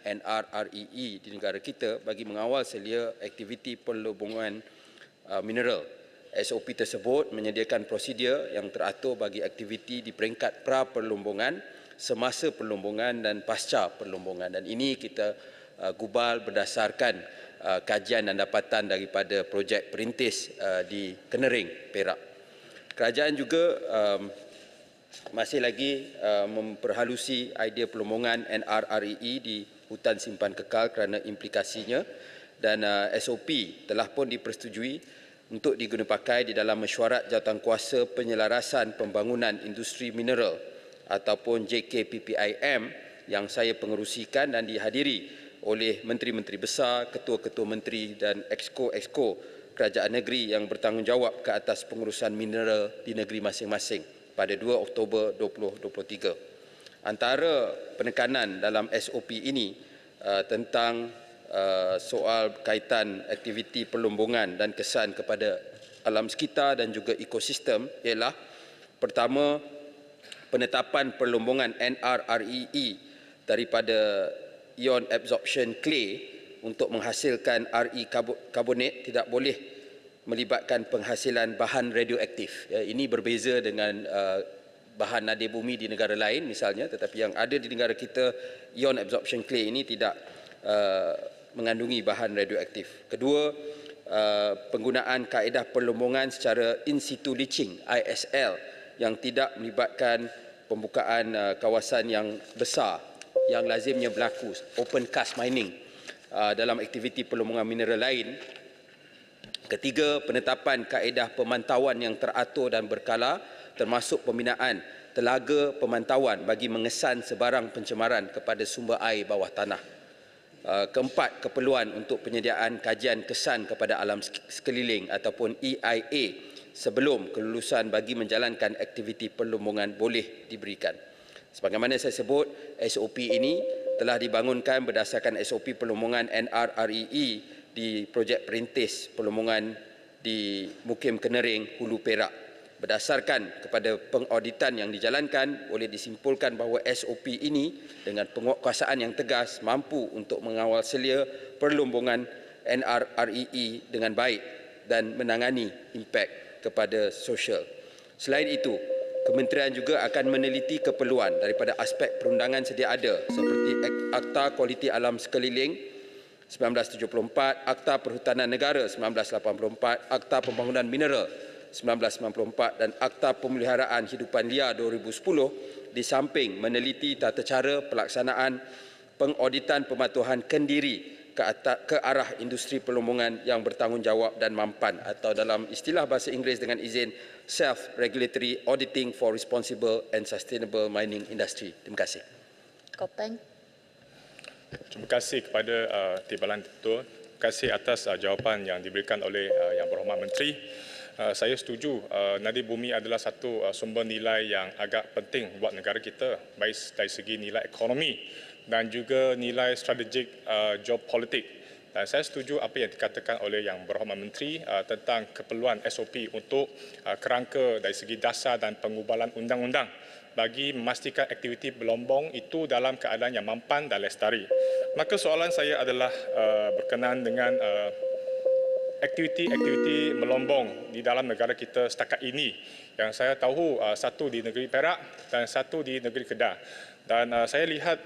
NRREE di negara kita bagi mengawal selia aktiviti perlubungan mineral. SOP tersebut menyediakan prosedur yang teratur bagi aktiviti di peringkat pra-perlumbungan, semasa perlumbungan dan pasca perlumbungan. Dan ini kita gubal berdasarkan kajian dan dapatan daripada projek perintis di Kenering, Perak. Kerajaan juga masih lagi memperhalusi idea perlumbungan NRREE di hutan simpan kekal kerana implikasinya, dan SOP telah pun dipersetujui untuk digunapakai di dalam mesyuarat jawatankuasa penyelarasan pembangunan industri mineral ataupun JKPPIM yang saya pengerusikan dan dihadiri oleh menteri-menteri besar, ketua-ketua menteri dan exco kerajaan negeri yang bertanggungjawab ke atas pengurusan mineral di negeri masing-masing pada 2 Oktober 2023. Antara penekanan dalam SOP ini tentang soal kaitan aktiviti perlumbungan dan kesan kepada alam sekitar dan juga ekosistem ialah pertama, penetapan perlumbungan NRREE daripada ion absorption clay untuk menghasilkan RE karbonat tidak boleh melibatkan penghasilan bahan radioaktif. Ini berbeza dengan bahan nadir bumi di negara lain misalnya, tetapi yang ada di negara kita, ion absorption clay ini tidak mengandungi bahan radioaktif. Kedua, penggunaan kaedah perlumbungan secara in situ leaching ISL yang tidak melibatkan pembukaan kawasan yang besar yang lazimnya berlaku, open cast mining dalam aktiviti perlumbungan mineral lain. Ketiga, penetapan kaedah pemantauan yang teratur dan berkala termasuk pembinaan telaga pemantauan bagi mengesan sebarang pencemaran kepada sumber air bawah tanah. Keempat, keperluan untuk penyediaan kajian kesan kepada alam sekeliling ataupun EIA sebelum kelulusan bagi menjalankan aktiviti perlumbungan boleh diberikan. Sebagaimana saya sebut, SOP ini telah dibangunkan berdasarkan SOP perlumbungan NRREE di projek perintis perlumbungan di Mukim Kenering, Hulu Perak. Berdasarkan kepada pengauditan yang dijalankan, boleh disimpulkan bahawa SOP ini dengan penguatkuasaan yang tegas mampu untuk mengawal selia perlumbungan NRREE dengan baik dan menangani impak kepada sosial. Selain itu, Kementerian juga akan meneliti keperluan daripada aspek perundangan sedia ada seperti Akta Kualiti Alam Sekeliling 1974, Akta Perhutanan Negara 1984, Akta Pembangunan Mineral 1994 dan Akta Pemeliharaan Hidupan Liar 2010 di samping meneliti tata cara pelaksanaan pengauditan pematuhan kendiri ke arah industri perlumbungan yang bertanggungjawab dan mampan, atau dalam istilah bahasa Inggeris dengan izin Self-Regulatory Auditing for Responsible and Sustainable Mining Industry. Terima kasih. Kopeng. Terima kasih kepada Timbalan Ketua. Terima kasih atas jawapan yang diberikan oleh Yang Berhormat Menteri. Saya setuju nadir bumi adalah satu sumber nilai yang agak penting buat negara kita, baik dari segi nilai ekonomi dan juga nilai strategik geopolitik. Dan saya setuju apa yang dikatakan oleh Yang Berhormat Menteri tentang keperluan SOP untuk kerangka dari segi dasar dan pengubalan undang-undang bagi memastikan aktiviti berlombong itu dalam keadaan yang mampan dan lestari. Maka soalan saya adalah berkenaan dengan aktiviti melombong di dalam negara kita setakat ini. Yang saya tahu satu di negeri Perak dan satu di negeri Kedah. Dan saya lihat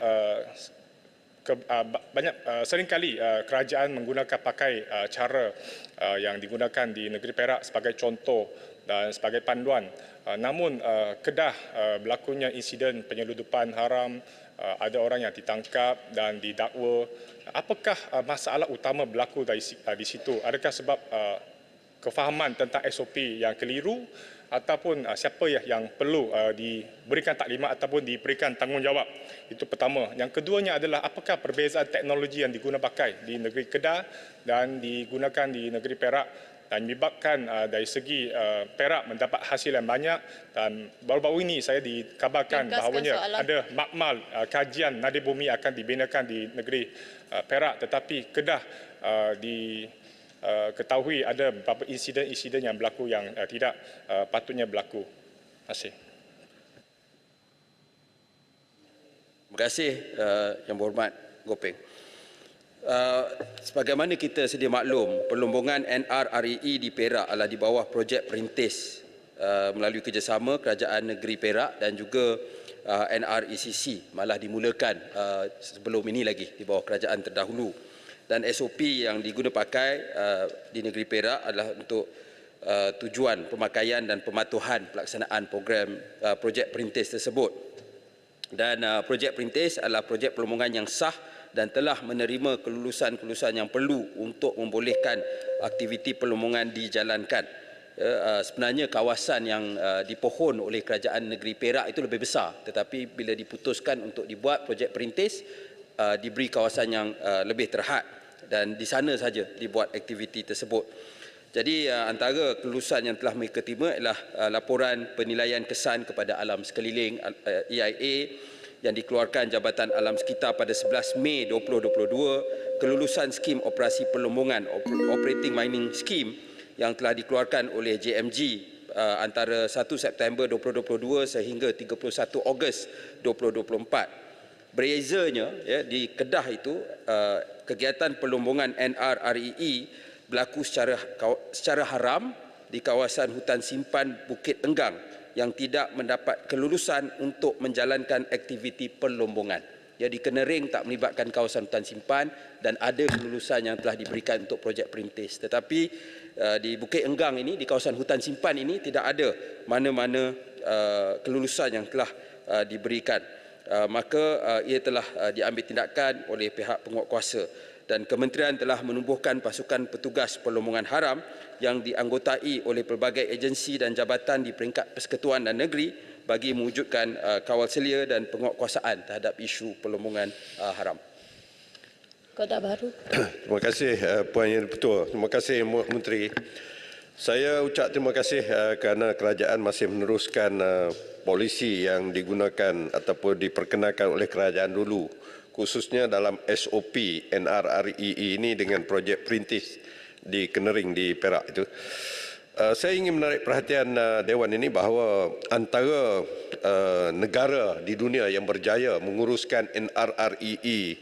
seringkali kerajaan menggunakan cara yang digunakan di negeri Perak sebagai contoh dan sebagai panduan. Namun Kedah berlakunya insiden penyeludupan haram, ada orang yang ditangkap dan didakwa. Apakah masalah utama berlaku di situ? Adakah sebab kefahaman tentang SOP yang keliru ataupun siapa yang perlu diberikan taklimat ataupun diberikan tanggungjawab? Itu pertama. Yang keduanya adalah apakah perbezaan teknologi yang digunakan di negeri Kedah dan digunakan di negeri Perak, dan menyebabkan dari segi Perak mendapat hasil yang banyak. Dan baru-baru ini saya dikabarkan bahawanya ada makmal kajian nadir bumi akan dibinakan di negeri Perak, tetapi Kedah diketahui ada beberapa insiden-insiden yang berlaku yang tidak patutnya berlaku. Terima kasih. Terima kasih Yang Berhormat Gopeng. Sebagaimana kita sedia maklum, perlombongan NRREE di Perak adalah di bawah projek perintis melalui kerjasama Kerajaan Negeri Perak dan juga NRECC, malah dimulakan sebelum ini lagi di bawah kerajaan terdahulu. Dan SOP yang diguna pakai di negeri Perak adalah untuk tujuan pemakaian dan pematuhan pelaksanaan program projek perintis tersebut. Dan projek perintis adalah projek perlombongan yang sah dan telah menerima kelulusan-kelulusan yang perlu untuk membolehkan aktiviti perlombongan dijalankan. Sebenarnya kawasan yang dipohon oleh Kerajaan Negeri Perak itu lebih besar, tetapi bila diputuskan untuk dibuat projek perintis, diberi kawasan yang lebih terhad dan di sana saja dibuat aktiviti tersebut. Jadi antara kelulusan yang telah mereka terima ialah laporan penilaian kesan kepada alam sekeliling EIA yang dikeluarkan Jabatan Alam Sekitar pada 11 Mei 2022, kelulusan skim operasi perlombongan Operating Mining Scheme yang telah dikeluarkan oleh JMG antara 1 September 2022 sehingga 31 Ogos 2024. Berzanya di Kedah itu kegiatan perlombongan NRREE berlaku secara haram di kawasan hutan simpan Bukit Enggang yang tidak mendapat kelulusan untuk menjalankan aktiviti perlombongan. Jadi Kenering tak melibatkan kawasan hutan simpan dan ada kelulusan yang telah diberikan untuk projek perintis. Tetapi di Bukit Enggang ini, di kawasan hutan simpan ini tidak ada mana-mana kelulusan yang telah diberikan. Maka ia telah diambil tindakan oleh pihak penguatkuasa dan kementerian telah menubuhkan pasukan petugas perlombongan haram yang dianggotai oleh pelbagai agensi dan jabatan di peringkat persekutuan dan negeri bagi mewujudkan kawal selia dan penguatkuasaan terhadap isu perlombongan haram. Kotak Baru. Terima kasih Puan Yang Di-Pertua. Terima kasih Menteri. Saya ucap terima kasih kerana kerajaan masih meneruskan polisi yang digunakan ataupun diperkenalkan oleh kerajaan dulu, khususnya dalam SOP NRREE ini dengan projek perintis di Kenering di Perak itu. Saya ingin menarik perhatian Dewan ini bahawa antara negara di dunia yang berjaya menguruskan NRREE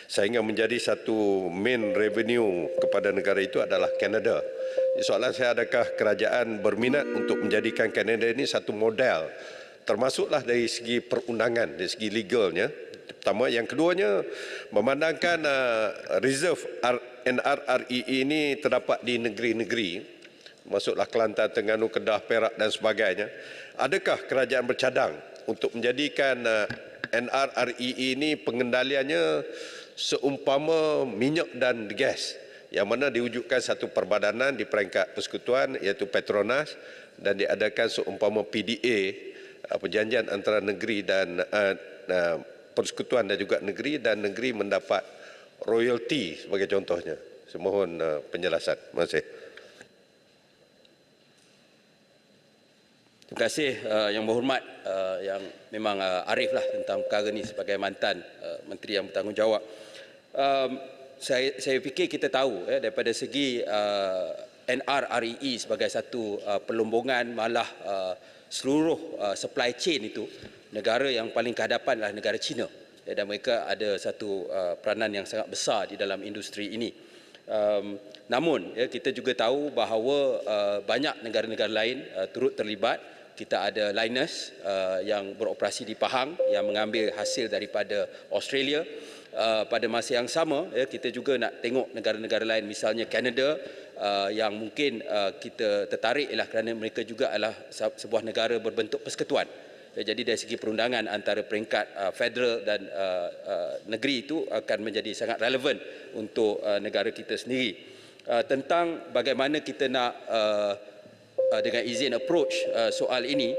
sehingga menjadi satu main revenue kepada negara itu adalah Kanada. Soalan saya, adakah kerajaan berminat untuk menjadikan Kanada ini satu model, termasuklah dari segi perundangan, dari segi legalnya. Pertama, yang keduanya memandangkan reserve NRREE ini terdapat di negeri-negeri, masuklah Kelantan, Terengganu, Kedah, Perak dan sebagainya. Adakah kerajaan bercadang untuk menjadikan NRREE ini pengendaliannya seumpama minyak dan gas, yang mana diwujudkan satu perbadanan di peringkat persekutuan iaitu Petronas dan diadakan seumpama PDA, perjanjian antara negeri dan persekutuan dan juga negeri, dan negeri mendapat royalty sebagai contohnya. Saya mohon penjelasan. Terima kasih. Terima kasih Yang Berhormat yang memang arif lah tentang perkara ini sebagai mantan Menteri yang bertanggungjawab. Saya fikir kita tahu daripada segi NRREE sebagai satu perlombongan, malah seluruh supply chain itu, negara yang paling kehadapan adalah negara China, dan mereka ada satu peranan yang sangat besar di dalam industri ini. Namun kita juga tahu bahawa banyak negara-negara lain turut terlibat. Kita ada Linus yang beroperasi di Pahang yang mengambil hasil daripada Australia. Pada masa yang sama kita juga nak tengok negara-negara lain, misalnya Kanada, yang mungkin kita tertarik ialah kerana mereka juga adalah sebuah negara berbentuk persekutuan. Jadi dari segi perundangan antara peringkat federal dan negeri itu akan menjadi sangat relevan untuk negara kita sendiri. Tentang bagaimana kita nak dengan izin approach soal ini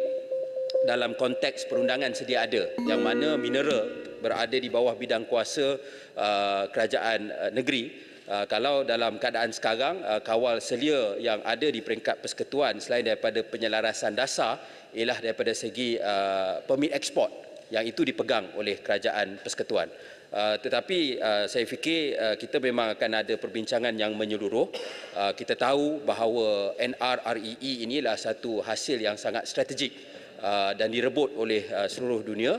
dalam konteks perundangan sedia ada, yang mana mineral berada di bawah bidang kuasa kerajaan negeri. Kalau dalam keadaan sekarang, kawal selia yang ada di peringkat persekutuan selain daripada penyelarasan dasar ialah daripada segi permit ekspor, yang itu dipegang oleh kerajaan persekutuan. Tetapi saya fikir kita memang akan ada perbincangan yang menyeluruh. Kita tahu bahawa NRREE inilah satu hasil yang sangat strategik dan direbut oleh seluruh dunia.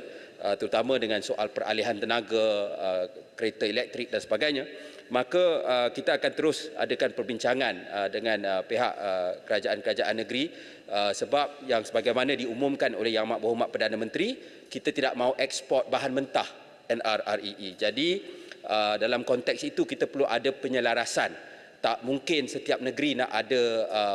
terutama dengan soal peralihan tenaga, kereta elektrik dan sebagainya, maka kita akan terus adakan perbincangan dengan pihak kerajaan-kerajaan negeri, sebab yang sebagaimana diumumkan oleh Yang Amat Berhormat Perdana Menteri, kita tidak mahu ekspor bahan mentah NRREE. Jadi dalam konteks itu kita perlu ada penyelarasan. Tak mungkin setiap negeri nak ada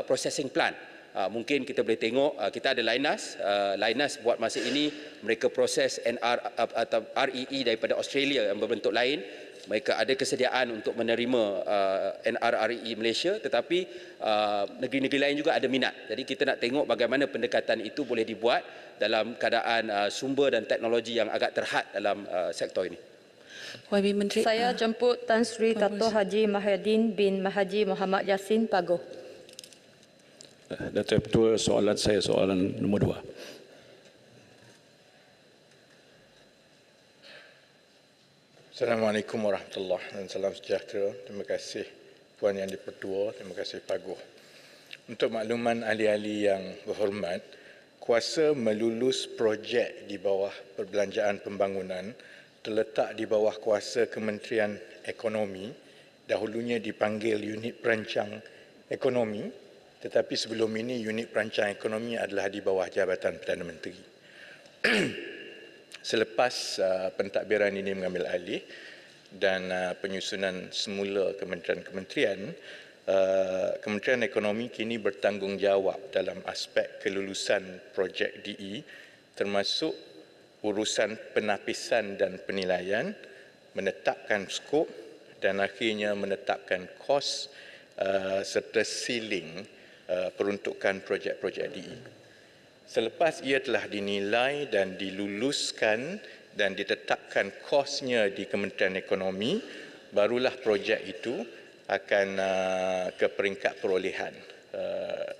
processing plant. Mungkin kita boleh tengok kita ada Lynas buat masa ini mereka proses atau REE daripada Australia yang berbentuk lain. Mereka ada kesediaan untuk menerima NRREE Malaysia, tetapi negeri-negeri lain juga ada minat. Jadi kita nak tengok bagaimana pendekatan itu boleh dibuat dalam keadaan sumber dan teknologi yang agak terhad dalam sektor ini. YB Menteri. Saya jemput Tan Sri Dato' Haji Mahyadin bin Haji Muhammad Yassin Paguh. Datuk Ketua, soalan saya soalan nombor 2. Assalamualaikum warahmatullahi dan salam sejahtera. Terima kasih Puan Yang di-Pertua, terima kasih Paguh. Untuk makluman ahli-ahli yang berhormat, kuasa melulus projek di bawah Perbelanjaan Pembangunan terletak di bawah kuasa Kementerian Ekonomi, dahulunya dipanggil Unit Perancang Ekonomi, tetapi sebelum ini Unit Perancang Ekonomi adalah di bawah Jabatan Perdana Menteri. Selepas pentadbiran ini mengambil alih dan penyusunan semula kementerian-kementerian, Kementerian Ekonomi kini bertanggungjawab dalam aspek kelulusan projek DE, termasuk urusan penapisan dan penilaian, menetapkan skop dan akhirnya menetapkan kos serta ceiling peruntukan projek-projek DE. Selepas ia telah dinilai dan diluluskan dan ditetapkan kosnya di Kementerian Ekonomi, barulah projek itu akan ke peringkat perolehan.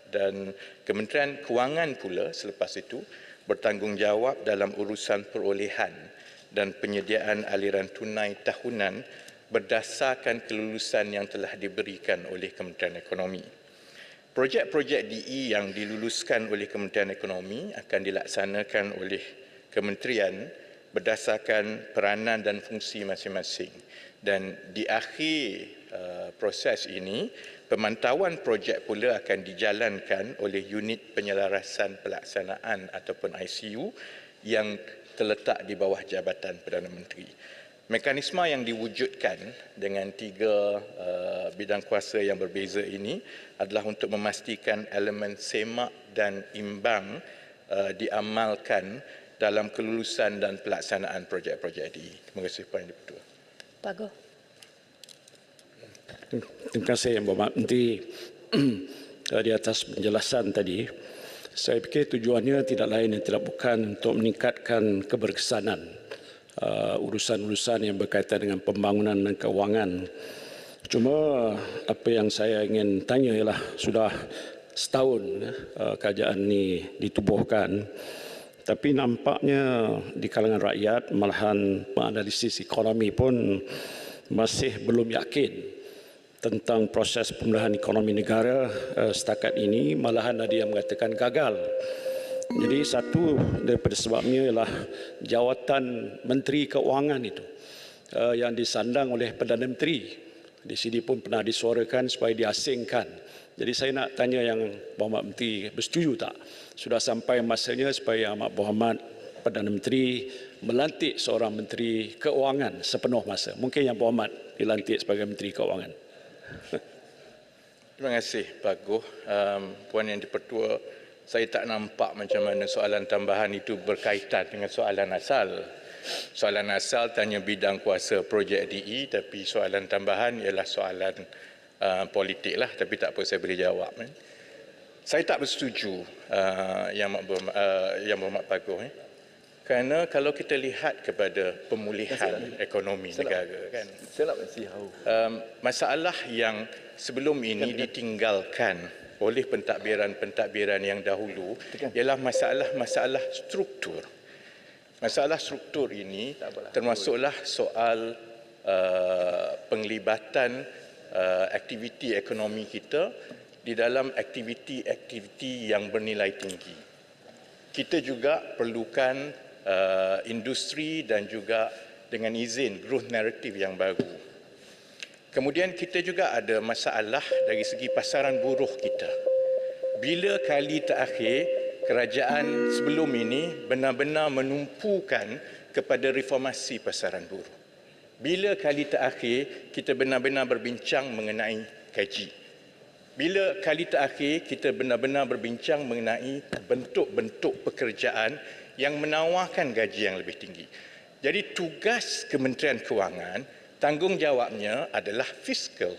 Dan Kementerian Kewangan pula selepas itu bertanggungjawab dalam urusan perolehan dan penyediaan aliran tunai tahunan berdasarkan kelulusan yang telah diberikan oleh Kementerian Ekonomi. Projek-projek DE yang diluluskan oleh Kementerian Ekonomi akan dilaksanakan oleh kementerian berdasarkan peranan dan fungsi masing-masing. Dan di akhir proses ini, pemantauan projek pula akan dijalankan oleh Unit Penyelarasan Pelaksanaan ataupun ICU yang terletak di bawah Jabatan Perdana Menteri. Mekanisme yang diwujudkan dengan 3 bidang kuasa yang berbeza ini adalah untuk memastikan elemen semak dan imbang diamalkan dalam kelulusan dan pelaksanaan projek-projek DE. Terima kasih Puan Yang-di-Pertua. Paguh. Terima kasih Yang Berhormat Menteri di atas penjelasan tadi. Saya fikir tujuannya tidak lain dan tidak bukan untuk meningkatkan keberkesanan urusan-urusan yang berkaitan dengan pembangunan dan kewangan. Cuma apa yang saya ingin tanya ialah sudah setahun kerajaan ini ditubuhkan, tapi nampaknya di kalangan rakyat, malahan penganalisis ekonomi pun masih belum yakin tentang proses pemulihan ekonomi negara setakat ini, malahan ada yang mengatakan gagal. Jadi satu daripada sebabnya ialah jawatan Menteri Keuangan itu yang disandang oleh Perdana Menteri. Di sini pun pernah disuarakan supaya diasingkan. Jadi saya nak tanya Yang Berhormat Menteri, bersetuju tak? Sudah sampai masanya supaya Yang Amat Berhormat Perdana Menteri melantik seorang Menteri Keuangan sepenuh masa. Mungkin Yang Berhormat dilantik sebagai Menteri Keuangan. Terima kasih Paguh. Puan Yang di-Pertua, saya tak nampak macam mana soalan tambahan itu berkaitan dengan soalan asal. Soalan asal tanya bidang kuasa projek DE, tapi soalan tambahan ialah soalan politik lah, tapi tak apa, saya boleh jawab. Saya tak bersetuju Yang Berhormat Paguh. Kerana kalau kita lihat kepada pemulihan ekonomi negara, kan, masalah yang sebelum ini ditinggalkan oleh pentadbiran-pentadbiran yang dahulu ialah masalah struktur. Masalah struktur ini termasuklah soal penglibatan aktiviti ekonomi kita di dalam aktiviti-aktiviti yang bernilai tinggi. Kita juga perlukan industri dan juga dengan izin growth narrative yang baru. Kemudian kita juga ada masalah dari segi pasaran buruh kita. Bila kali terakhir kerajaan sebelum ini benar-benar menumpukan kepada reformasi pasaran buruh? Bila kali terakhir kita benar-benar berbincang mengenai gaji? Bila kali terakhir kita benar-benar berbincang mengenai bentuk-bentuk pekerjaan yang menawarkan gaji yang lebih tinggi? Jadi tugas Kementerian Kewangan, tanggungjawabnya adalah fiskal,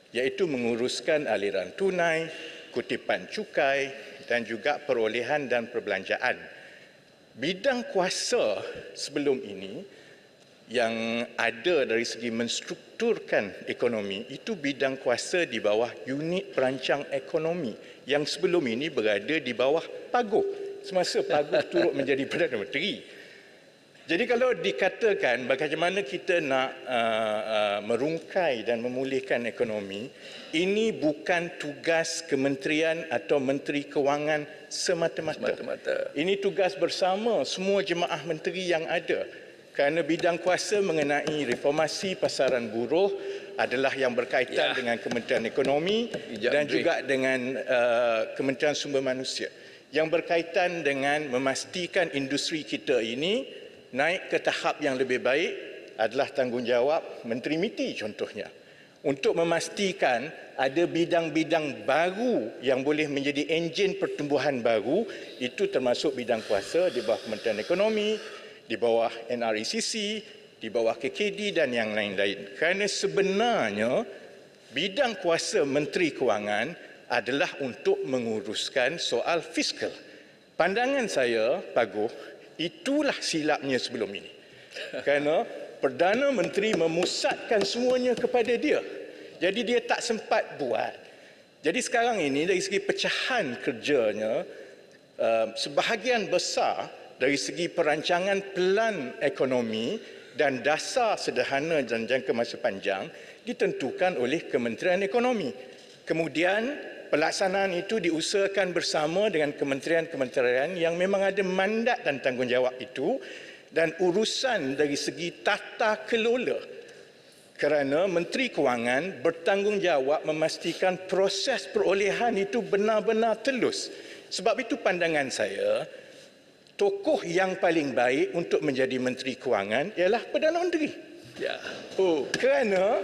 iaitu menguruskan aliran tunai, kutipan cukai dan juga perolehan dan perbelanjaan. Bidang kuasa sebelum ini yang ada dari segi menstrukturkan ekonomi itu bidang kuasa di bawah unit perancang ekonomi yang sebelum ini berada di bawah Paguh semasa Paguh turut menjadi Perdana Menteri. Jadi kalau dikatakan bagaimana kita nak merungkai dan memulihkan ekonomi, ini bukan tugas kementerian atau Menteri Kewangan semata-mata. Ini tugas bersama semua jemaah menteri yang ada. Kerana bidang kuasa mengenai reformasi pasaran buruh adalah yang berkaitan dengan Kementerian Ekonomi dan juga dengan Kementerian Sumber Manusia. Yang berkaitan dengan memastikan industri kita ini naik ke tahap yang lebih baik adalah tanggungjawab Menteri MITI contohnya. Untuk memastikan ada bidang-bidang baru yang boleh menjadi enjin pertumbuhan baru, itu termasuk bidang kuasa di bawah Kementerian Ekonomi, di bawah NRECC, di bawah KKD dan yang lain-lain. Kerana sebenarnya bidang kuasa Menteri Kewangan adalah untuk menguruskan soal fiskal. Pandangan saya, Paguh, itulah silapnya sebelum ini. Kerana Perdana Menteri memusatkan semuanya kepada dia. Jadi dia tak sempat buat. Jadi sekarang ini dari segi pecahan kerjanya, sebahagian besar dari segi perancangan pelan ekonomi dan dasar sederhana dan jangka masa panjang ditentukan oleh Kementerian Ekonomi. Kemudian pelaksanaan itu diusahakan bersama dengan kementerian-kementerian yang memang ada mandat dan tanggungjawab itu dan urusan dari segi tata kelola. Kerana Menteri Kewangan bertanggungjawab memastikan proses perolehan itu benar-benar telus. Sebab itu pandangan saya, tokoh yang paling baik untuk menjadi Menteri Kewangan ialah Perdana Menteri. Kerana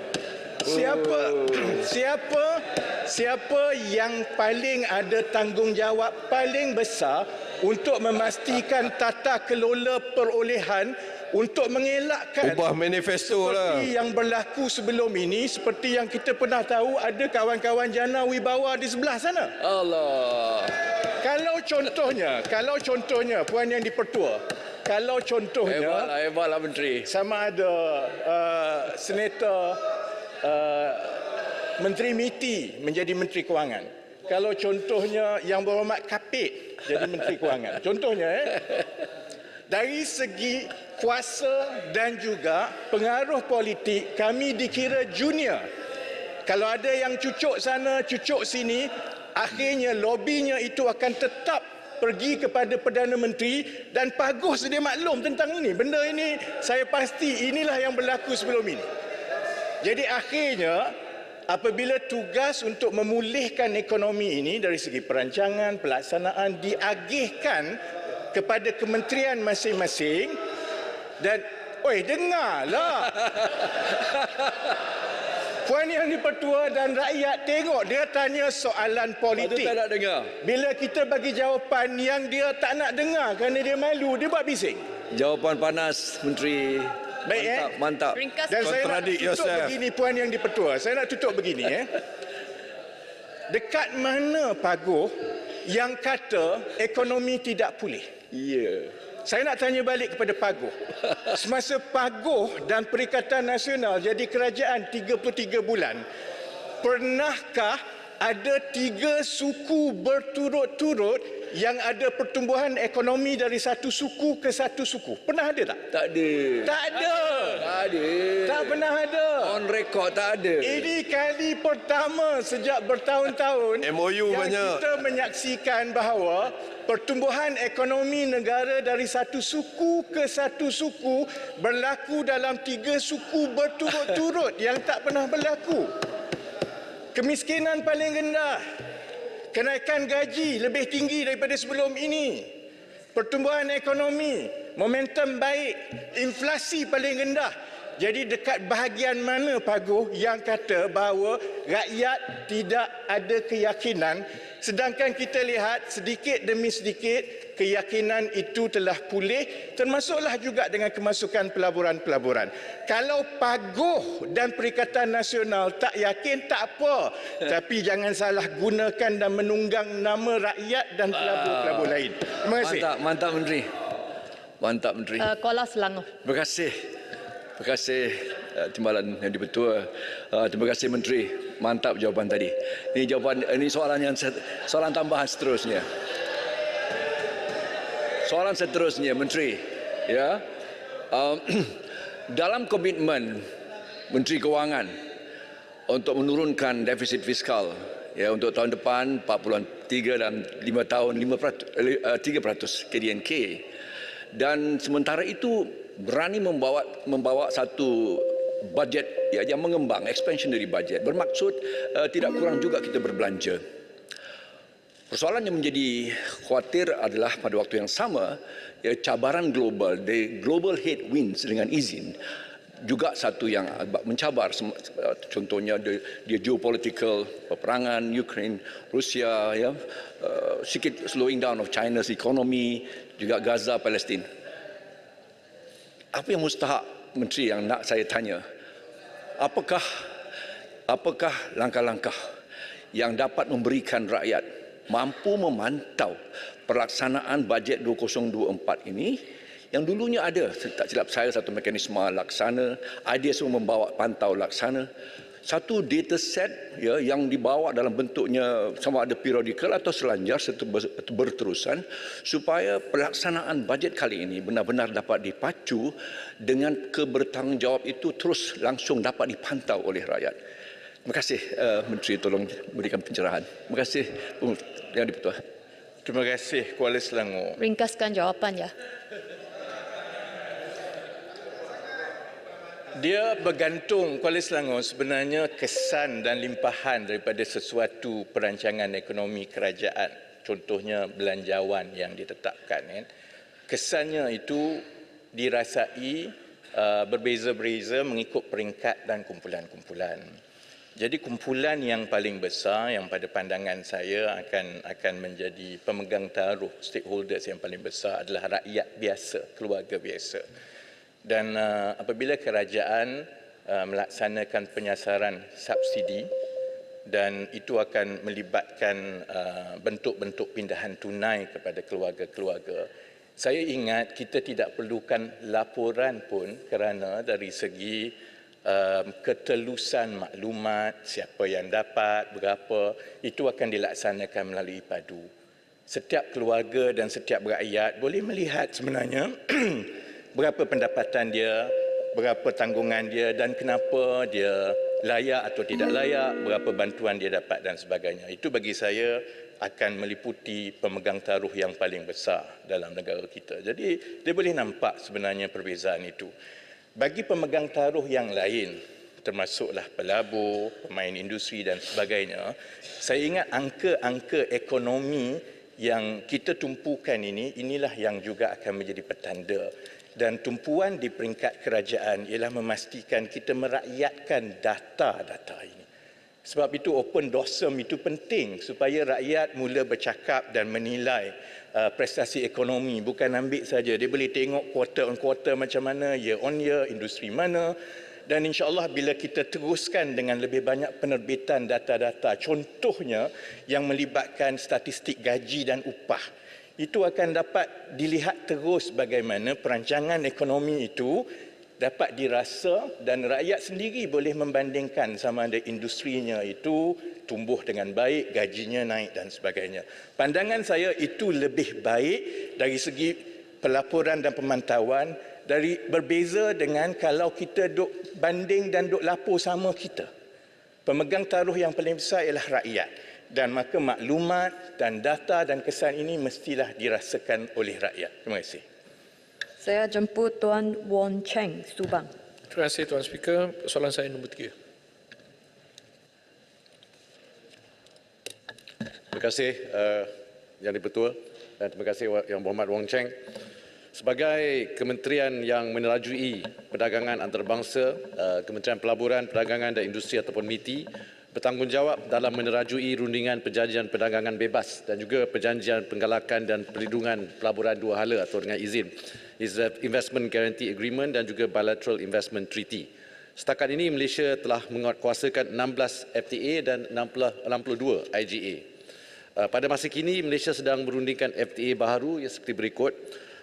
siapa yang paling ada tanggungjawab paling besar untuk memastikan tata kelola perolehan untuk mengelakkan Ubah manifesto seperti yang berlaku sebelum ini, seperti yang kita pernah tahu ada kawan-kawan jana wibawa di sebelah sana. Allah. Kalau contohnya Puan Yang di-Pertua, kalau contohnya Hebatlah Menteri. sama ada senator Menteri MITI menjadi Menteri Kewangan. Kalau contohnya Yang Berhormat Kapit jadi Menteri Kewangan. Contohnya dari segi kuasa dan juga pengaruh politik kami dikira junior. Kalau ada yang cucuk sana, cucuk sini, akhirnya lobbynya itu akan tetap pergi kepada Perdana Menteri dan Paguh sedia maklum tentang ini. Benda ini saya pasti inilah yang berlaku sebelum ini. Jadi akhirnya apabila tugas untuk memulihkan ekonomi ini dari segi perancangan, pelaksanaan diagihkan kepada kementerian masing-masing dan dengarlah. Puan Yang di-Pertua dan rakyat tengok dia tanya soalan politik. Tak nak dengar. Bila kita bagi jawapan yang dia tak nak dengar kerana dia malu, dia buat bising. Jawapan panas Menteri. Baik, mantap. Dan saya nak tutup begini Puan Yang di-Pertua. Saya nak tutup begini Dekat mana Paguh yang kata ekonomi tidak pulih? Saya nak tanya balik kepada Paguh. Semasa Paguh dan Perikatan Nasional jadi kerajaan 33 bulan, pernahkah ada 3 suku berturut-turut yang ada pertumbuhan ekonomi dari satu suku ke satu suku? Pernah ada tak? Tak ada. Tak ada. Tak ada. Tak pernah ada. On record tak ada. Ini kali pertama sejak bertahun-tahun MOU yang banyak. kita menyaksikan bahawa pertumbuhan ekonomi negara dari satu suku ke satu suku berlaku dalam 3 suku berturut-turut yang tak pernah berlaku. Kemiskinan paling rendah, kenaikan gaji lebih tinggi daripada sebelum ini, pertumbuhan ekonomi, momentum baik, inflasi paling rendah. Jadi dekat bahagian mana Paguh yang kata bahawa rakyat tidak ada keyakinan, sedangkan kita lihat sedikit demi sedikit keyakinan itu telah pulih, termasuklah juga dengan kemasukan pelaburan-pelaburan. Kalau Paguh dan Perikatan Nasional tak yakin, tak apa. Tapi jangan salah gunakan dan menunggang nama rakyat dan pelabur-pelabur lain. Terima kasih. Mantap Menteri. Mantap Menteri. Kuala Selangor. Terima kasih. Terima kasih Timbalan yang di-Pertua. Terima kasih Menteri. Mantap jawapan tadi. Ini soalan tambahan seterusnya. Soalan seterusnya Menteri, ya. Dalam komitmen Menteri Kewangan untuk menurunkan defisit fiskal, ya, untuk tahun depan 4.3 dan 5 tahun 3% KDNK, dan sementara itu berani membawa satu bajet, ya, yang mengembang, expansionary budget, bermaksud tidak kurang juga kita berbelanja. Persoalan yang menjadi khawatir adalah pada waktu yang sama, ya, cabaran global, the global headwinds dengan izin, juga satu yang mencabar. Contohnya dia geopolitical, peperangan Ukraine, Rusia, ya, sikit slowing down of China's economy, juga Gaza, Palestin. Apa yang mustahak Menteri yang nak saya tanya? Apakah langkah-langkah yang dapat memberikan rakyat mampu memantau pelaksanaan bajet 2024 ini yang dulunya ada, tak silap saya, satu mekanisme laksana, idea semua membawa pantau laksana, satu data set, ya, yang dibawa dalam bentuknya sama ada periodikal atau selanjar serta berterusan, supaya pelaksanaan bajet kali ini benar-benar dapat dipacu dengan kebertanggungjawab itu terus langsung dapat dipantau oleh rakyat. Terima kasih Menteri, tolong berikan pencerahan. Terima kasih yang di-Pertua. Terima kasih Kuala Selangor. Ringkaskan jawapan ya. Dia bergantung, Kuala Selangor, sebenarnya kesan dan limpahan daripada sesuatu perancangan ekonomi kerajaan. Contohnya belanjawan yang ditetapkan. Kesannya itu dirasai berbeza-beza mengikut peringkat dan kumpulan-kumpulan. Jadi kumpulan yang paling besar yang pada pandangan saya akan menjadi pemegang taruh, stakeholders yang paling besar adalah rakyat biasa, keluarga biasa. Dan apabila kerajaan melaksanakan penyasaran subsidi dan itu akan melibatkan bentuk-bentuk pindahan tunai kepada keluarga-keluarga, saya ingat kita tidak perlukan laporan pun kerana dari segi ketelusan maklumat, siapa yang dapat, berapa, itu akan dilaksanakan melalui padu. Setiap keluarga dan setiap rakyat boleh melihat sebenarnya berapa pendapatan dia, berapa tanggungan dia dan kenapa dia layak atau tidak layak, berapa bantuan dia dapat dan sebagainya. Itu bagi saya akan meliputi pemegang taruh yang paling besar dalam negara kita. Jadi dia boleh nampak sebenarnya perbezaan itu. Bagi pemegang taruh yang lain, termasuklah pelabur, pemain industri dan sebagainya, saya ingat angka-angka ekonomi yang kita tumpukan inilah yang juga akan menjadi petanda. Dan tumpuan di peringkat kerajaan ialah memastikan kita merakyatkan data-data ini. Sebab itu open dossier itu penting supaya rakyat mula bercakap dan menilai prestasi ekonomi. Bukan ambil saja, dia boleh tengok quarter on quarter macam mana, year on year, industri mana. Dan insya-Allah bila kita teruskan dengan lebih banyak penerbitan data-data, contohnya yang melibatkan statistik gaji dan upah, itu akan dapat dilihat terus bagaimana perancangan ekonomi itu dapat dirasa dan rakyat sendiri boleh membandingkan sama ada industrinya itu tumbuh dengan baik, gajinya naik dan sebagainya. Pandangan saya itu lebih baik dari segi pelaporan dan pemantauan berbeza dengan kalau kita duk banding dan duk lapor sama kita. Pemegang taruh yang paling besar ialah rakyat. Dan maka maklumat dan data dan kesan ini mestilah dirasakan oleh rakyat. Terima kasih. Saya jemput Tuan Wong Cheng, Subang. Terima kasih Tuan Speaker. Soalan saya nombor 3. Terima kasih Yang di-Pertua dan terima kasih Yang Berhormat Wong Cheng. Sebagai kementerian yang menerajui perdagangan antarabangsa, Kementerian Pelaburan, Perdagangan dan Industri ataupun MITI bertanggungjawab dalam menerajui rundingan perjanjian perdagangan bebas dan juga perjanjian penggalakan dan perlindungan pelaburan dua hala atau dengan izin Investment Guarantee Agreement dan juga Bilateral Investment Treaty. Setakat ini Malaysia telah menguatkuasakan 16 FTA dan 62 IGA. Pada masa kini Malaysia sedang merundingkan FTA baharu yang seperti berikut.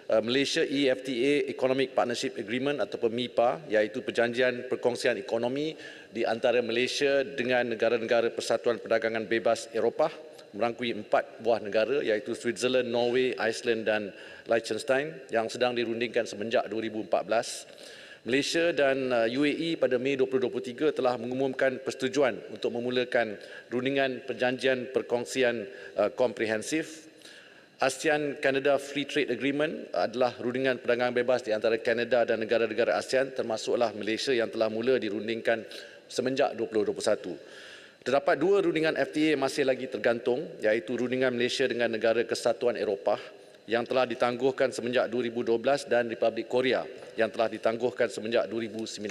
Malaysia EFTA Economic Partnership Agreement ataupun MIPA, iaitu perjanjian perkongsian ekonomi di antara Malaysia dengan negara-negara Persatuan Perdagangan Bebas Eropah, merangkui 4 buah negara iaitu Switzerland, Norway, Iceland dan Liechtenstein yang sedang dirundingkan semenjak 2014. Malaysia dan UAE pada Mei 2023 telah mengumumkan persetujuan untuk memulakan rundingan perjanjian perkongsian komprehensif. ASEAN-Canada Free Trade Agreement adalah rundingan perdagangan bebas di antara Kanada dan negara-negara ASEAN termasuklah Malaysia yang telah mula dirundingkan semenjak 2021. Terdapat 2 rundingan FTA masih lagi tergantung iaitu rundingan Malaysia dengan negara Kesatuan Eropah yang telah ditangguhkan semenjak 2012 dan Republik Korea yang telah ditangguhkan semenjak 2019.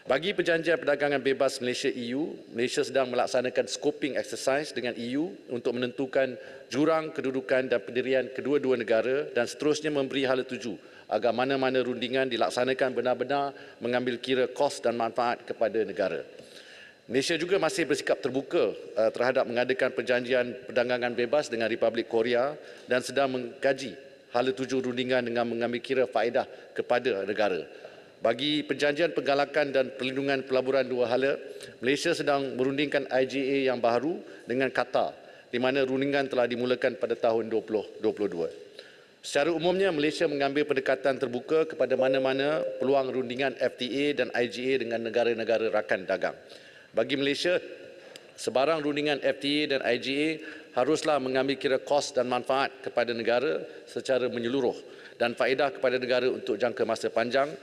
Bagi perjanjian perdagangan bebas Malaysia-EU, Malaysia sedang melaksanakan scoping exercise dengan EU untuk menentukan jurang kedudukan dan pendirian kedua-dua negara dan seterusnya memberi hala tuju agar mana-mana rundingan dilaksanakan benar-benar mengambil kira kos dan manfaat kepada negara. Malaysia juga masih bersikap terbuka terhadap mengadakan perjanjian perdagangan bebas dengan Republik Korea dan sedang mengkaji hala tuju rundingan dengan mengambil kira faedah kepada negara. Bagi perjanjian penggalakan dan perlindungan pelaburan dua hala, Malaysia sedang merundingkan IGA yang baru dengan Qatar, di mana rundingan telah dimulakan pada tahun 2022. Secara umumnya, Malaysia mengambil pendekatan terbuka kepada mana-mana peluang rundingan FTA dan IGA dengan negara-negara rakan dagang. Bagi Malaysia, sebarang rundingan FTA dan IGA haruslah mengambil kira kos dan manfaat kepada negara secara menyeluruh dan faedah kepada negara untuk jangka masa panjang.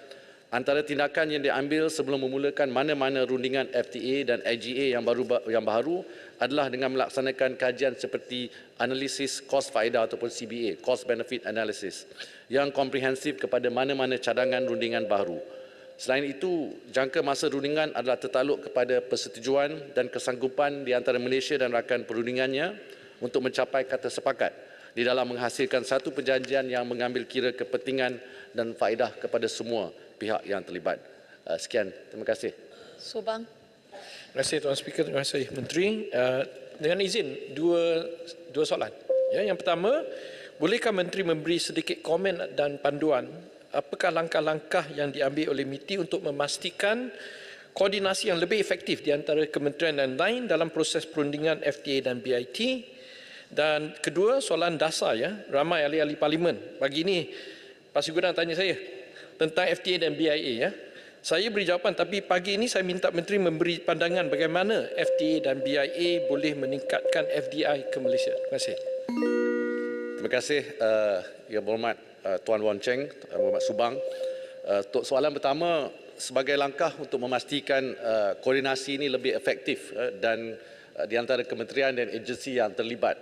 Antara tindakan yang diambil sebelum memulakan mana-mana rundingan FTA dan IGA yang baru adalah dengan melaksanakan kajian seperti analisis kos faedah ataupun CBA, Cost Benefit Analysis, yang komprehensif kepada mana-mana cadangan rundingan baru. Selain itu, jangka masa rundingan adalah tertakluk kepada persetujuan dan kesanggupan di antara Malaysia dan rakan perundingannya untuk mencapai kata sepakat di dalam menghasilkan satu perjanjian yang mengambil kira kepentingan dan faedah kepada semua pihak yang terlibat. Sekian, terima kasih. Subang. Terima kasih Tuan Speaker, terima kasih Menteri. Dengan izin, dua soalan. Ya, yang pertama, bolehkah Menteri memberi sedikit komen dan panduan apakah langkah-langkah yang diambil oleh MITI untuk memastikan koordinasi yang lebih efektif di antara kementerian dan lain dalam proses perundingan FTA dan BIT? Dan kedua, soalan dasar, ya, ramai ahli-ahli parlimen. Pagi ini Pak Sigunan tanya saya tentang FTA dan BIA, ya. Saya beri jawapan, tapi pagi ini saya minta Menteri memberi pandangan bagaimana FTA dan BIA boleh meningkatkan FDI ke Malaysia. Terima kasih. Terima kasih Yang Berhormat Tuan Wong Cheng, Berhormat Subang. Untuk soalan pertama, sebagai langkah untuk memastikan koordinasi ini lebih efektif dan di antara kementerian dan agensi yang terlibat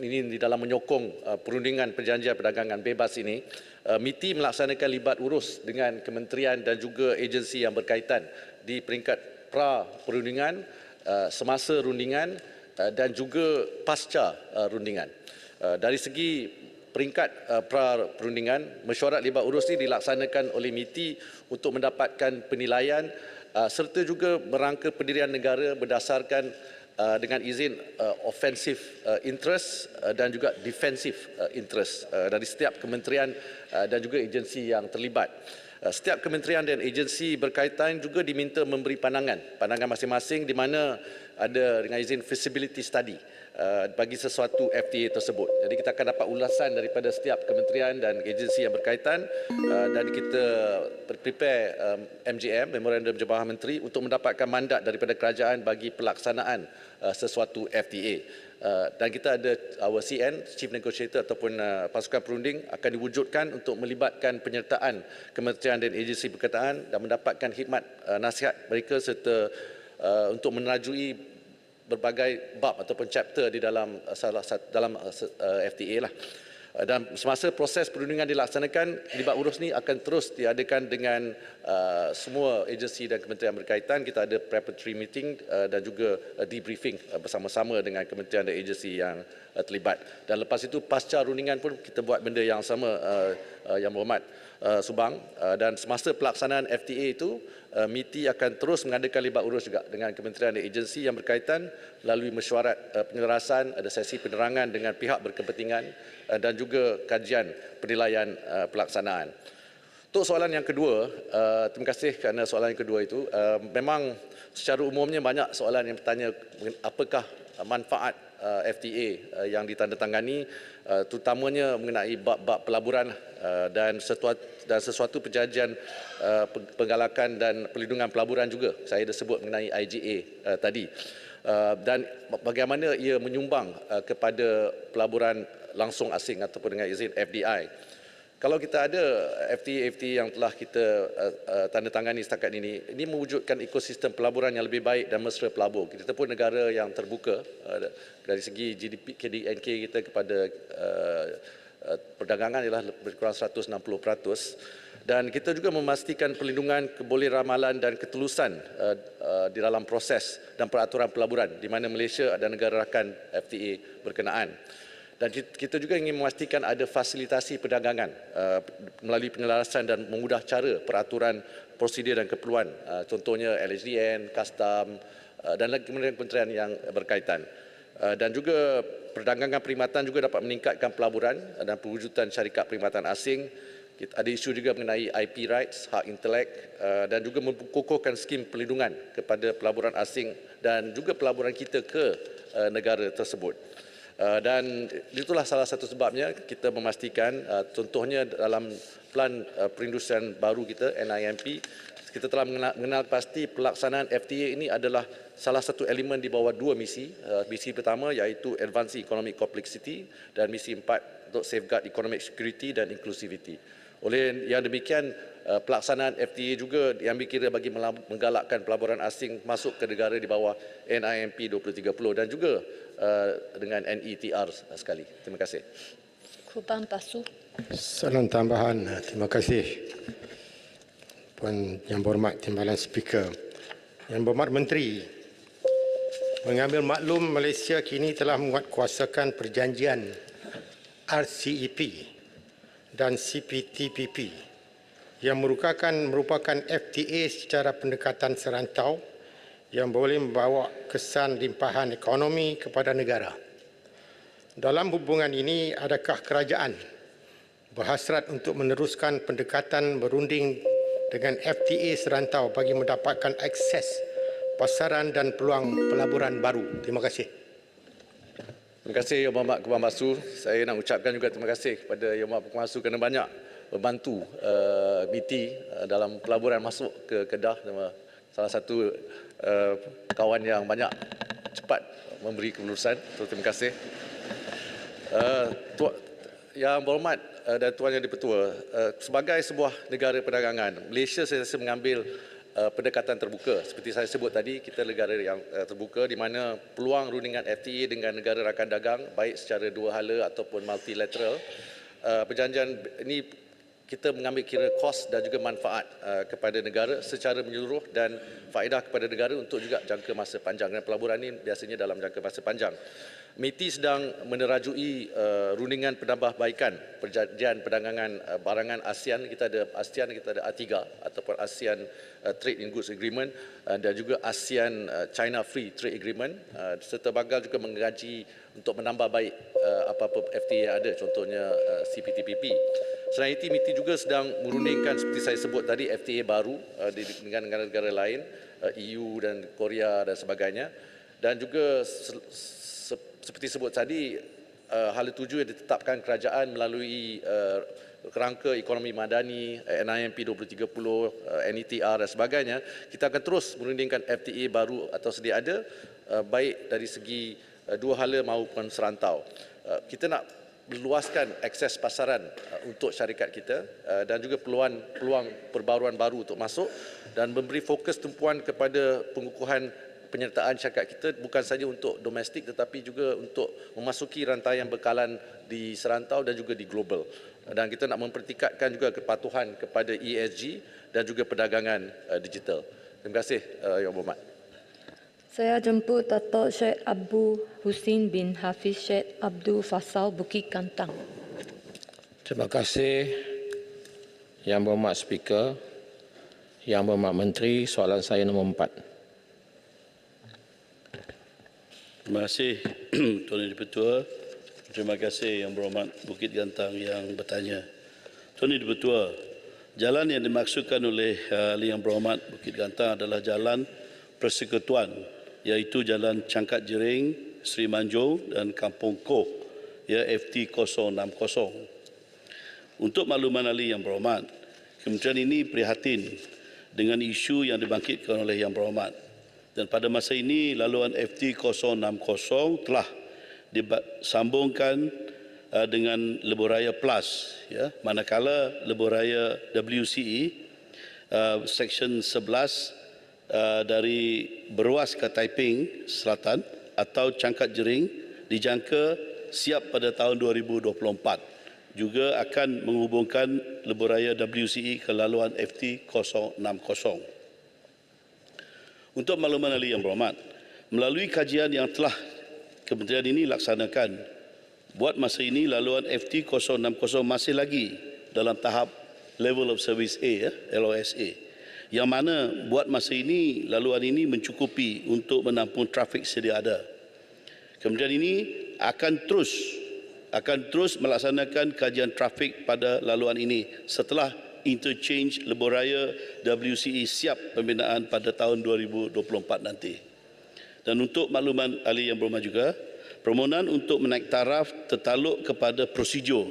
ini di dalam menyokong perundingan perjanjian perdagangan bebas ini, MITI melaksanakan libat urus dengan kementerian dan juga agensi yang berkaitan di peringkat pra perundingan, semasa rundingan dan juga pasca rundingan. Dari segi peringkat pra perundingan, mesyuarat libat urus ini dilaksanakan oleh MITI untuk mendapatkan penilaian serta juga merangka pendirian negara berdasarkan dengan izin offensive interest dan juga defensive interest dari setiap kementerian dan juga agensi yang terlibat. Setiap kementerian dan agensi berkaitan juga diminta memberi pandangan masing-masing di mana ada dengan izin feasibility study bagi sesuatu FTA tersebut. Jadi kita akan dapat ulasan daripada setiap kementerian dan agensi yang berkaitan dan kita prepare MJM, Memorandum Jabatan Menteri, untuk mendapatkan mandat daripada kerajaan bagi pelaksanaan sesuatu FTA. Dan kita ada our CN, Chief Negotiator ataupun pasukan perunding akan diwujudkan untuk melibatkan penyertaan kementerian dan agensi berkaitan dan mendapatkan khidmat nasihat mereka serta untuk menerajui berbagai bab ataupun chapter di dalam FTA lah. Dan semasa proses perundingan dilaksanakan, libat urus ni akan terus diadakan dengan semua agensi dan kementerian berkaitan. Kita ada preparatory meeting dan juga debriefing bersama-sama dengan kementerian dan agensi yang terlibat. Dan lepas itu pasca rundingan pun kita buat benda yang sama, Yang Berhormat Subang. Dan semasa pelaksanaan FTA itu, MITI akan terus mengadakan libat urus juga dengan kementerian dan agensi yang berkaitan melalui mesyuarat penyelarasan, ada sesi penerangan dengan pihak berkepentingan dan juga kajian penilaian pelaksanaan. Untuk soalan yang kedua, terima kasih kerana soalan yang kedua itu. Memang secara umumnya banyak soalan yang bertanya apakah manfaat FTA yang ditandatangani, terutamanya mengenai bab-bab pelaburan dan sesuatu perjanjian penggalakan dan perlindungan pelaburan juga. Saya dah sebut mengenai IGA tadi. Dan bagaimana ia menyumbang kepada pelaburan langsung asing ataupun dengan izin FDI. Kalau kita ada FTA yang telah kita tandatangani setakat ini mewujudkan ekosistem pelaburan yang lebih baik dan mesra pelabur. Kita pun negara yang terbuka dari segi GDP KDNK kita kepada perdagangan ialah lebih kurang 160%. Dan kita juga memastikan perlindungan kebolehramalan dan ketulusan di dalam proses dan peraturan pelaburan di mana Malaysia adalah negara rakan FTA berkenaan. Dan kita juga ingin memastikan ada fasilitasi perdagangan melalui penyelarasan dan memudah cara peraturan, prosedur dan keperluan. Contohnya LHDN, Custom dan lagi kementerian-kementerian yang berkaitan. Dan juga perdagangan perkhidmatan juga dapat meningkatkan pelaburan dan perwujudan syarikat perkhidmatan asing. Ada isu juga mengenai IP rights, hak intelek dan juga mengukuhkan skim perlindungan kepada pelaburan asing dan juga pelaburan kita ke negara tersebut. Dan itulah salah satu sebabnya kita memastikan contohnya dalam plan perindustrian baru kita NIMP, kita telah mengenal pasti pelaksanaan FTA ini adalah salah satu elemen di bawah dua misi. Misi pertama iaitu Advancing Economic Complexity dan misi 4 untuk Safeguard Economic Security dan Inclusivity. Oleh yang demikian, pelaksanaan FTA juga diambil kira bagi menggalakkan pelaburan asing masuk ke negara di bawah NIMP 2030 dan juga dengan NETR sekali. Terima kasih. Kubang Pasu. Soalan tambahan. Terima kasih Puan Yang Berhormat Timbalan Speaker. Yang Berhormat Menteri, mengambil maklum Malaysia kini telah menguatkuasakan perjanjian RCEP dan CPTPP yang merupakan FTA secara pendekatan serantau yang boleh membawa kesan limpahan ekonomi kepada negara. Dalam hubungan ini, adakah kerajaan berhasrat untuk meneruskan pendekatan berunding dengan FTA serantau bagi mendapatkan akses pasaran dan peluang pelaburan baru? Terima kasih. Terima kasih Yang Berhormat Kubang Basu. Saya nak ucapkan juga terima kasih kepada Yang Berhormat Kubang Basu kerana banyak membantu BT dalam pelaburan masuk ke Kedah. Salah satu kawan yang banyak cepat memberi kelulusan. So, terima kasih. Yang Berhormat dan Tuan Yang Dipertua, sebagai sebuah negara perdagangan, Malaysia saya rasa mengambil pendekatan terbuka. Seperti saya sebut tadi, kita negara yang terbuka di mana peluang rundingan FTA dengan negara rakan dagang, baik secara dua hala ataupun multilateral, perjanjian ini kita mengambil kira kos dan juga manfaat kepada negara secara menyeluruh dan faedah kepada negara untuk juga jangka masa panjang. Dan pelaburan ini biasanya dalam jangka masa panjang. MITI sedang menerajui rundingan penambahbaikan perjanjian perdagangan barangan ASEAN. Kita ada ASEAN, kita ada A3 ataupun ASEAN Trade in Goods Agreement dan juga ASEAN China Free Trade Agreement, serta bakal juga mengkaji untuk menambah baik apa-apa FTA yang ada, contohnya CPTPP. Selain itu, MITI juga sedang merundingkan seperti saya sebut tadi FTA baru dengan negara-negara lain, EU dan Korea dan sebagainya. Dan juga seperti sebut tadi, hala tuju yang ditetapkan kerajaan melalui kerangka ekonomi madani, NIMP 2030, NETR dan sebagainya, kita akan terus merundingkan FTA baru atau sedia ada, baik dari segi dua hala maupun serantau. Kita nak meluaskan akses pasaran untuk syarikat kita dan juga peluang perbaruan baru untuk masuk dan memberi fokus tumpuan kepada pengukuhan penyertaan syarikat kita bukan saja untuk domestik tetapi juga untuk memasuki rantaian bekalan di serantau dan juga di global. Dan kita nak mempertingkatkan juga kepatuhan kepada ESG dan juga perdagangan digital. Terima kasih, Yang Berhormat. Saya jemput Dato' Syed Abu Husin bin Hafiz Syed Abdul Fasal Bukit Kantang. Terima kasih Yang Berhormat Speaker. Yang Berhormat Menteri, soalan saya nombor 4. Terima kasih Tuan Yang Di-Pertua. Terima kasih Yang Berhormat Bukit Gantang yang bertanya. Tuan Yang Di-Pertua, jalan yang dimaksudkan oleh Yang Berhormat Bukit Gantang adalah jalan persekutuan, iaitu Jalan Cangkat Jering, Seri Manjung dan Kampung Koh, FT 060. Untuk makluman ahli Yang Berhormat, kementerian ini prihatin dengan isu yang dibangkitkan oleh Yang Berhormat. Dan pada masa ini, laluan FT 060 telah disambungkan dengan Lebuh Raya Plus, manakala Lebuh Raya WCE Seksyen 11 dari Beruas ke Taiping Selatan atau Cangkat Jering dijangka siap pada tahun 2024. Juga akan menghubungkan Lebuh Raya WCE ke laluan FT 060. Untuk makluman ahli Yang Berhormat, melalui kajian yang telah kementerian ini laksanakan, buat masa ini laluan FT 060 masih lagi dalam tahap Level of Service A, LOSA. Yang mana buat masa ini laluan ini mencukupi untuk menampung trafik sedia ada. Kementerian ini akan terus melaksanakan kajian trafik pada laluan ini setelah interchange Lebuh Raya WCE siap pembinaan pada tahun 2024 nanti. Dan untuk makluman ahli Yang Berhormat juga, permohonan untuk menaik taraf tertaluk kepada prosedur,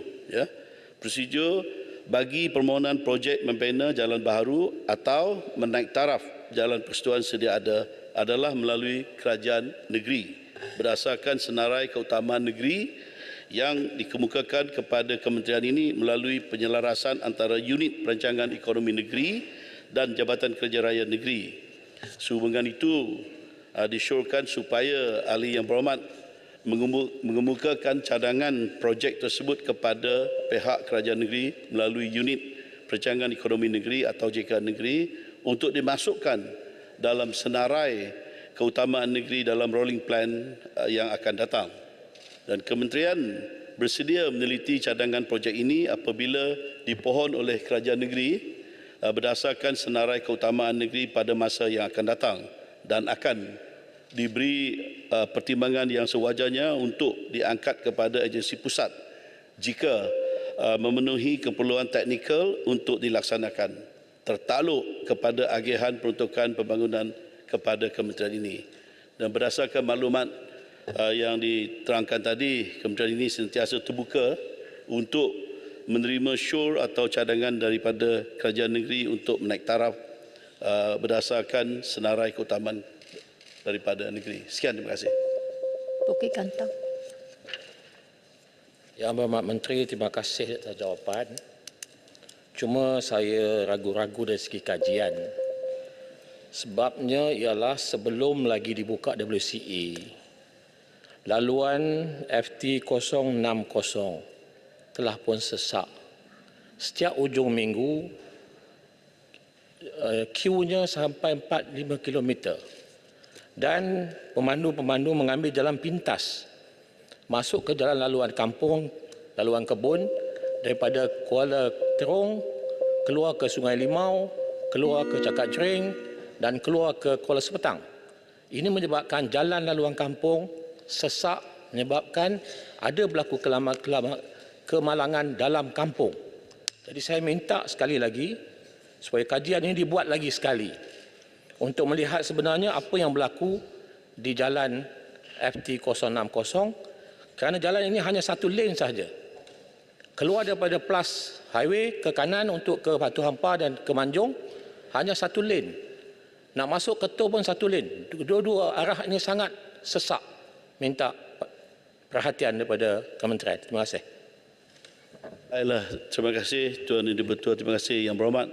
prosedur bagi permohonan projek membina jalan baharu atau menaik taraf jalan persekutuan sedia ada adalah melalui kerajaan negeri berdasarkan senarai keutamaan negeri yang dikemukakan kepada kementerian ini melalui penyelarasan antara unit perancangan ekonomi negeri dan Jabatan Kerja Raya Negeri. Sehubungan itu disyorkan supaya ahli Yang Berhormat mengemukakan cadangan projek tersebut kepada pihak kerajaan negeri melalui unit perancangan ekonomi negeri atau JK negeri untuk dimasukkan dalam senarai keutamaan negeri dalam rolling plan yang akan datang. Dan kementerian bersedia meneliti cadangan projek ini apabila dipohon oleh kerajaan negeri berdasarkan senarai keutamaan negeri pada masa yang akan datang dan akan diberi pertimbangan yang sewajarnya untuk diangkat kepada agensi pusat jika memenuhi keperluan teknikal untuk dilaksanakan tertakluk kepada agihan peruntukan pembangunan kepada kementerian ini. Dan berdasarkan maklumat yang diterangkan tadi, kementerian ini sentiasa terbuka untuk menerima syur atau cadangan daripada kerajaan negeri untuk menaik taraf berdasarkan senarai keutamaan daripada negeri. Sekian, terima kasih. Bukit Kantang. Yang Berhormat Menteri, terima kasih atas jawapan. Cuma saya ragu-ragu dari segi kajian. Sebabnya ialah sebelum lagi dibuka WCE, laluan FT 060 telah pun sesak. Setiap ujung minggu, queue-nya sampai 4-5 kilometer. Dan pemandu-pemandu mengambil jalan pintas masuk ke jalan laluan kampung, laluan kebun daripada Kuala Terong keluar ke Sungai Limau, keluar ke Cangkat Jering dan keluar ke Kuala Sepetang. Ini menyebabkan jalan laluan kampung sesak, menyebabkan ada berlaku kemalangan dalam kampung. Jadi saya minta sekali lagi supaya kajian ini dibuat lagi sekali untuk melihat sebenarnya apa yang berlaku di jalan FT060 kerana jalan ini hanya satu lane sahaja. Keluar daripada Plus Highway ke kanan untuk ke Batu Hampar dan ke Manjung hanya satu lane. Nak masuk ke Toh pun satu lane. Dua-dua arah ini sangat sesak. Minta perhatian daripada kementerian. Terima kasih. Baiklah, terima kasih Tuan Yang Dipertua, terima kasih Yang Berhormat.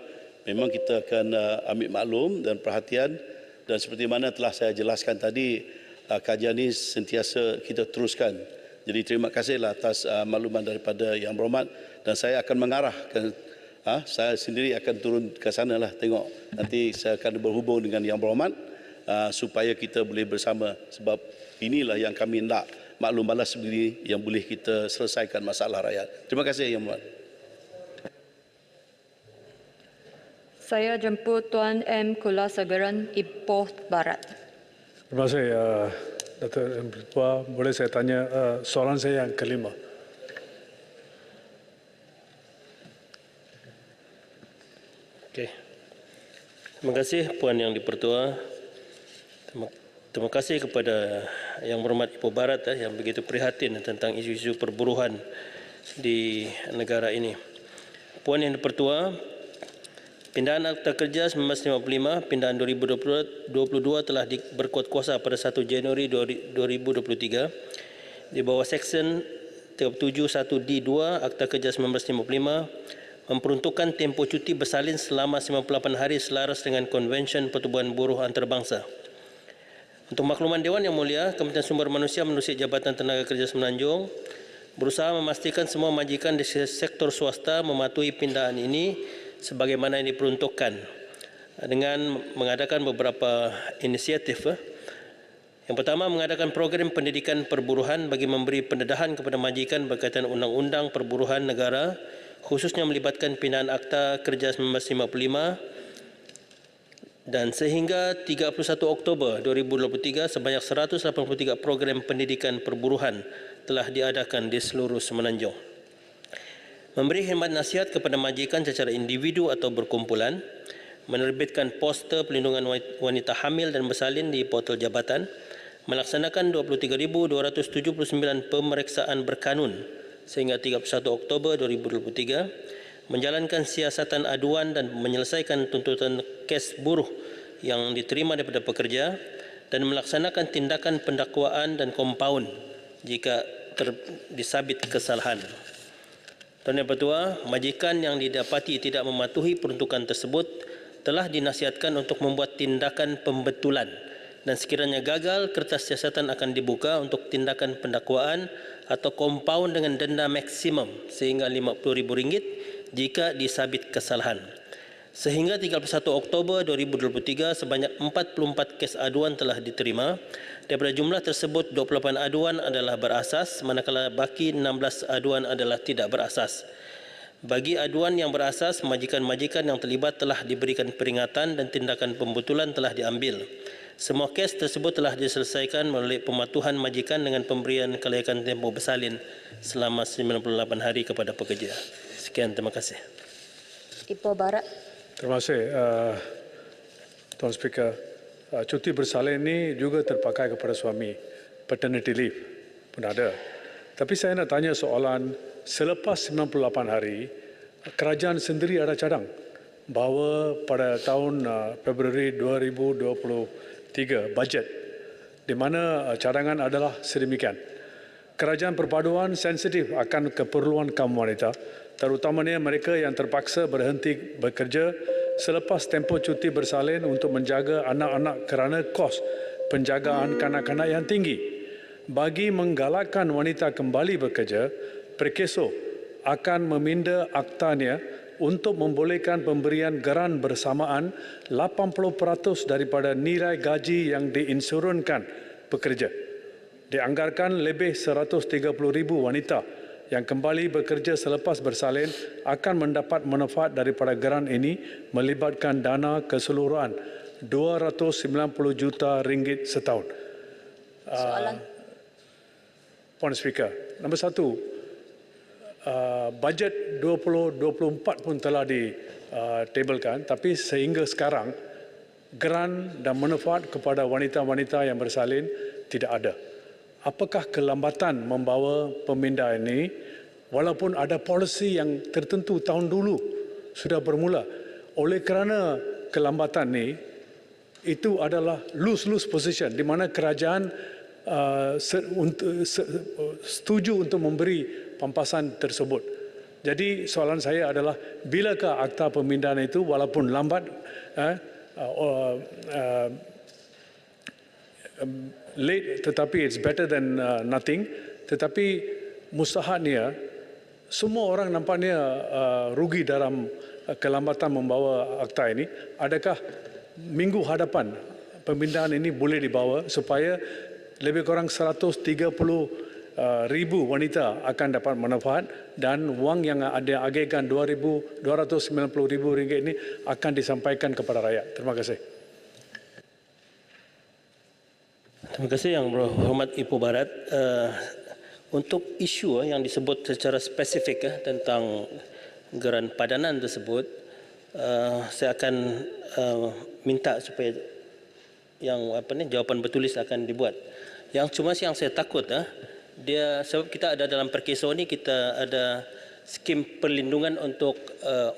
Memang kita akan ambil maklum dan perhatian, dan seperti mana telah saya jelaskan tadi, kajian ini sentiasa kita teruskan. Jadi terima kasihlah atas makluman daripada Yang Berhormat, dan saya akan mengarahkan, saya sendiri akan turun ke sana lah tengok. Nanti saya akan berhubung dengan Yang Berhormat supaya kita boleh bersama, sebab inilah yang kami nak, maklum balas sendiri yang boleh kita selesaikan masalah rakyat. Terima kasih Yang Berhormat. Saya jemput Tuan M. Kulasegaran, Ipoh Barat. Terima kasih Datuk Ketua. Boleh saya tanya soalan saya yang kelima. Okey. Terima kasih Puan Yang Dipertua. Terima kasih kepada Yang Berhormat Ipoh Barat yang begitu prihatin tentang isu-isu perburuhan di negara ini. Puan Yang Dipertua, pindahan Akta Kerja 1955, pindahan 2022 telah berkuat kuasa pada 1 Januari 2023 di bawah Seksyen 37(1)(d)(2) Akta Kerja 1955 memperuntukkan tempoh cuti bersalin selama 98 hari selaras dengan Konvensyen Pertubuhan Buruh Antarabangsa. Untuk makluman Dewan Yang Mulia, Kementerian Sumber Manusia Menerusi Jabatan Tenaga Kerja Semenanjung berusaha memastikan semua majikan di sektor swasta mematuhi pindahan ini sebagaimana yang diperuntukkan dengan mengadakan beberapa inisiatif. Yang pertama, mengadakan program pendidikan perburuhan bagi memberi pendedahan kepada majikan berkaitan Undang-Undang Perburuhan Negara, khususnya melibatkan pindahan Akta Kerja 1955, dan sehingga 31 Oktober 2023 sebanyak 183 program pendidikan perburuhan telah diadakan di seluruh Semenanjung. Memberi khidmat nasihat kepada majikan secara individu atau berkumpulan, menerbitkan poster pelindungan wanita hamil dan bersalin di portal jabatan, melaksanakan 23,279 pemeriksaan berkanun sehingga 31 Oktober 2023, menjalankan siasatan aduan dan menyelesaikan tuntutan kes buruh yang diterima daripada pekerja, dan melaksanakan tindakan pendakwaan dan kompaun jika disabit kesalahan. Tuan Yang Pertua, majikan yang didapati tidak mematuhi peruntukan tersebut telah dinasihatkan untuk membuat tindakan pembetulan, dan sekiranya gagal, kertas siasatan akan dibuka untuk tindakan pendakwaan atau kompaun dengan denda maksimum sehingga RM50,000 jika disabit kesalahan. Sehingga 31 Oktober 2023, sebanyak 44 kes aduan telah diterima. Daripada jumlah tersebut, 28 aduan adalah berasas, manakala baki 16 aduan adalah tidak berasas. Bagi aduan yang berasas, majikan-majikan yang terlibat telah diberikan peringatan dan tindakan pembetulan telah diambil. Semua kes tersebut telah diselesaikan melalui pematuhan majikan dengan pemberian kelayakan tempoh bersalin selama 98 hari kepada pekerja. Sekian, terima kasih. Ipoh Barat. Terima kasih Tuan Speaker. Cuti bersalin ini juga terpakai kepada suami. Paternity leave pun ada. Tapi saya nak tanya soalan, selepas 98 hari, kerajaan sendiri ada cadang bahawa pada tahun Februari 2023 bajet, di mana cadangan adalah sedemikian. Kerajaan perpaduan sensitif akan keperluan kaum wanita, terutamanya mereka yang terpaksa berhenti bekerja selepas tempoh cuti bersalin untuk menjaga anak-anak kerana kos penjagaan kanak-kanak yang tinggi. Bagi menggalakkan wanita kembali bekerja, Perkeso akan meminda aktanya untuk membolehkan pemberian geran bersamaan 80% daripada nilai gaji yang diinsurunkan pekerja. Dianggarkan lebih 130,000 wanita yang kembali bekerja selepas bersalin akan mendapat manfaat daripada geran ini, melibatkan dana keseluruhan RM290 juta setahun. Soalan. Puan Speaker, nombor 1, bajet 2024 pun telah ditabelkan, tapi sehingga sekarang geran dan manfaat kepada wanita-wanita yang bersalin tidak ada. Apakah kelambatan membawa pemindahan ini walaupun ada polisi yang tertentu tahun dulu sudah bermula? Oleh kerana kelambatan ini, itu adalah lose-lose position di mana kerajaan setuju untuk memberi pampasan tersebut. Jadi soalan saya adalah, bilakah akta pemindahan itu walaupun lambat, late tetapi it's better than nothing, tetapi mustahaknya semua orang nampaknya rugi dalam kelambatan membawa akta ini. Adakah minggu hadapan pemindahan ini boleh dibawa supaya lebih kurang 130,000 wanita akan dapat manfaat dan wang yang ada agihkan RM290,000 ini akan disampaikan kepada rakyat. Terima kasih. Terima kasih Yang Berhormat Ibu Barat. Untuk isu yang disebut secara spesifik tentang geran padanan tersebut, saya akan minta supaya jawapan bertulis akan dibuat. Yang saya takut dia, sebab kita ada dalam perkesaan ini, kita ada skim perlindungan untuk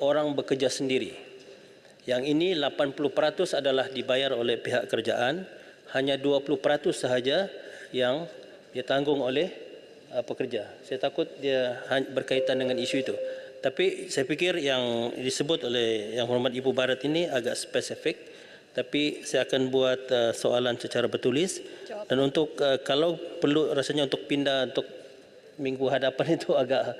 orang bekerja sendiri. Yang ini 80% adalah dibayar oleh pihak kerajaan, hanya 20% sahaja yang ditanggung oleh pekerja. Saya takut dia berkaitan dengan isu itu. Tapi saya pikir yang disebut oleh Yang Hormat Ibu Barat ini agak spesifik. Tapi saya akan buat soalan secara bertulis. Dan untuk kalau perlu rasanya untuk pindah untuk minggu hadapan itu agak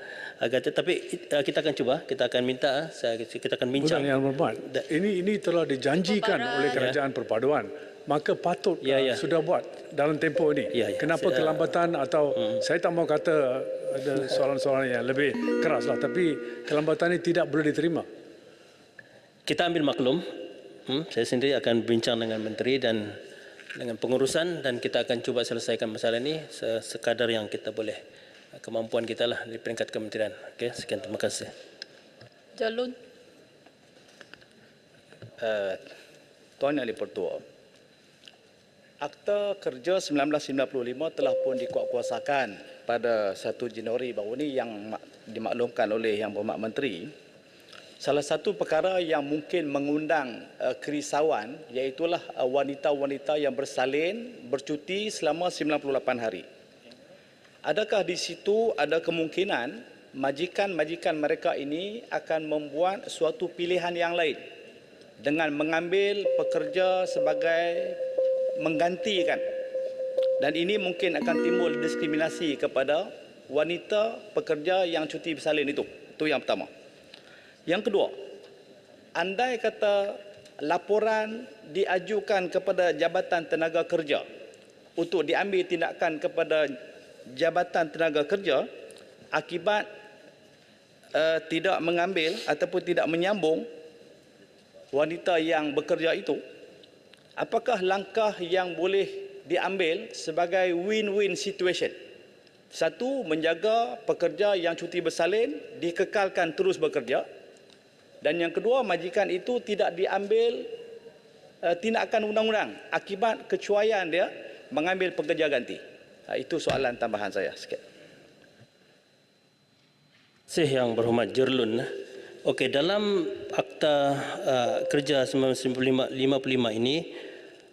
tapi kita akan cuba, kita akan minta, kita akan bincang. Yang Hormat, ini telah dijanjikan oleh Kerajaan Perpaduan. Maka patut sudah buat dalam tempoh ini. Kenapa kelambatan atau saya tak mau kata ada soalan-soalan yang lebih keras lah, tapi kelambatan ini tidak boleh diterima. Kita ambil maklum. Saya sendiri akan bincang dengan menteri dan dengan pengurusan, dan kita akan cuba selesaikan masalah ini sekadar yang kita boleh, kemampuan kita lah di peringkat kementerian. Okey, sekian, terima kasih. Jalun. Tuan Yang Dipertua, Akta Kerja 1995 telah pun dikuatkuasakan pada 1 Januari baru ini yang dimaklumkan oleh Yang Berhormat Menteri. Salah satu perkara yang mungkin mengundang kerisauan iaitulah wanita-wanita yang bersalin bercuti selama 98 hari. Adakah di situ ada kemungkinan majikan-majikan mereka ini akan membuat suatu pilihan yang lain dengan mengambil pekerja sebagai menggantikan, dan ini mungkin akan timbul diskriminasi kepada wanita pekerja yang cuti bersalin itu. Itu yang pertama. Yang kedua, andai kata laporan diajukan kepada Jabatan Tenaga Kerja untuk diambil tindakan kepada Jabatan Tenaga Kerja akibat tidak mengambil ataupun tidak menyambung wanita yang bekerja itu, apakah langkah yang boleh diambil sebagai win-win situation? Satu, menjaga pekerja yang cuti bersalin dikekalkan terus bekerja. Dan yang kedua, majikan itu tidak diambil tindakan undang-undang akibat kecuaian dia mengambil pekerja ganti. Itu soalan tambahan saya sikit. Yang Berhormat Jerlun. Okey, dalam Akta Kerja 1955 ini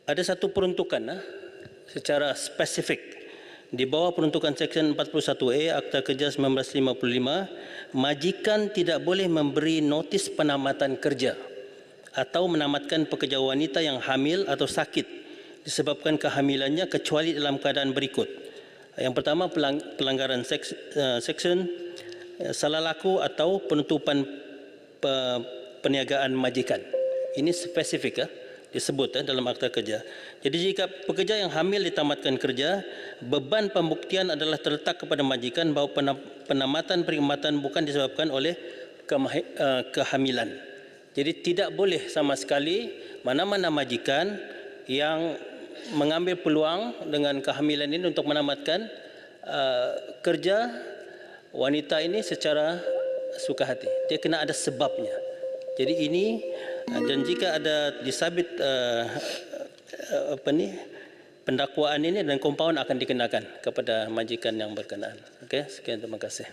ada satu peruntukan secara spesifik. Di bawah peruntukan Seksyen 41A Akta Kerja 1955, majikan tidak boleh memberi notis penamatan kerja atau menamatkan pekerja wanita yang hamil atau sakit disebabkan kehamilannya kecuali dalam keadaan berikut. Yang pertama, pelanggaran Seksyen salah laku atau penutupan perniagaan majikan. Ini spesifik disebut dalam Akta Kerja. Jadi jika pekerja yang hamil ditamatkan kerja, beban pembuktian adalah terletak kepada majikan bahawa penamatan perkhidmatan bukan disebabkan oleh kehamilan. Jadi tidak boleh sama sekali mana-mana majikan yang mengambil peluang dengan kehamilan ini untuk menamatkan kerja wanita ini secara suka hati. Dia kena ada sebabnya. Jadi ini dan jika ada disabit pendakwaan ini dan kompaun akan dikenakan kepada majikan yang berkenaan. Okey, sekian, terima kasih.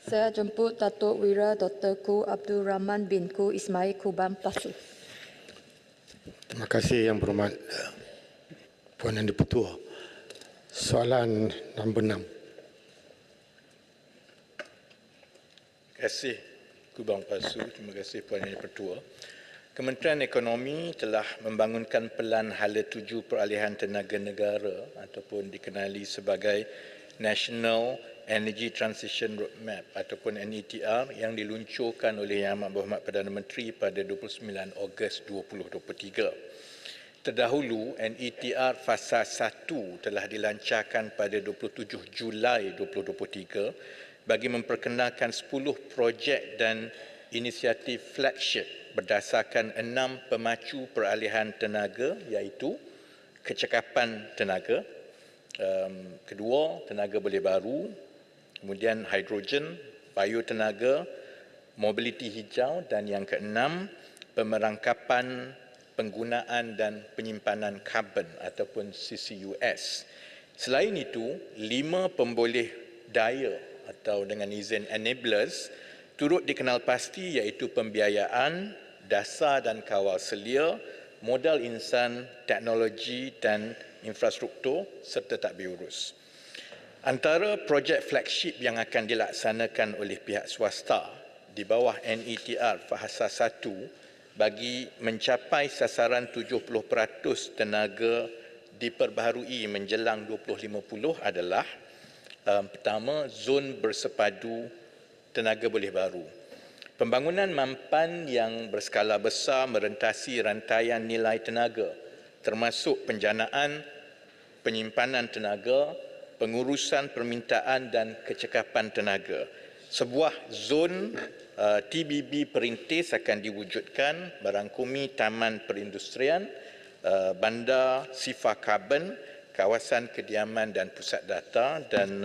Saya jemput Datuk Wira Dr. Ku Abdul Rahman bin Ku Ismail Kubang Pasu. Terima kasih Yang Berhormat Puan Yang di-Pertua. Soalan nombor 6. Terima kasih Kubang Pasu, terima kasih Puan Yang di-Pertua. Kementerian Ekonomi telah membangunkan Pelan Hala Tuju Peralihan Tenaga Negara ataupun dikenali sebagai National Energy Transition Roadmap ataupun NETR yang diluncurkan oleh Yang Amat Berhormat Perdana Menteri pada 29 Ogos 2023. Terdahulu, NETR Fasa 1 telah dilancarkan pada 27 Julai 2023 bagi memperkenalkan 10 projek dan inisiatif flagship berdasarkan 6 pemacu peralihan tenaga iaitu kecekapan tenaga, kedua tenaga boleh baru, kemudian hidrogen, biotenaga, mobiliti hijau dan yang keenam pemerangkapan penggunaan dan penyimpanan karbon ataupun CCUS. Selain itu, 5 pemboleh daya atau dengan izin enablers turut dikenal pasti iaitu pembiayaan, dasar dan kawal selia, modal insan, teknologi dan infrastruktur serta tadbir urus. Antara projek flagship yang akan dilaksanakan oleh pihak swasta di bawah NETR Fasa 1 bagi mencapai sasaran 70% tenaga diperbaharui menjelang 2050 adalah pertama, zon bersepadu tenaga boleh baru. Pembangunan mampan yang berskala besar merentasi rantaian nilai tenaga termasuk penjanaan, penyimpanan tenaga, pengurusan permintaan dan kecekapan tenaga. Sebuah zon TBB perintis akan diwujudkan merangkumi taman perindustrian, bandar sifar karbon, kawasan kediaman dan pusat data dan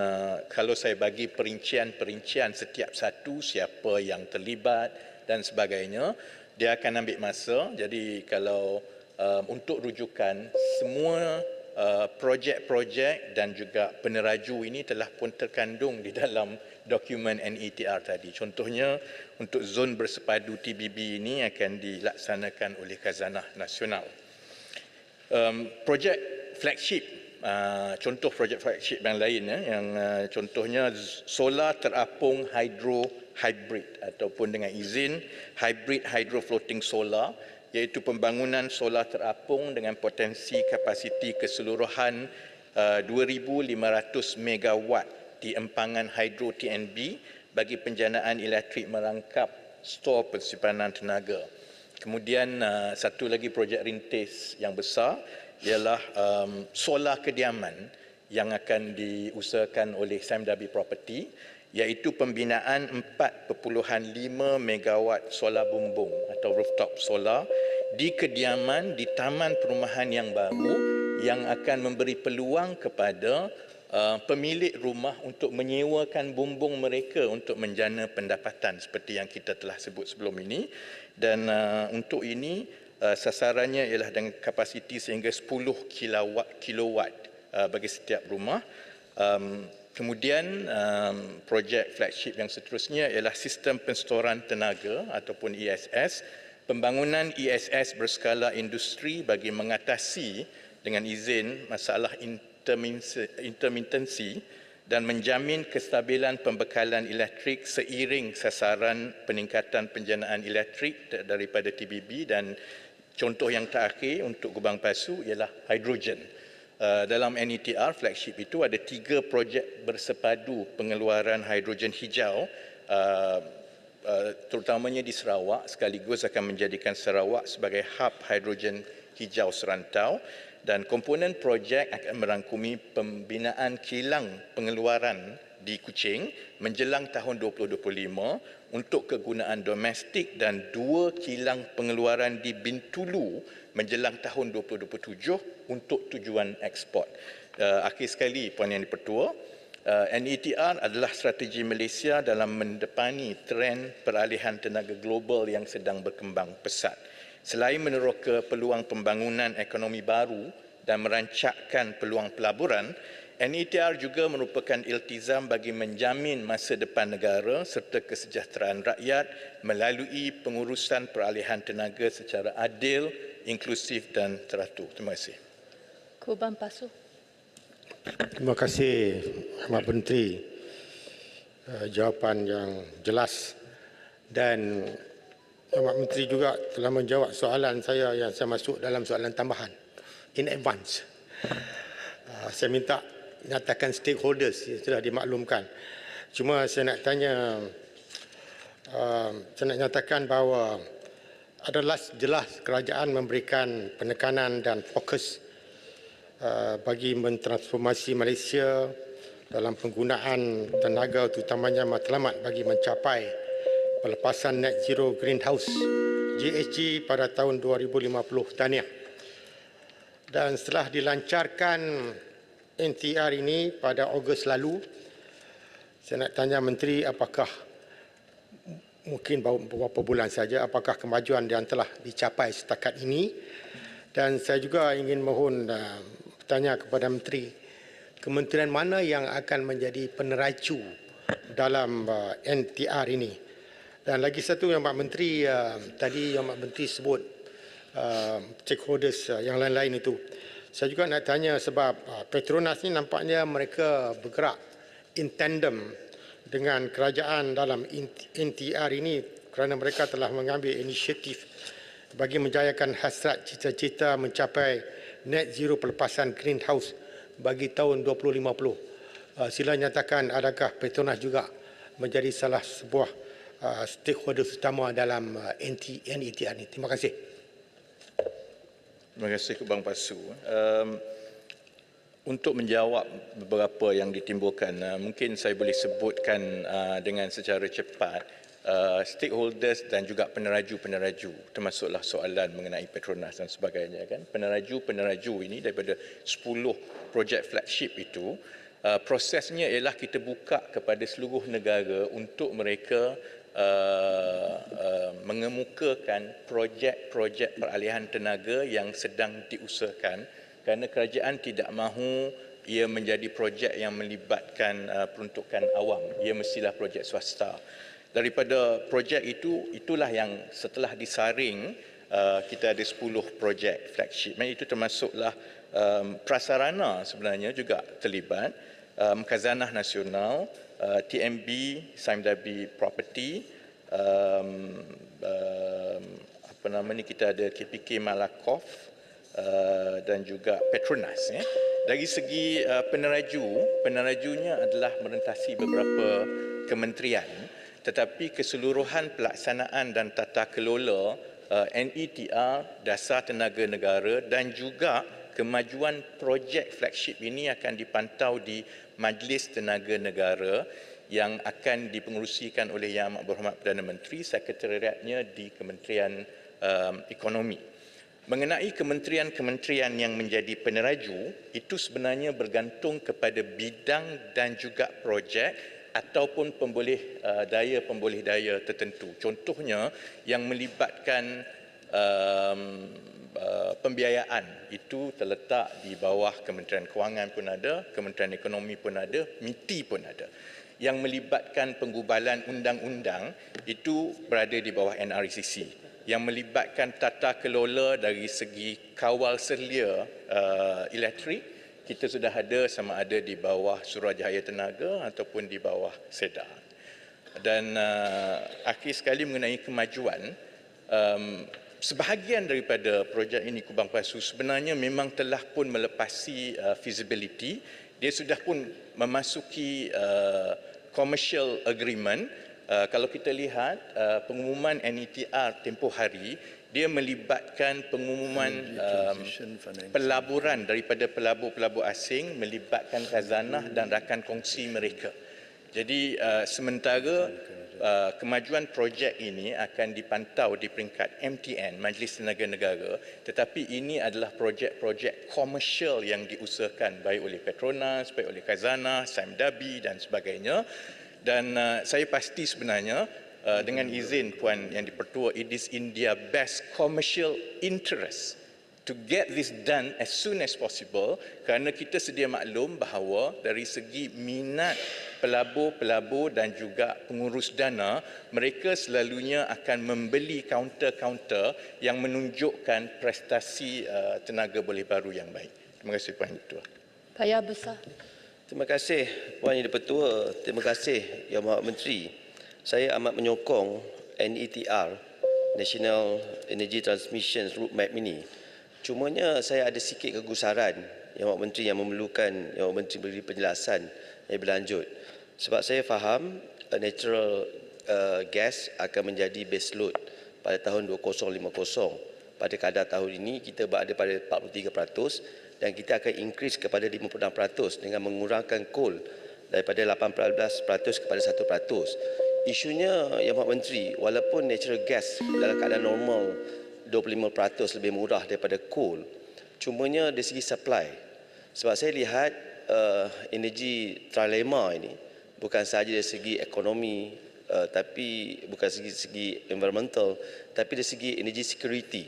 kalau saya bagi perincian setiap satu, siapa yang terlibat dan sebagainya, dia akan ambil masa. Jadi kalau untuk rujukan, semua projek-projek dan juga peneraju ini telah pun terkandung di dalam dokumen NETR tadi. Contohnya, untuk zon bersepadu TBB ini akan dilaksanakan oleh Khazanah Nasional. Projek flagship, contoh projek flagship yang lain yang contohnya solar terapung hydro hybrid ataupun dengan izin hybrid hydro floating solar, iaitu pembangunan solar terapung dengan potensi kapasiti keseluruhan 2,500 megawatt di empangan hydro TNB bagi penjanaan elektrik merangkap stor pensimpanan tenaga. Kemudian satu lagi projek rintis yang besar ialah solar kediaman yang akan diusahakan oleh Sime Darby Property, iaitu pembinaan 4.5 megawatt solar bumbung atau rooftop solar di kediaman di taman perumahan yang baru yang akan memberi peluang kepada pemilik rumah untuk menyewakan bumbung mereka untuk menjana pendapatan seperti yang kita telah sebut sebelum ini. Dan untuk ini sasarannya ialah dengan kapasiti sehingga 10 kilowatt bagi setiap rumah. Kemudian projek flagship yang seterusnya ialah sistem penstoran tenaga ataupun ESS. Pembangunan ESS berskala industri bagi mengatasi dengan izin masalah intermittency dan menjamin kestabilan pembekalan elektrik seiring sasaran peningkatan penjanaan elektrik daripada TBB. Dan contoh yang terakhir untuk Kubang Pasu ialah hidrogen. Dalam NETR flagship itu ada 3 projek bersepadu pengeluaran hidrogen hijau, terutamanya di Sarawak, sekaligus akan menjadikan Sarawak sebagai hub hidrogen hijau serantau. Dan komponen projek akan merangkumi pembinaan kilang pengeluaran di Kuching menjelang tahun 2025 untuk kegunaan domestik dan 2 kilang pengeluaran di Bintulu menjelang tahun 2027 untuk tujuan ekspor. Akhir sekali, Puan Yang di-Pertua, NETR adalah strategi Malaysia dalam mendepani tren peralihan tenaga global yang sedang berkembang pesat. Selain meneroka peluang pembangunan ekonomi baru dan merancakkan peluang pelaburan, NETR juga merupakan iltizam bagi menjamin masa depan negara serta kesejahteraan rakyat melalui pengurusan peralihan tenaga secara adil, inklusif dan teratur. Terima kasih. Kubang Pasu. Terima kasih Ahmad Menteri, jawapan yang jelas, dan Ahmad Menteri juga telah menjawab soalan saya yang saya masuk dalam soalan tambahan in advance. Saya minta nyatakan stakeholders yang sudah dimaklumkan. Cuma saya nak tanya, saya nak nyatakan bahawa adalah jelas kerajaan memberikan penekanan dan fokus bagi mentransformasi Malaysia dalam penggunaan tenaga terutamanya matlamat bagi mencapai pelepasan net zero greenhouse GHG pada tahun 2050. Tahniah. Dan setelah dilancarkan NTR ini pada Ogos lalu, saya nak tanya Menteri, apakah mungkin beberapa bulan saja, apakah kemajuan yang telah dicapai setakat ini? Dan saya juga ingin mohon bertanya kepada Menteri, kementerian mana yang akan menjadi peneraju dalam NTR ini? Dan lagi satu yang Pak Menteri, tadi yang Pak Menteri sebut stakeholders yang lain-lain itu. Saya juga nak tanya sebab Petronas ini nampaknya mereka bergerak in tandem dengan kerajaan dalam NTR ini kerana mereka telah mengambil inisiatif bagi menjayakan hasrat cita-cita mencapai net zero pelepasan greenhouse bagi tahun 2050. Sila nyatakan adakah Petronas juga menjadi salah sebuah stakeholder utama dalam NETR ini. Terima kasih. Terima kasih Kubang Pasu. Untuk menjawab beberapa yang ditimbulkan, mungkin saya boleh sebutkan dengan secara cepat stakeholders dan juga peneraju-peneraju, termasuklah soalan mengenai Petronas dan sebagainya. Kan? Peneraju-peneraju ini daripada 10 projek flagship itu, prosesnya ialah kita buka kepada seluruh negara untuk mereka mengemukakan projek-projek peralihan tenaga yang sedang diusahakan, kerana kerajaan tidak mahu ia menjadi projek yang melibatkan peruntukan awam. Ia mestilah projek swasta. Daripada projek itu, itulah yang setelah disaring, kita ada 10 projek flagship. Itu termasuklah prasarana sebenarnya juga terlibat, Khazanah Nasional, TMB, Saimdabi Property, kita ada KPK Malakoff, dan juga Petronas. Dari segi penerajunya adalah merentasi beberapa kementerian, tetapi keseluruhan pelaksanaan dan tata kelola NETR, dasar tenaga negara dan juga kemajuan projek flagship ini akan dipantau di Majlis Tenaga Negara yang akan dipengerusikan oleh Yang Amat Berhormat Perdana Menteri, sekretariatnya di Kementerian Ekonomi. Mengenai kementerian-kementerian yang menjadi peneraju, itu sebenarnya bergantung kepada bidang dan juga projek ataupun pemboleh daya tertentu. Contohnya yang melibatkan pembiayaan itu terletak di bawah Kementerian Kewangan pun ada, Kementerian Ekonomi pun ada, MITI pun ada. Yang melibatkan penggubalan undang-undang itu berada di bawah NRCC. Yang melibatkan tata kelola dari segi kawal selia elektrik, kita sudah ada sama ada di bawah Suruhanjaya Tenaga ataupun di bawah SEDA. Dan akhir sekali mengenai kemajuan, sebahagian daripada projek ini Kubang Pasu sebenarnya memang telah pun melepasi feasibility. Dia sudah pun memasuki commercial agreement. Kalau kita lihat pengumuman NETR tempoh hari, dia melibatkan pengumuman pelaburan daripada pelabur-pelabur asing, melibatkan khazanah dan rakan kongsi mereka. Jadi sementara kemajuan projek ini akan dipantau di peringkat MTN, Majlis Tenaga Negara, tetapi ini adalah projek-projek komersial yang diusahakan baik oleh Petronas, baik oleh Khazanah, Sime Darby dan sebagainya. Dan saya pasti sebenarnya dengan izin Puan Yang di-Pertua, it is in their best commercial interest to get this done as soon as possible, kerana kita sedia maklum bahawa dari segi minat pelabur-pelabur dan juga pengurus dana, mereka selalunya akan membeli kaunter-kaunter yang menunjukkan prestasi tenaga boleh baru yang baik. Terima kasih Puan Ketua. Paya Besar. Terima kasih Puan Yang di-Pertua. Terima kasih Yang Berhormat Menteri. Saya amat menyokong NETR, National Energy Transmission Roadmap ini. Cumanya saya ada sikit kegusaran Yang Berhormat Menteri yang memerlukan Yang Berhormat Menteri beri penjelasan yang berlanjut. Sebab saya faham natural gas akan menjadi base load pada tahun 2050. Pada kadar tahun ini kita berada pada 43% dan kita akan increase kepada 56% dengan mengurangkan coal daripada 18% kepada 1%. Isunya Yang Berhormat Menteri, walaupun natural gas dalam keadaan normal 25% lebih murah daripada coal, cumanya dari segi supply. Sebab saya lihat energi trilema ini bukan sahaja dari segi ekonomi, tapi bukan dari segi environmental, tapi dari segi energy security.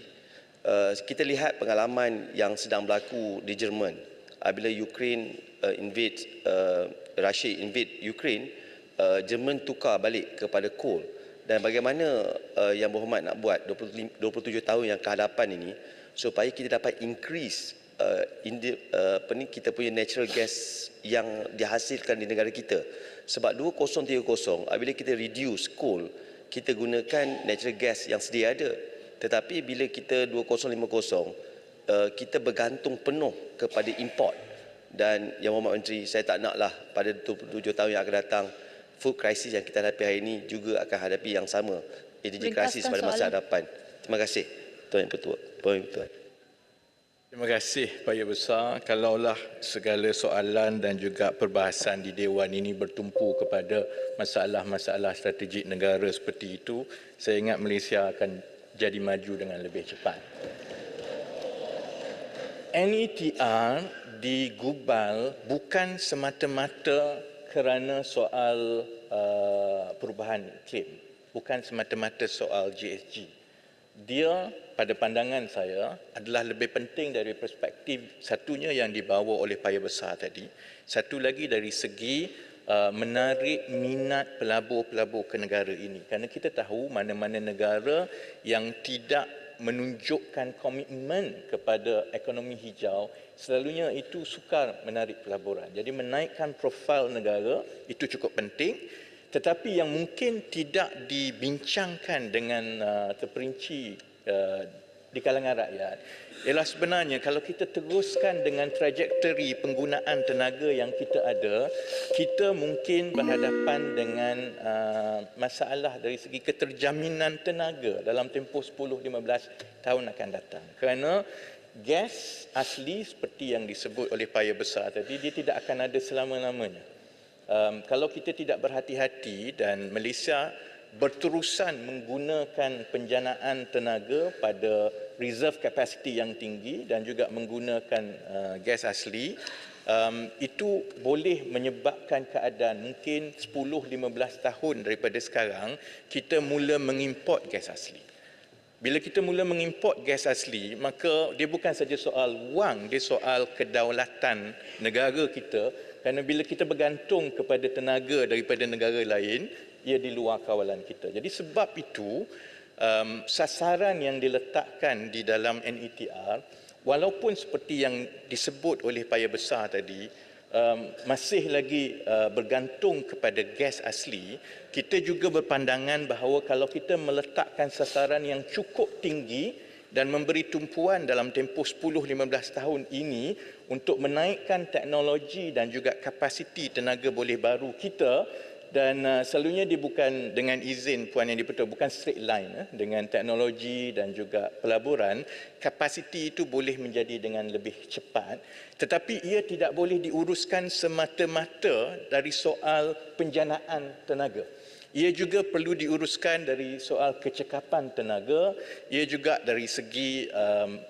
Kita lihat pengalaman yang sedang berlaku di Jerman apabila Russia invade Ukraine, Jerman tukar balik kepada coal. Dan bagaimana Yang Berhormat nak buat 27 tahun yang kehadapan ini supaya kita dapat increase kita punya natural gas yang dihasilkan di negara kita. Sebab 2030 apabila kita reduce coal, kita gunakan natural gas yang sedia ada. Tetapi bila kita 2050 kita bergantung penuh kepada import. Dan Yang Berhormat Menteri, saya tak naklah pada 27 tahun yang akan datang food crisis yang kita hadapi hari ini juga akan hadapi yang sama, energy crisis pada masa hadapan. Terima kasih Tuan Yang Pertua. Terima kasih Paya Besar. Kalaulah segala soalan dan juga perbahasan di Dewan ini bertumpu kepada masalah-masalah strategik negara seperti itu, saya ingat Malaysia akan jadi maju dengan lebih cepat. NETR digubal bukan semata-mata kerana soal perubahan iklim, bukan semata-mata soal GSG. Dia pada pandangan saya adalah lebih penting dari perspektif satunya yang dibawa oleh Paya Besar tadi, satu lagi dari segi menarik minat pelabur-pelabur ke negara ini. Kerana kita tahu mana-mana negara yang tidak menunjukkan komitmen kepada ekonomi hijau, selalunya itu sukar menarik pelaburan. Jadi menaikkan profil negara itu cukup penting, tetapi yang mungkin tidak dibincangkan dengan terperinci di kalangan rakyat ialah sebenarnya kalau kita teruskan dengan trajektori penggunaan tenaga yang kita ada, kita mungkin berhadapan dengan masalah dari segi keterjaminan tenaga dalam tempoh 10-15 tahun akan datang. Kerana gas asli seperti yang disebut oleh Paya Besar tadi, dia tidak akan ada selama-lamanya. Kalau kita tidak berhati-hati dan Malaysia berterusan menggunakan penjanaan tenaga pada reserve capacity yang tinggi dan juga menggunakan gas asli, itu boleh menyebabkan keadaan mungkin 10-15 tahun daripada sekarang kita mula mengimport gas asli. Bila kita mula mengimport gas asli, maka dia bukan saja soal wang, dia soal kedaulatan negara kita. Kerana bila kita bergantung kepada tenaga daripada negara lain, ia di luar kawalan kita. Jadi sebab itu, sasaran yang diletakkan di dalam NETR, walaupun seperti yang disebut oleh Paya Besar tadi, masih lagi bergantung kepada gas asli, kita juga berpandangan bahawa kalau kita meletakkan sasaran yang cukup tinggi dan memberi tumpuan dalam tempoh 10-15 tahun ini untuk menaikkan teknologi dan juga kapasiti tenaga boleh baru kita, dan selalunya dia bukan dengan izin Puan Yang di-Pertua, bukan straight line dengan teknologi dan juga pelaburan, kapasiti itu boleh menjadi dengan lebih cepat, tetapi ia tidak boleh diuruskan semata-mata dari soal penjanaan tenaga. ia juga perlu diuruskan dari soal kecekapan tenaga, ia juga dari segi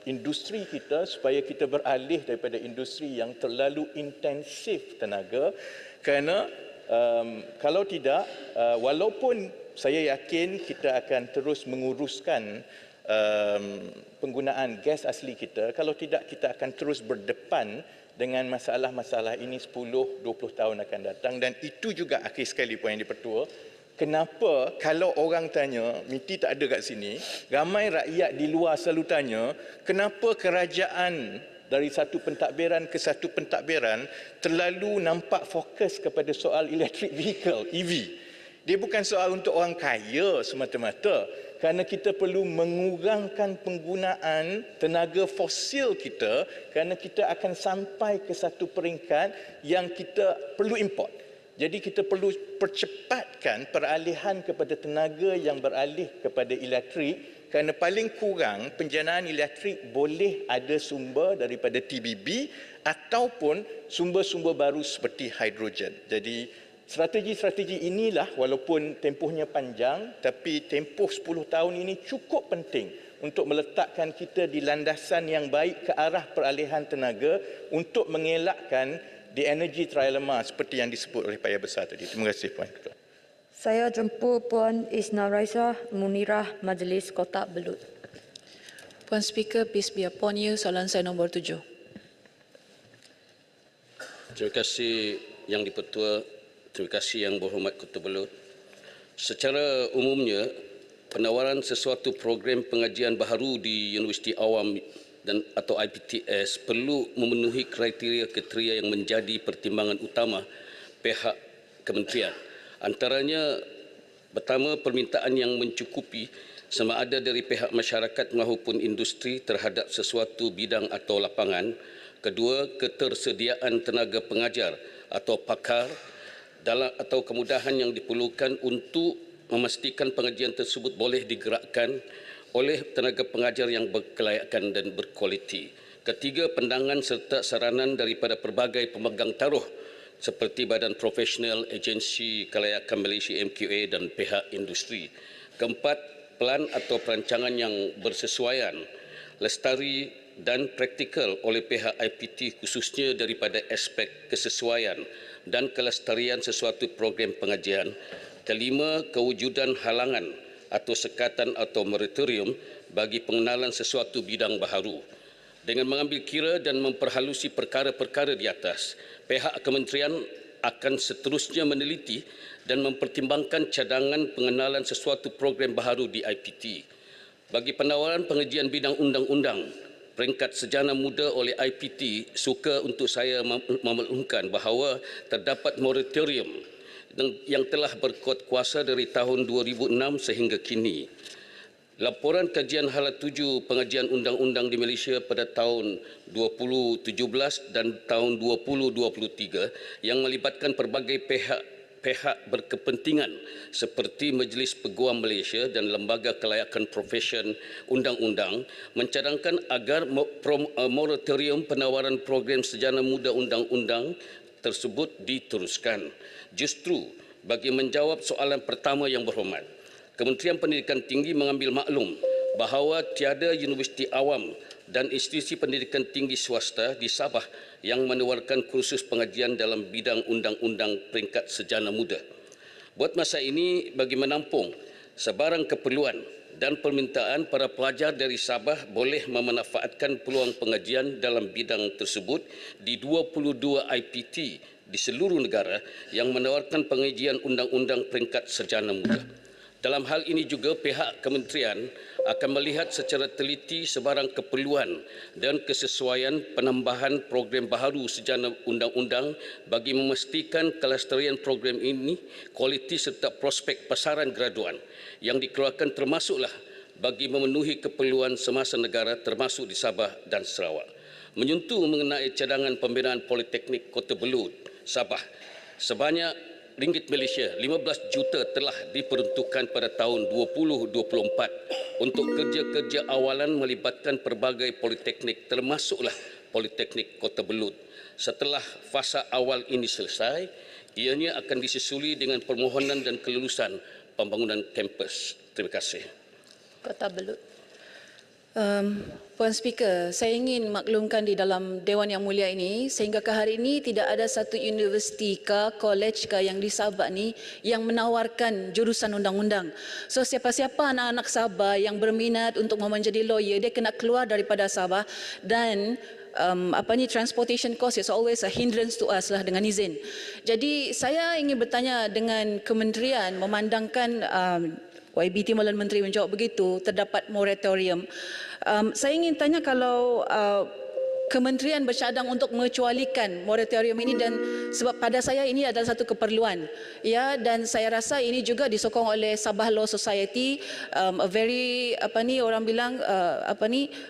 industri kita supaya kita beralih daripada industri yang terlalu intensif tenaga, kerana kalau tidak, walaupun saya yakin kita akan terus menguruskan penggunaan gas asli kita, kalau tidak kita akan terus berdepan dengan masalah-masalah ini 10-20 tahun akan datang. Dan itu juga akhir sekali Puan Yang di-Pertua, kenapa kalau orang tanya, Miti tak ada kat sini, ramai rakyat di luar selalu tanya, kenapa kerajaan dari satu pentadbiran ke satu pentadbiran terlalu nampak fokus kepada soal electric vehicle, EV. Dia bukan soal untuk orang kaya semata-mata, kerana kita perlu mengurangkan penggunaan tenaga fosil kita, kerana kita akan sampai ke satu peringkat yang kita perlu import. Jadi kita perlu percepatkan peralihan kepada tenaga yang beralih kepada elektrik, kerana paling kurang penjanaan elektrik boleh ada sumber daripada TBB ataupun sumber-sumber baru seperti hidrogen. Jadi strategi-strategi inilah walaupun tempohnya panjang, tapi tempoh 10 tahun ini cukup penting untuk meletakkan kita di landasan yang baik ke arah peralihan tenaga untuk mengelakkan the energy trilemma seperti yang disebut oleh Pak Yaya Besar tadi. Terima kasih Puan Ketua. Saya jemput Puan Isna Raisa Munirah Majlis Kotak Belud. Puan Speaker, please be upon you. Soalan saya nombor 7. Terima kasih Yang di-Pertua. Terima kasih Yang Berhormat Ketua Belud. Secara umumnya, penawaran sesuatu program pengajian baharu di Universiti Awam dan atau IPTS perlu memenuhi kriteria-kriteria yang menjadi pertimbangan utama pihak kementerian. Antaranya, pertama, permintaan yang mencukupi sama ada dari pihak masyarakat maupun industri terhadap sesuatu bidang atau lapangan. Kedua, ketersediaan tenaga pengajar atau pakar atau kemudahan yang diperlukan untuk memastikan pengajian tersebut boleh digerakkan oleh tenaga pengajar yang berkelayakan dan berkualiti. Ketiga, pandangan serta saranan daripada pelbagai pemegang taruh seperti Badan Profesional, Agensi Kelayakan Malaysia MQA dan pihak industri. Keempat, plan atau perancangan yang bersesuaian, lestari dan praktikal oleh pihak IPT khususnya daripada aspek kesesuaian dan kelestarian sesuatu program pengajian. Kelima, kewujudan halangan atau sekatan atau moratorium bagi pengenalan sesuatu bidang baharu. Dengan mengambil kira dan memperhalusi perkara-perkara di atas, pihak kementerian akan seterusnya meneliti dan mempertimbangkan cadangan pengenalan sesuatu program baharu di IPT. Bagi penawaran pengajian bidang undang-undang, peringkat sejana muda oleh IPT, suka untuk saya memaklumkan bahawa terdapat moratorium yang telah berkuat kuasa dari tahun 2006 sehingga kini. Laporan kajian hala 7 pengajian undang-undang di Malaysia pada tahun 2017 dan tahun 2023 yang melibatkan pelbagai pihak berkepentingan seperti Majlis Peguam Malaysia dan Lembaga Kelayakan Profesion Undang-Undang mencadangkan agar moratorium penawaran program sejana muda undang-undang tersebut diteruskan. Justru bagi menjawab soalan pertama Yang Berhormat, Kementerian Pendidikan Tinggi mengambil maklum bahawa tiada universiti awam dan institusi pendidikan tinggi swasta di Sabah yang menawarkan kursus pengajian dalam bidang undang-undang peringkat sejana muda. Buat masa ini, bagi menampung sebarang keperluan dan permintaan, para pelajar dari Sabah boleh memanfaatkan peluang pengajian dalam bidang tersebut di 22 IPT di seluruh negara yang menawarkan pengajian undang-undang peringkat sejana muda. Dalam hal ini juga pihak kementerian akan melihat secara teliti sebarang keperluan dan kesesuaian penambahan program baharu sejana undang-undang bagi memastikan kelestarian program ini, kualiti serta prospek pasaran graduan yang dikeluarkan termasuklah bagi memenuhi keperluan semasa negara termasuk di Sabah dan Sarawak. Menyentuh mengenai cadangan pembinaan Politeknik Kota Belud, Sabah, sebanyak ringgit Malaysia 15 juta telah diperuntukkan pada tahun 2024 untuk kerja-kerja awalan melibatkan pelbagai politeknik termasuklah Politeknik Kota Belud. Setelah fasa awal ini selesai, ianya akan disusuli dengan permohonan dan kelulusan pembangunan kampus. Terima kasih. Kota Belud. Puan Speaker, saya ingin maklumkan di dalam Dewan Yang Mulia ini, sehingga ke hari ini tidak ada satu universiti ke college ke yang di Sabah ni yang menawarkan jurusan undang-undang. So siapa-siapa anak-anak Sabah yang berminat untuk mau menjadi lawyer, dia kena keluar daripada Sabah, dan transportation cost is always a hindrance to us lah, dengan izin. Jadi saya ingin bertanya dengan kementerian, memandangkan YB Timbalan Menteri menjawab begitu, terdapat moratorium. Saya ingin tanya kalau kementerian bercadang untuk mengecualikan moratorium ini, dan sebab pada saya ini adalah satu keperluan, ya, dan saya rasa ini juga disokong oleh Sabah Law Society, a very orang bilang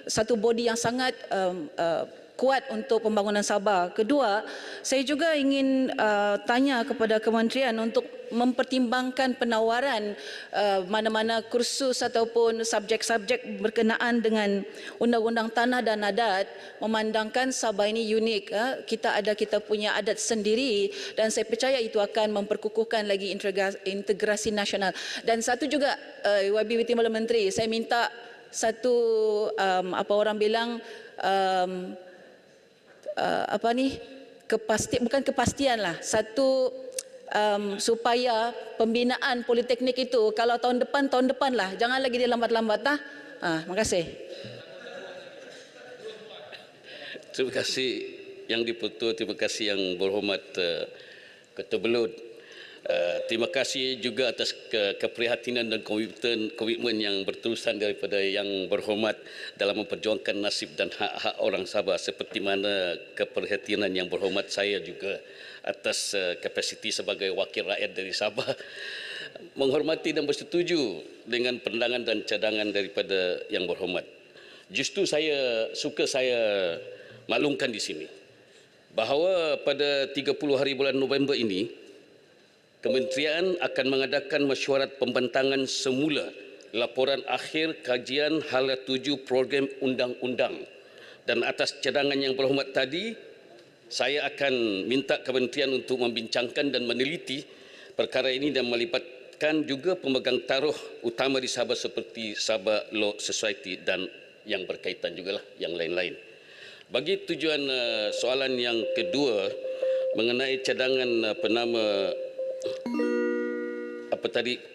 satu body yang sangat kuat untuk pembangunan Sabah. Kedua, saya juga ingin tanya kepada kementerian untuk mempertimbangkan penawaran mana-mana kursus ataupun subjek-subjek berkenaan dengan undang-undang tanah dan adat, memandangkan Sabah ini unik. Kita punya adat sendiri, dan saya percaya itu akan memperkukuhkan lagi integrasi nasional. Dan satu juga, YB Timbalan Menteri, saya minta satu bukan kepastian lah, satu supaya pembinaan politeknik itu kalau tahun depan lah, jangan lagi dia lambat-lambat lah. Terima kasih. Terima kasih Yang di-Pertua, terima kasih Yang Berhormat Ketua Belud. Terima kasih juga atas keprihatinan dan komitmen yang berterusan daripada Yang Berhormat dalam memperjuangkan nasib dan hak-hak orang Sabah, seperti mana keprihatinan Yang Berhormat saya juga atas kapasiti sebagai wakil rakyat dari Sabah, menghormati dan bersetuju dengan pandangan dan cadangan daripada Yang Berhormat. Justru saya maklumkan di sini bahawa pada 30 hari bulan November ini, Kementerian akan mengadakan mesyuarat pembentangan semula laporan akhir kajian hala 7 program undang-undang. Dan atas cadangan Yang Berhormat tadi, saya akan minta kementerian untuk membincangkan dan meneliti perkara ini dan melibatkan juga pemegang taruh utama di Sabah seperti Sabah Law Society dan yang berkaitan juga lah yang lain-lain. Bagi tujuan soalan yang kedua mengenai cadangan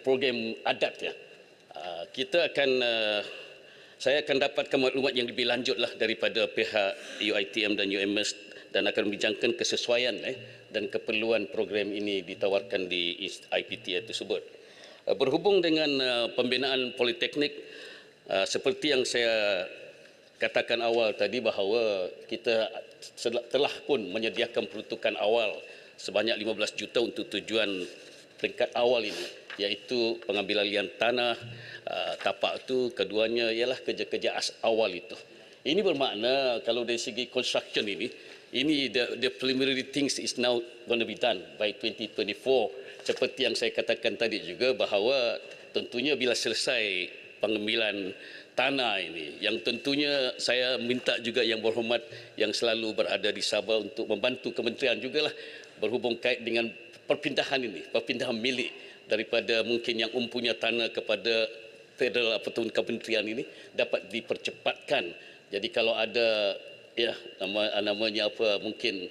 program adat, ya, saya akan dapatkan maklumat yang lebih lanjut lah daripada pihak UiTM dan UMS, dan akan membincangkan kesesuaian dan keperluan program ini ditawarkan di IPT tersebut. Berhubung dengan pembinaan politeknik, seperti yang saya katakan awal tadi bahawa kita telah pun menyediakan peruntukan awal sebanyak 15 juta untuk tujuan peringkat awal ini, iaitu pengambilan lian tanah, tapak itu, keduanya ialah kerja-kerja awal itu. Ini bermakna kalau dari segi construction ini the preliminary things is now going to be done by 2024. Seperti yang saya katakan tadi juga bahawa tentunya bila selesai pengambilan tanah ini, yang tentunya saya minta juga Yang Berhormat yang selalu berada di Sabah untuk membantu kementerian jugalah berhubung kait dengan perpindahan milik daripada mungkin yang mempunyai tanah kepada federal ataupun kementerian ini dapat dipercepatkan. Jadi kalau ada namanya mungkin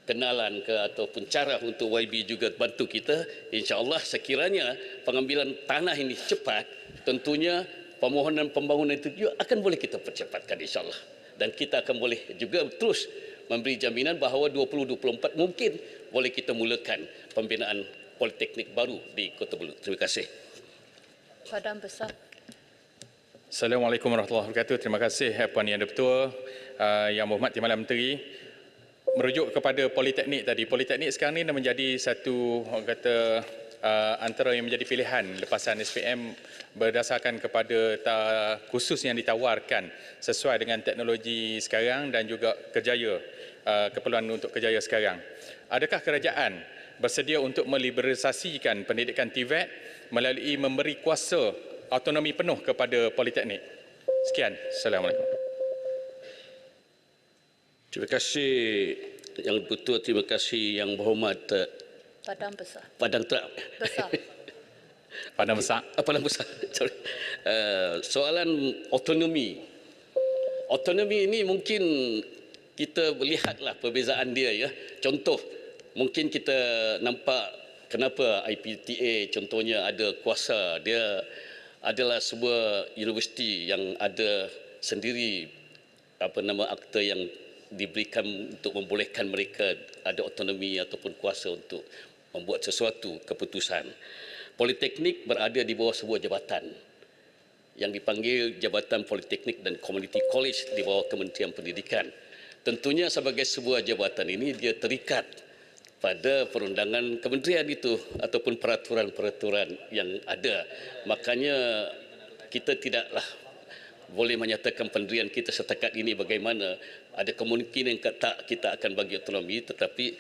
kenalan ke ataupun cara untuk YB juga bantu kita, insya-Allah sekiranya pengambilan tanah ini cepat, tentunya permohonan pembangunan itu juga akan boleh kita percepatkan insya-Allah. Dan kita akan boleh juga terus memberi jaminan bahawa 2024 mungkin boleh kita mulakan pembinaan politeknik baru di Kota Belud. Terima kasih. Badan Besar. Assalamualaikum warahmatullahi wabarakatuh. Terima kasih Puan Yang di-Pertua, Yang Berhormat Timbalan Menteri. Merujuk kepada politeknik tadi, politeknik sekarang ini dah menjadi satu antara yang menjadi pilihan lepasan SPM berdasarkan kepada kursus yang ditawarkan sesuai dengan teknologi sekarang dan juga keperluan untuk kerjaya sekarang. Adakah kerajaan bersedia untuk meliberalisasikan pendidikan TVET melalui memberi kuasa autonomi penuh kepada politeknik? Sekian. Assalamualaikum. Terima kasih Yang Dipertua, terima kasih Yang Berhormat Padang Besar. Padang Besar. Padang Besar. Padang Besar. Sorry. Soalan autonomi. Autonomi ini mungkin kita melihatlah perbezaan dia ya. Contoh, mungkin kita nampak kenapa IPTA contohnya ada kuasa. Dia adalah sebuah universiti yang ada sendiri akta yang diberikan untuk membolehkan mereka ada autonomi ataupun kuasa untuk membuat sesuatu keputusan. Politeknik berada di bawah sebuah jabatan yang dipanggil Jabatan Politeknik dan Community College di bawah Kementerian Pendidikan. Tentunya sebagai sebuah jabatan ini dia terikat pada perundangan kementerian itu ataupun peraturan-peraturan yang ada. Makanya kita tidaklah boleh menyatakan pendirian kita setakat ini bagaimana. Ada kemungkinan kita akan bagi autonomi, tetapi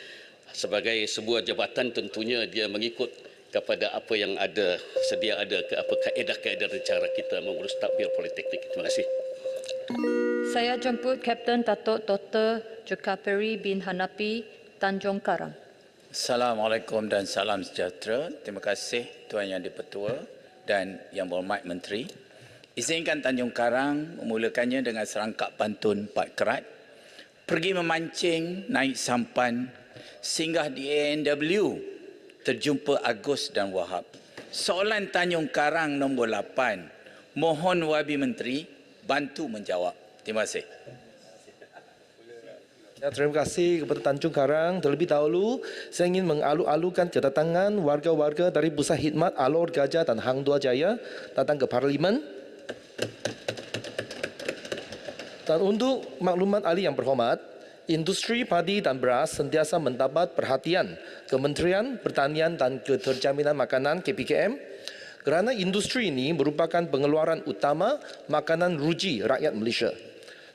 sebagai sebuah jabatan tentunya dia mengikut kepada apa yang ada, sedia ada ke apa kaedah-kaedah dan cara kita mengurus takbir politeknik. Terima kasih. Saya jemput Kapten Datuk Dr. Jukaperi bin Hanapi, Tanjung Karang. Assalamualaikum dan salam sejahtera. Terima kasih Tuan Yang Dipertua dan Yang Berhormat Menteri. Izinkan Tanjung Karang memulakannya dengan serangkap pantun Pak Kerat. Pergi memancing, naik sampan, singgah di ANW, terjumpa Agus dan Wahab. Soalan Tanjung Karang nombor 8. Mohon Wabi Menteri bantu menjawab. Terima kasih. Ya, terima kasih kepada Tanjung Karang. Terlebih dahulu, saya ingin mengalu-alukan kedatangan warga-warga dari Pusat Khidmat Alor Gajah dan Hang Dua Jaya datang ke Parlimen. Dan untuk maklumat ahli yang berhormat, industri padi dan beras sentiasa mendapat perhatian Kementerian Pertanian dan Keterjaminan Makanan KPKM kerana industri ini merupakan pengeluaran utama makanan ruji rakyat Malaysia.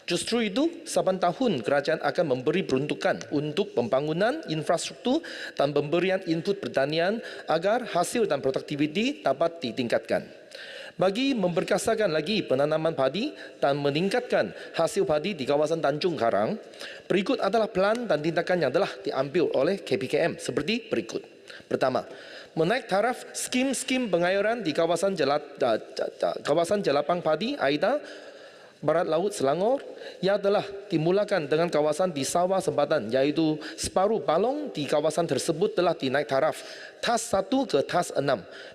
Justru itu, 7 tahun kerajaan akan memberi peruntukan untuk pembangunan infrastruktur dan pemberian input pertanian agar hasil dan produktiviti dapat ditingkatkan. Bagi memperkasakan lagi penanaman padi dan meningkatkan hasil padi di kawasan Tanjung Karang, berikut adalah plan dan tindakan yang telah diambil oleh KPKM seperti berikut. Pertama, menaik taraf skim-skim pengairan di kawasan Jelapang Padi, AIDA, Barat Laut Selangor yang telah dimulakan dengan kawasan di Sawah Sempatan iaitu separuh balong di kawasan tersebut telah dinaik taraf TAS 1 ke TAS 6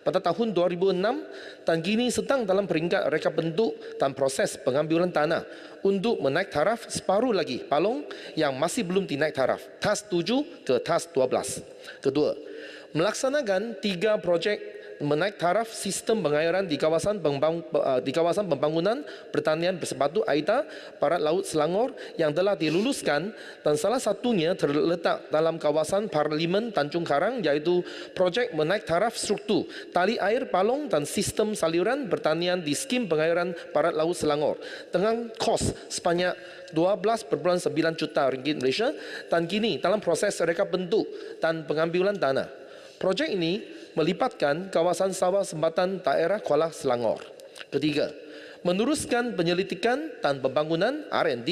pada tahun 2006 dan kini sedang dalam peringkat reka bentuk dan proses pengambilan tanah untuk menaik taraf separuh lagi balong yang masih belum dinaik taraf TAS 7 ke TAS 12. Kedua, melaksanakan 3 projek menaik taraf sistem pengairan di kawasan pembangunan pertanian bersepatu AITA Barat Laut Selangor yang telah diluluskan dan salah satunya terletak dalam kawasan Parlimen Tanjung Karang iaitu projek menaik taraf struktur tali air palong dan sistem saluran pertanian di skim pengairan Barat Laut Selangor dengan kos sebanyak 12.9 juta ringgit Malaysia dan kini dalam proses reka bentuk dan pengambilan dana. Projek ini melibatkan kawasan Sawah Sempatan daerah Kuala Selangor. Ketiga, meneruskan penyelidikan dan pembangunan R&D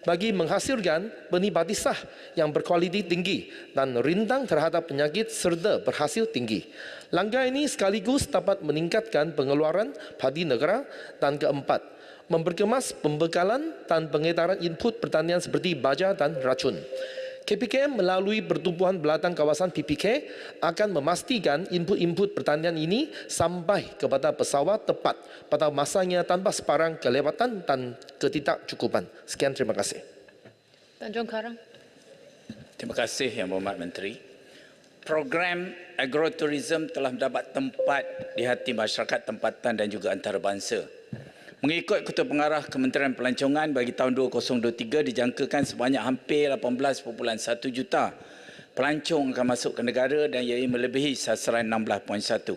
bagi menghasilkan benih padi sah yang berkualiti tinggi dan rintang terhadap penyakit serta berhasil tinggi. Langkah ini sekaligus dapat meningkatkan pengeluaran padi negara. Dan keempat, memperkemas pembekalan dan pengedaran input pertanian seperti baja dan racun. KPKM melalui pertubuhan belakang kawasan PPK akan memastikan input-input pertanian ini sampai kepada pesawat tepat pada masanya tanpa sebarang kelewatan dan ketidakcukupan. Sekian, terima kasih. Tanjung Karang. Terima kasih Yang Berhormat Menteri. Program agrotourism telah mendapat tempat di hati masyarakat tempatan dan juga antarabangsa. Mengikut Ketua Pengarah Kementerian Pelancongan bagi tahun 2023 dijangkakan sebanyak hampir 18.1 juta pelancong akan masuk ke negara dan ia melebihi sasaran 16.1.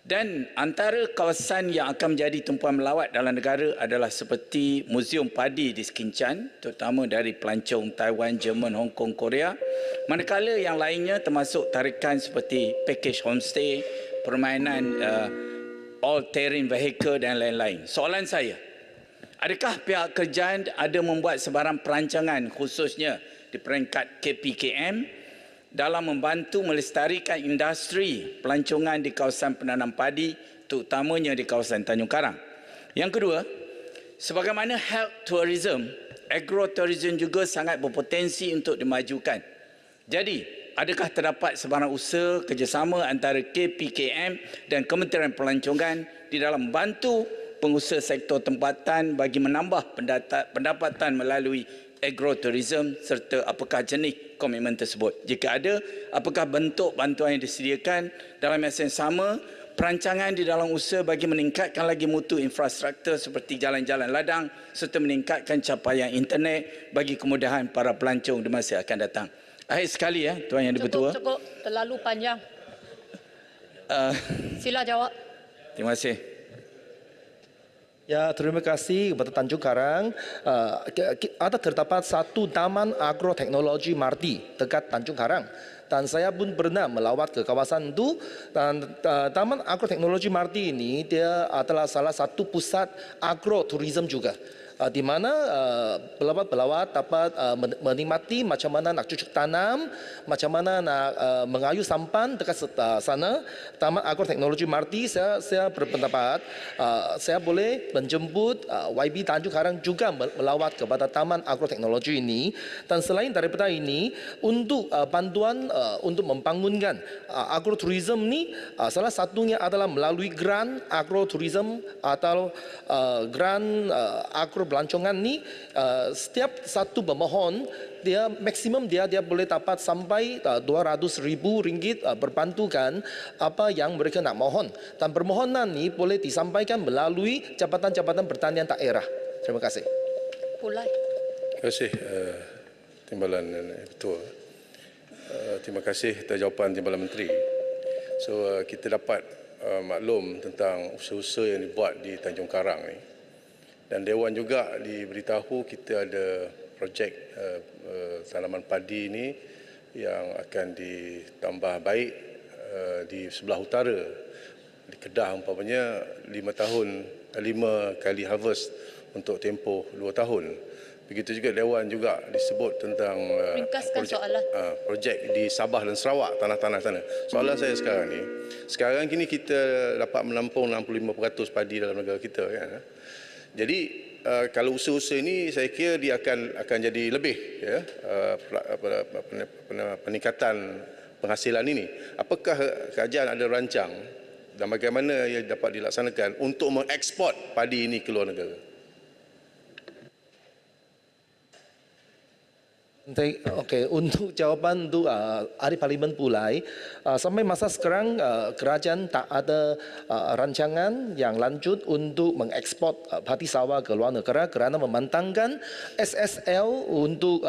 Dan antara kawasan yang akan menjadi tumpuan melawat dalam negara adalah seperti Muzium Padi di Sekinchan, terutama dari pelancong Taiwan, Jerman, Hong Kong, Korea. Manakala yang lainnya termasuk tarikan seperti package homestay, permainan all-terrain vehicle dan lain-lain. Soalan saya, Adakah pihak kerajaan ada membuat sebarang perancangan khususnya di peringkat KPKM dalam membantu melestarikan industri pelancongan di kawasan penanam padi, terutamanya di kawasan Tanjung Karang? Yang kedua, sebagaimana health tourism, agrotourism juga sangat berpotensi untuk dimajukan. Jadi, adakah terdapat sebarang usaha kerjasama antara KPKM dan Kementerian Pelancongan di dalam membantu pengusaha sektor tempatan bagi menambah pendapatan melalui agrotourism serta apakah jenis komitmen tersebut? Jika ada, apakah bentuk bantuan yang disediakan dalam masa yang sama, perancangan di dalam usaha bagi meningkatkan lagi mutu infrastruktur seperti jalan-jalan ladang serta meningkatkan capaian internet bagi kemudahan para pelancong di masa akan datang? Akhir sekali Tuan Yang Dipertua. Cukup, terlalu panjang. Sila jawab. Terima kasih. Ya, terima kasih kepada Tanjung Karang. Ada terdapat satu taman agroteknologi Marti dekat Tanjung Karang. Dan saya pun pernah melawat ke kawasan itu. Dan taman agroteknologi Marti ini dia adalah salah satu pusat agroturism juga. Di mana pelawat-pelawat dapat menikmati macam mana nak cucuk tanam, macam mana nak mengayuh sampan dekat sana. Taman Agroteknologi Marti, saya berpendapat saya boleh menjemput YB Tanjung Karang juga melawat kepada Taman Agroteknologi ini. Dan selain daripada ini, untuk bantuan untuk membangunkan agroturism ini, salah satunya adalah melalui grant agroturism atau grant pelancongan ni, setiap satu pemohon dia maksimum dia boleh dapat sampai RM200,000 berbantukan apa yang mereka nak mohon. Dan permohonan ni boleh disampaikan melalui Jabatan-Jabatan Pertanian Daerah. Terima kasih. Pulai. Terima kasih Timbalan Ketua. Terima kasih atas jawapan Timbalan Menteri. So kita dapat maklum tentang usaha-usaha yang dibuat di Tanjung Karang ni. Dan Dewan juga diberitahu kita ada projek tanaman padi ini yang akan ditambah baik di sebelah utara. Di Kedah umpamanya 5 kali harvest untuk tempoh 2 tahun. Begitu juga Dewan juga disebut tentang projek di Sabah dan Sarawak, tanah-tanah sana. Soalan saya sekarang kini kita dapat menampung 65% padi dalam negara kita kan. Jadi kalau usaha-usaha ini saya kira dia akan jadi lebih ya, peningkatan penghasilan ini. Apakah kerajaan ada rancang dan bagaimana ia dapat dilaksanakan untuk mengeksport padi ini ke luar negara? Okey, untuk jawapan untuk ahli parlimen Pulai, sampai masa sekarang kerajaan tak ada rancangan yang lanjut untuk mengekspor padi sawah ke luar negara kerana memantangkan SSL untuk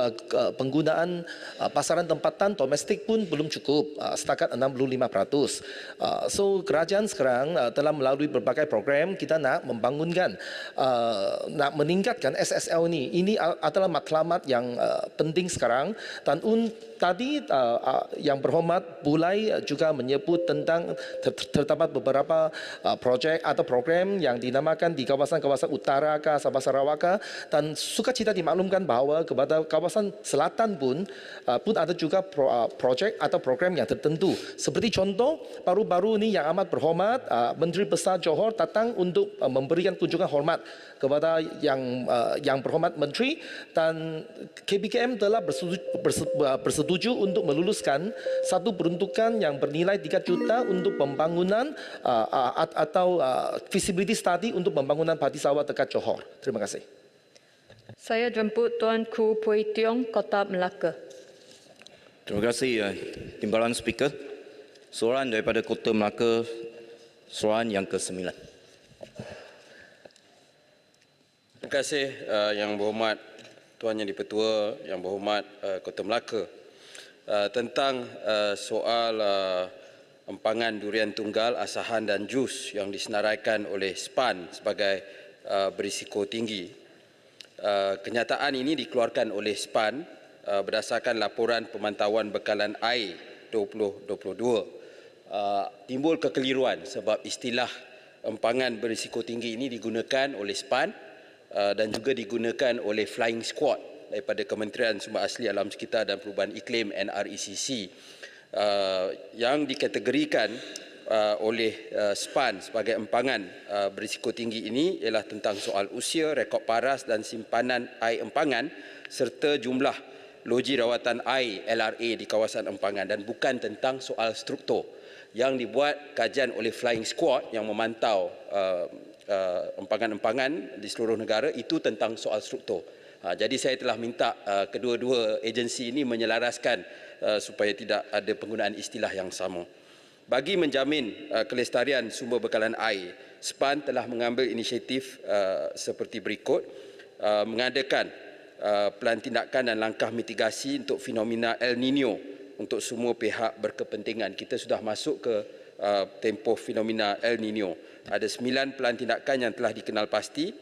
penggunaan pasaran tempatan domestik pun belum cukup, setakat 65%. So kerajaan sekarang telah melalui berbagai program kita nak membangunkan, nak meningkatkan SSL ini. Ini adalah matlamat yang penting sekarang. Dan tadi yang berhormat Pulai juga menyebut tentang terdapat beberapa projek atau program yang dinamakan di kawasan-kawasan utara ke Sabah Sarawak, dan sukacita dimaklumkan bahawa kepada kawasan selatan pun ada juga projek atau program yang tertentu. Seperti contoh baru-baru ini yang amat berhormat Menteri Besar Johor datang untuk memberikan kunjungan hormat kepada yang berhormat Menteri, dan KPKM telah bersetuju untuk meluluskan satu peruntukan yang bernilai 3 juta untuk pembangunan atau feasibility study untuk pembangunan padi sawah dekat Johor. Terima kasih. Saya jemput Tuan Koo Pui Tiong, Kota Melaka. Terima kasih Timbalan Speaker. Soalan daripada Kota Melaka, soalan yang ke-9. Terima kasih Yang Berhormat Tuan Yang Dipertua, Yang Berhormat Kota Melaka, tentang soal empangan durian tunggal, asahan dan jus yang disenaraikan oleh SPAN sebagai berisiko tinggi. Kenyataan ini dikeluarkan oleh SPAN berdasarkan laporan pemantauan bekalan air 2022. Timbul kekeliruan sebab istilah empangan berisiko tinggi ini digunakan oleh SPAN dan juga digunakan oleh Flying Squad daripada Kementerian Sumber Asli Alam Sekitar dan Perubahan Iklim NRECC yang dikategorikan oleh SPAN sebagai empangan berisiko tinggi ini ialah tentang soal usia, rekod paras dan simpanan air empangan serta jumlah loji rawatan air LRA di kawasan empangan, dan bukan tentang soal struktur yang dibuat kajian oleh Flying Squad yang memantau empangan-empangan di seluruh negara itu tentang soal struktur. Jadi saya telah minta kedua-dua agensi ini menyelaraskan supaya tidak ada penggunaan istilah yang sama. Bagi menjamin kelestarian sumber bekalan air, SPAN telah mengambil inisiatif seperti berikut, mengadakan pelan tindakan dan langkah mitigasi untuk fenomena El Nino untuk semua pihak berkepentingan. Kita sudah masuk ke tempoh fenomena El Nino. Ada 9 pelan tindakan yang telah dikenal pasti,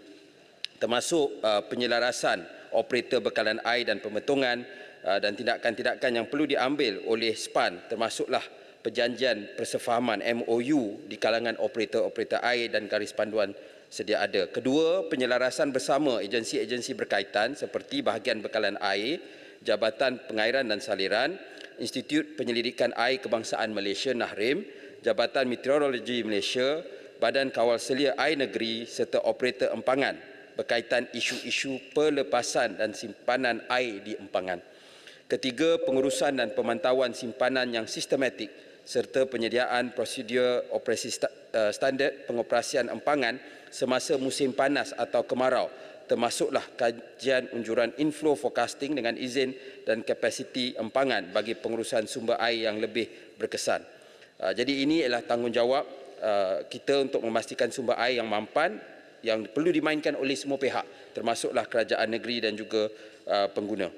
termasuk penyelarasan operator bekalan air dan pemetongan dan tindakan-tindakan yang perlu diambil oleh SPAN, termasuklah perjanjian persefahaman MOU di kalangan operator-operator air dan garis panduan sedia ada. Kedua, penyelarasan bersama agensi-agensi berkaitan seperti Bahagian Bekalan Air, Jabatan Pengairan dan Saliran, Institut Penyelidikan Air Kebangsaan Malaysia (NAHRIM), Jabatan Meteorologi Malaysia, Badan Kawal Selia Air Negeri serta operator empangan berkaitan isu-isu pelepasan dan simpanan air di empangan. Ketiga, pengurusan dan pemantauan simpanan yang sistematik serta penyediaan prosedur operasi standard pengoperasian empangan semasa musim panas atau kemarau, termasuklah kajian unjuran inflow forecasting dengan izin dan kapasiti empangan bagi pengurusan sumber air yang lebih berkesan. Jadi ini adalah tanggungjawab kita untuk memastikan sumber air yang mampan, yang perlu dimainkan oleh semua pihak, termasuklah kerajaan negeri dan juga pengguna.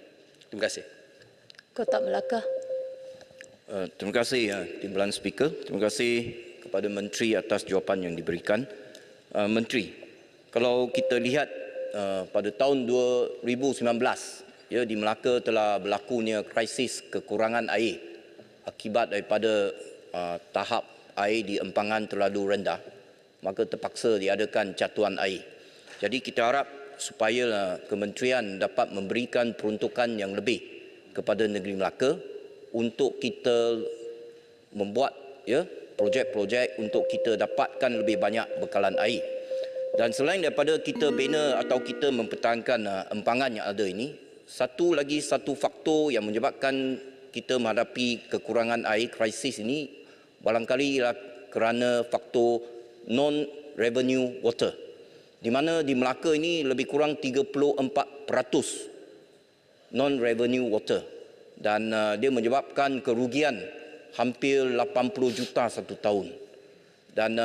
Terima kasih. Kotak Melaka. Terima kasih Timbalan Speaker. Terima kasih kepada Menteri atas jawapan yang diberikan. Menteri, kalau kita lihat pada tahun 2019, ya, di Melaka telah berlakunya krisis kekurangan air akibat daripada tahap air di empangan terlalu rendah, maka terpaksa diadakan catuan air. Jadi kita harap supaya kementerian dapat memberikan peruntukan yang lebih kepada negeri Melaka untuk kita membuat projek-projek untuk kita dapatkan lebih banyak bekalan air. Dan selain daripada kita bina atau kita mempertahankan empangan yang ada ini, satu faktor yang menyebabkan kita menghadapi kekurangan air krisis ini barangkali ialah kerana faktor non-revenue water, di mana di Melaka ini lebih kurang 34% non-revenue water, dan dia menyebabkan kerugian hampir 80 juta satu tahun. Dan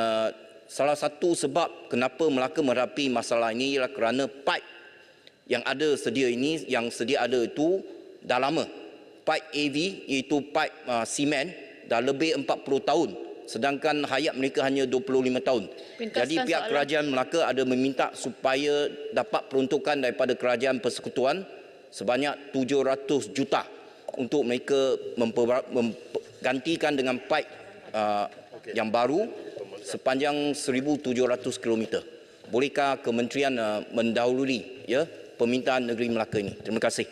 salah satu sebab kenapa Melaka menghadapi masalah ini ialah kerana pipe yang sedia ada itu dah lama. Pipe AV iaitu pipe simen dah lebih 40 tahun, sedangkan hayat mereka hanya 25 tahun. Jadi pihak kerajaan Melaka ada meminta supaya dapat peruntukan daripada kerajaan persekutuan sebanyak 700 juta untuk mereka menggantikan dengan pipe yang baru sepanjang 1,700 km. Bolehkah kementerian mendahului permintaan negeri Melaka ini? Terima kasih.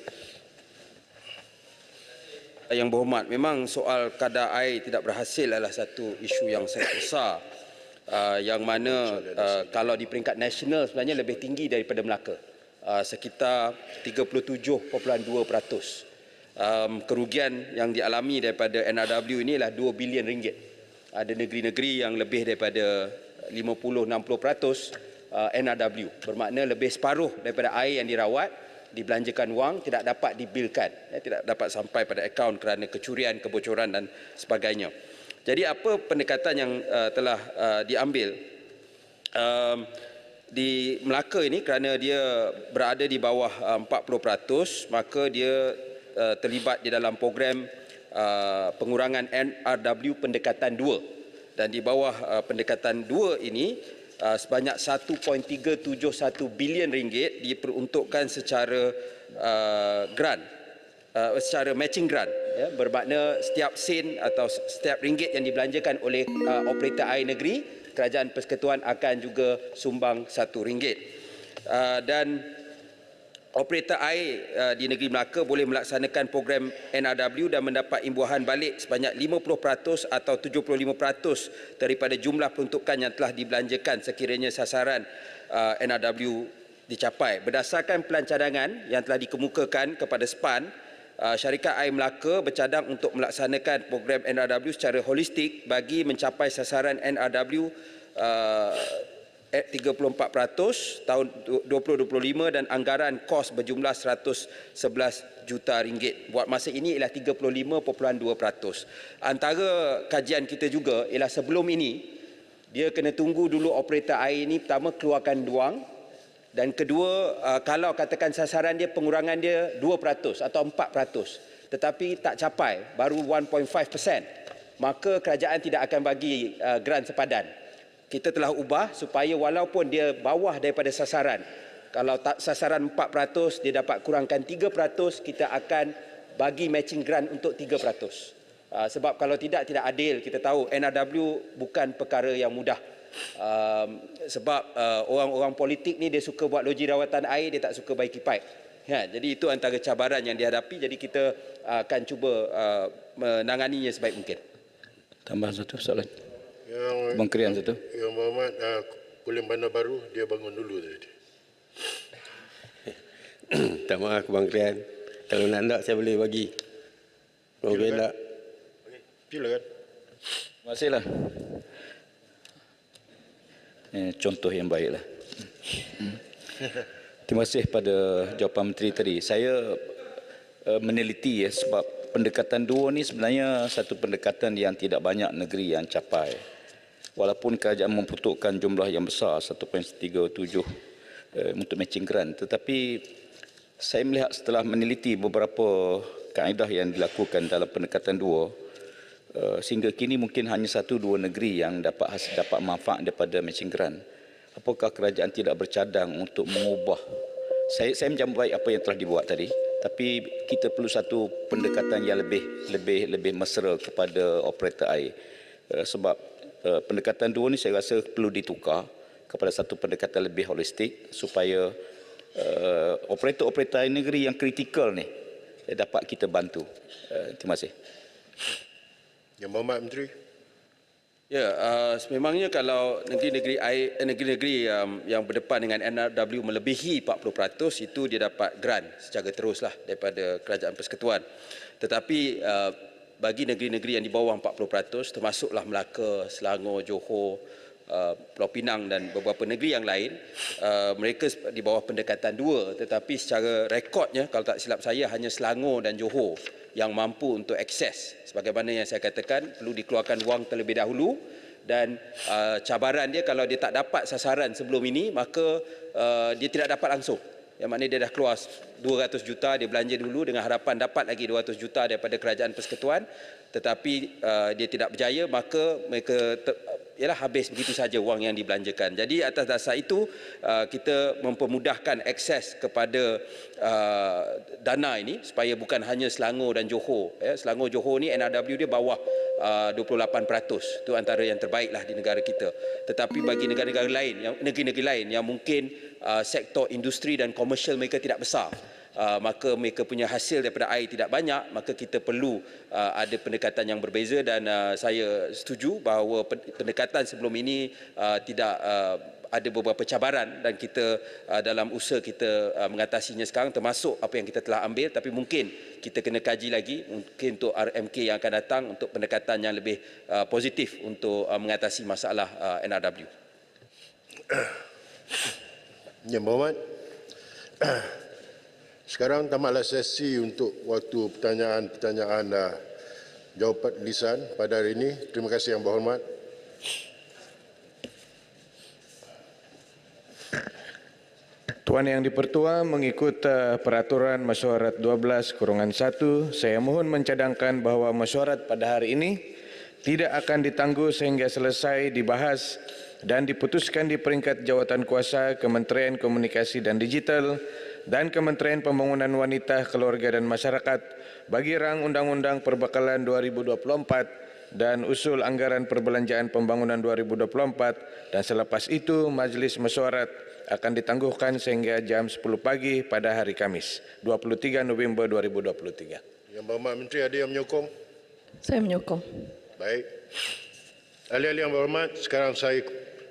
Yang berhormat, memang soal kadar air tidak berhasil adalah satu isu yang sangat besar, yang mana kalau di peringkat nasional sebenarnya lebih tinggi daripada Melaka, sekitar 37.2%. Kerugian yang dialami daripada NRW ini adalah 2 bilion ringgit. Ada negeri-negeri yang lebih daripada 50-60% NRW, bermakna lebih separuh daripada air yang dirawat, dibelanjakan wang, tidak dapat dibilkan, tidak dapat sampai pada akaun kerana kecurian, kebocoran dan sebagainya. Jadi apa pendekatan yang telah diambil di Melaka ini, kerana dia berada di bawah 40%, maka dia terlibat di dalam program pengurangan NRW pendekatan 2, dan di bawah pendekatan 2 ini sebanyak 1.371 bilion ringgit diperuntukkan secara grant, secara matching grant, bermakna setiap sen atau setiap ringgit yang dibelanjakan oleh operator air negeri, kerajaan persekutuan akan juga sumbang RM1. Dan operator air di negeri Melaka boleh melaksanakan program NRW dan mendapat imbuhan balik sebanyak 50% atau 75% daripada jumlah peruntukan yang telah dibelanjakan sekiranya sasaran NRW dicapai. Berdasarkan pelan cadangan yang telah dikemukakan kepada SPAN, Syarikat Air Melaka bercadang untuk melaksanakan program NRW secara holistik bagi mencapai sasaran NRW 34% tahun 2025 dan anggaran kos berjumlah 111 juta ringgit. Buat masa ini ialah 35.2%. Antara kajian kita juga ialah sebelum ini dia kena tunggu dulu operator air ini pertama keluarkan duang, dan kedua kalau katakan sasaran dia pengurangan dia 2% atau 4% tetapi tak capai baru 1.5%, maka kerajaan tidak akan bagi grant sepadan. Kita telah ubah supaya walaupun dia bawah daripada sasaran, kalau tak sasaran 4% dia dapat kurangkan 3%, kita akan bagi matching grant untuk 3%. Sebab kalau tidak adil. Kita tahu NRW bukan perkara yang mudah. Sebab orang-orang politik ni dia suka buat loji rawatan air, dia tak suka baiki pipe. Jadi itu antara cabaran yang dihadapi. Jadi kita akan cuba menanganinya sebaik mungkin. Tambah satu soalan. Bang Krian satu. Yang Muhammad Kulim Bandar Baru dia bangun dulu tadi. Tak maaf Bang Krian. Kalau nak saya boleh bagi. Kalau tak. Silakan. Terima kasihlah. Contoh yang baiklah. Terima kasih pada jawapan Menteri tadi. Saya meneliti sebab pendekatan dua ni sebenarnya satu pendekatan yang tidak banyak negeri yang capai. Walaupun kerajaan memperuntukkan jumlah yang besar 1.37 untuk matching grant, tetapi saya melihat setelah meneliti beberapa kaedah yang dilakukan dalam pendekatan dua, sehingga kini mungkin hanya 1-2 negeri yang dapat manfaat daripada matching grant. Apakah kerajaan tidak bercadang untuk mengubah? Saya menyambut baik apa yang telah dibuat tadi, tapi kita perlu satu pendekatan yang lebih mesra kepada operator air. Sebab pendekatan dua ni saya rasa perlu ditukar kepada satu pendekatan lebih holistik supaya operator-operator air negeri yang kritikal ni dapat kita bantu. Terima kasih. Yang Berhormat Menteri. Ya, sememangnya kalau negeri-negeri yang berdepan dengan NRW melebihi 40%, itu dia dapat grant secara teruslah daripada Kerajaan Persekutuan. Tetapi bagi negeri-negeri yang di bawah 40%, termasuklah Melaka, Selangor, Johor, Pulau Pinang dan beberapa negeri yang lain, mereka di bawah pendekatan dua, tetapi secara rekodnya kalau tak silap saya hanya Selangor dan Johor yang mampu untuk akses. Sebagaimana yang saya katakan, perlu dikeluarkan wang terlebih dahulu, dan cabaran dia kalau dia tak dapat sasaran sebelum ini, maka dia tidak dapat langsung. Yang maknanya dia dah keluar 200 juta, dia belanja dulu dengan harapan dapat lagi 200 juta daripada Kerajaan Persekutuan, tetapi dia tidak berjaya, maka mereka habis begitu saja wang yang dibelanjakan. Jadi atas dasar itu kita mempermudahkan akses kepada dana ini supaya bukan hanya Selangor dan Johor. Selangor Johor ni NRW dia bawah 28%. Itu antara yang terbaiklah di negara kita. Tetapi bagi negara-negara lain, negeri-negeri lain yang mungkin sektor industri dan komersial mereka tidak besar, maka mereka punya hasil daripada air tidak banyak, maka kita perlu ada pendekatan yang berbeza, dan saya setuju bahawa pendekatan sebelum ini tidak ada beberapa cabaran, dan kita dalam usaha kita mengatasinya sekarang, termasuk apa yang kita telah ambil, tapi mungkin kita kena kaji lagi, mungkin untuk RMK yang akan datang untuk pendekatan yang lebih positif untuk mengatasi masalah NRW. Yang Berhormat, sekarang tamatlah sesi untuk waktu pertanyaan-pertanyaan jawapan lisan pada hari ini. Terima kasih Yang Berhormat. Tuan Yang di-Pertua, mengikut Peraturan Mesyuarat 12/1, saya mohon mencadangkan bahawa mesyuarat pada hari ini tidak akan ditangguh sehingga selesai dibahas dan diputuskan di peringkat jawatankuasa Kementerian Komunikasi dan Digital dan Kementerian Pembangunan Wanita, Keluarga dan Masyarakat bagi rang Undang-Undang Perbekalan 2024 dan usul anggaran perbelanjaan pembangunan 2024, dan selepas itu Majlis Mesyuarat akan ditangguhkan sehingga jam 10 pagi pada hari Kamis, 23 November 2023. Yang Berhormat Menteri, ada yang menyokong? Saya menyokong. Baik. Ahli-ahli yang berhormat, sekarang saya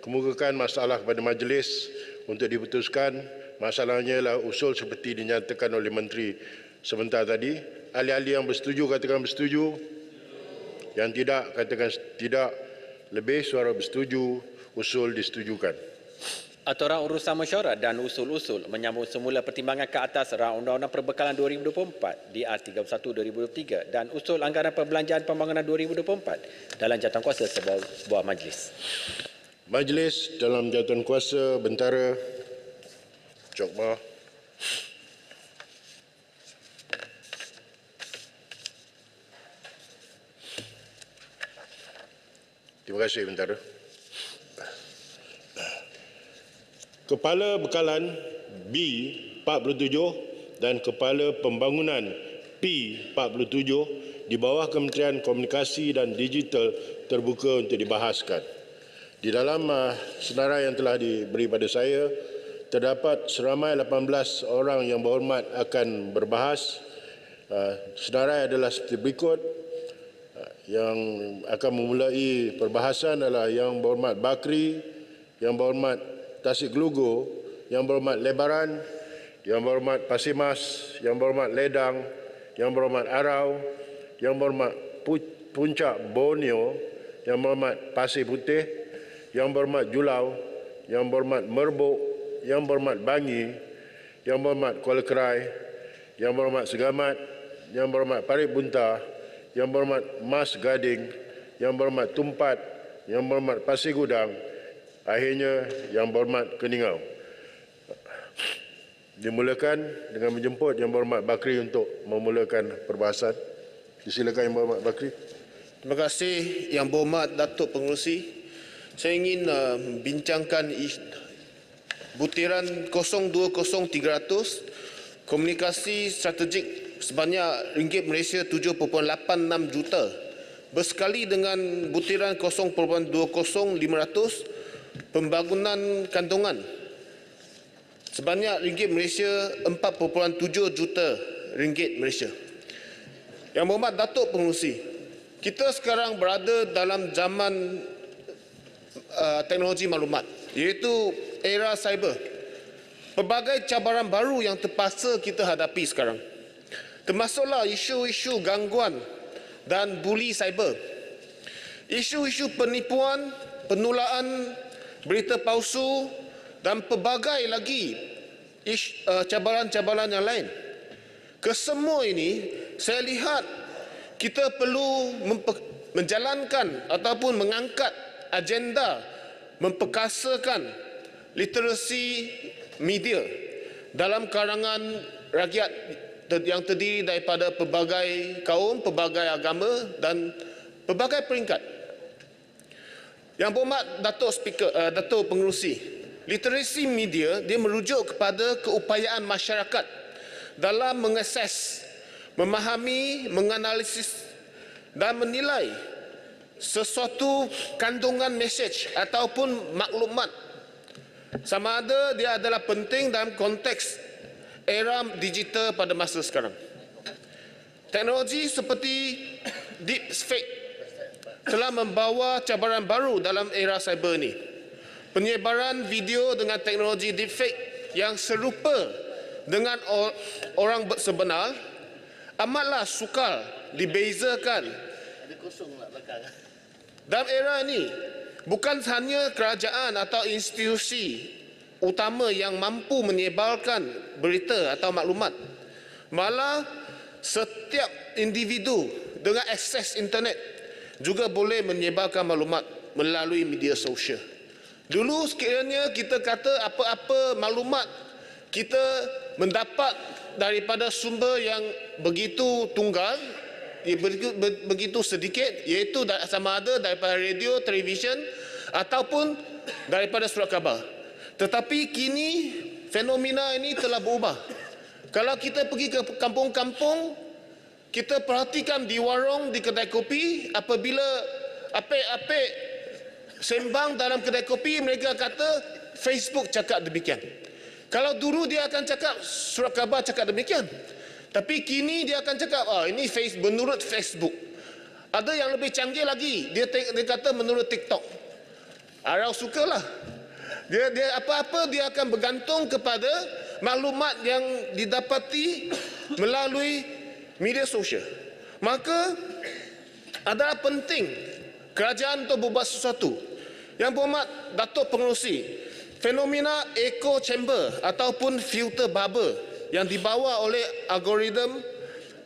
kemukakan masalah kepada majlis untuk diputuskan. Masalahnya ialah usul seperti dinyatakan oleh Menteri sebentar tadi. Ahli-ahli yang bersetuju katakan bersetuju. Yang tidak katakan tidak. Lebih suara bersetuju, usul disetujukan. Aturan urusan mesyuarat dan usul-usul menyambung semula pertimbangan ke atas Rang Undang-Undang Perbekalan 2024 DR 31/2023 dan usul anggaran perbelanjaan pembangunan 2024 dalam jawatankuasa sebuah majlis. Majlis dalam jawatankuasa bentara Jokma. Terima kasih bentara. Kepala Bekalan B 47 dan Kepala Pembangunan P 47 di bawah Kementerian Komunikasi dan Digital terbuka untuk dibahaskan. Di dalam senarai yang telah diberi pada saya, terdapat seramai 18 orang yang berhormat akan berbahas. Senarai adalah seperti berikut. Yang akan memulai perbahasan adalah Yang Berhormat Bakri, Yang Berhormat Tasik Gelugu, Yang Berhormat Lebaran, Yang Berhormat Pasir Mas, Yang Berhormat Ledang, Yang Berhormat Arau, Yang Berhormat Puncak Borneo, Yang Berhormat Pasir Putih, Yang Berhormat Julau, Yang Berhormat Merbuk, Yang Berhormat Bangi, Yang Berhormat Kuala Kerai, Yang Berhormat Segamat, Yang Berhormat Parit Bunta, Yang Berhormat Mas Gading, Yang Berhormat Tumpat, Yang Berhormat Pasir Gudang, akhirnya Yang Berhormat Keningau. Dimulakan dengan menjemput Yang Berhormat Bakri untuk memulakan perbahasan. Disilakan Yang Berhormat Bakri. Terima kasih Yang Berhormat Datuk Pengerusi. Saya ingin membincangkan butiran 020300 komunikasi strategik sebanyak ringgit Malaysia 7.86 juta bersekali dengan butiran 0.20500 pembangunan kandungan sebanyak ringgit Malaysia 4.7 juta ringgit Malaysia. Yang Berhormat Datuk Pengerusi, kita sekarang berada dalam zaman teknologi maklumat, iaitu era cyber. Pelbagai cabaran baru yang terpaksa kita hadapi sekarang, termasuklah isu-isu gangguan dan buli cyber, isu-isu penipuan, penulaan berita palsu dan pelbagai lagi cabaran-cabaran yang lain. Kesemua ini saya lihat kita perlu menjalankan ataupun mengangkat agenda memperkasakan literasi media dalam kalangan rakyat yang terdiri daripada pelbagai kaum, pelbagai agama dan pelbagai peringkat. Yang Berhormat Datuk Pengerusi, literasi media dia merujuk kepada keupayaan masyarakat dalam mengakses, memahami, menganalisis dan menilai sesuatu kandungan mesej ataupun maklumat, sama ada dia adalah penting dalam konteks era digital pada masa sekarang. Teknologi seperti deepfake telah membawa cabaran baru dalam era cyber ini. Penyebaran video dengan teknologi deepfake yang serupa dengan orang sebenar amatlah sukar dibezakan. Dalam era ini, bukan hanya kerajaan atau institusi utama yang mampu menyebarkan berita atau maklumat, malah setiap individu dengan akses internet juga boleh menyebarkan maklumat melalui media sosial. Dulu sekiranya kita kata apa-apa maklumat kita mendapat daripada sumber yang begitu tunggal, begitu sedikit, iaitu sama ada daripada radio, televisyen ataupun daripada surat khabar. Tetapi kini fenomena ini telah berubah. Kalau kita pergi ke kampung-kampung, kita perhatikan di warung, di kedai kopi, apabila apik-apik sembang dalam kedai kopi, mereka kata Facebook cakap demikian. Kalau dulu dia akan cakap surat khabar cakap demikian. Tapi kini dia akan cakap ini menurut Facebook. Ada yang lebih canggih lagi. Dia kata menurut TikTok. Arau sukalah. Dia apa-apa dia akan bergantung kepada maklumat yang didapati melalui media sosial. Maka adalah penting kerajaan untuk berbuat sesuatu. Yang berhormat Datuk Pengerusi, fenomena echo chamber ataupun filter bubble yang dibawa oleh algoritma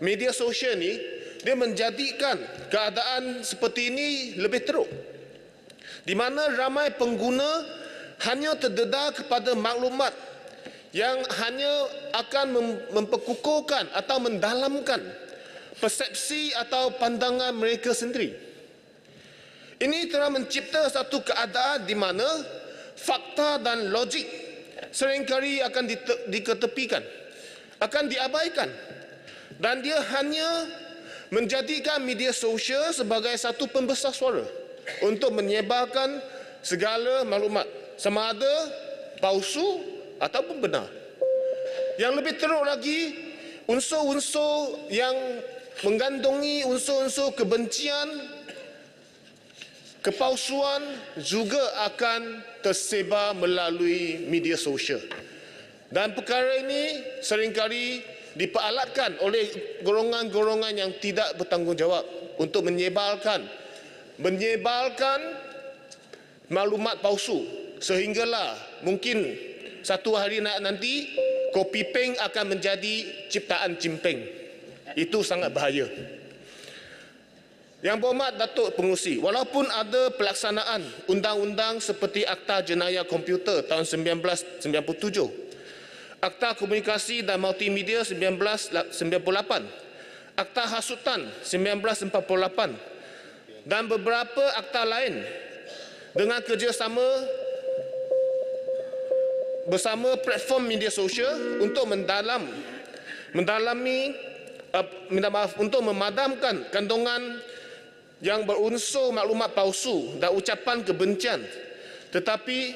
media sosial ni, dia menjadikan keadaan seperti ini lebih teruk. Di mana ramai pengguna hanya terdedah kepada maklumat yang hanya akan memperkukuhkan atau mendalamkan persepsi atau pandangan mereka sendiri. Ini telah mencipta satu keadaan di mana fakta dan logik seringkali akan diketepikan, akan diabaikan, dan dia hanya menjadikan media sosial sebagai satu pembesar suara untuk menyebarkan segala maklumat, sama ada palsu ataupun benar. Yang lebih teruk lagi, unsur-unsur yang mengandungi unsur-unsur kebencian, kepalsuan juga akan tersebar melalui media sosial. Dan perkara ini seringkali diperalatkan oleh golongan-golongan yang tidak bertanggungjawab untuk menyebarkan maklumat palsu, sehinggalah mungkin satu hari nanti kopi peng akan menjadi ciptaan cimpeng. Itu sangat bahaya. Yang berhormat Datuk Pengerusi, walaupun ada pelaksanaan undang-undang seperti Akta Jenayah Komputer tahun 1997, Akta Komunikasi dan Multimedia 1998, Akta Hasutan 1948 dan beberapa akta lain dengan kerjasama bersama platform media sosial untuk memadamkan kandungan yang berunsur maklumat palsu dan ucapan kebencian. Tetapi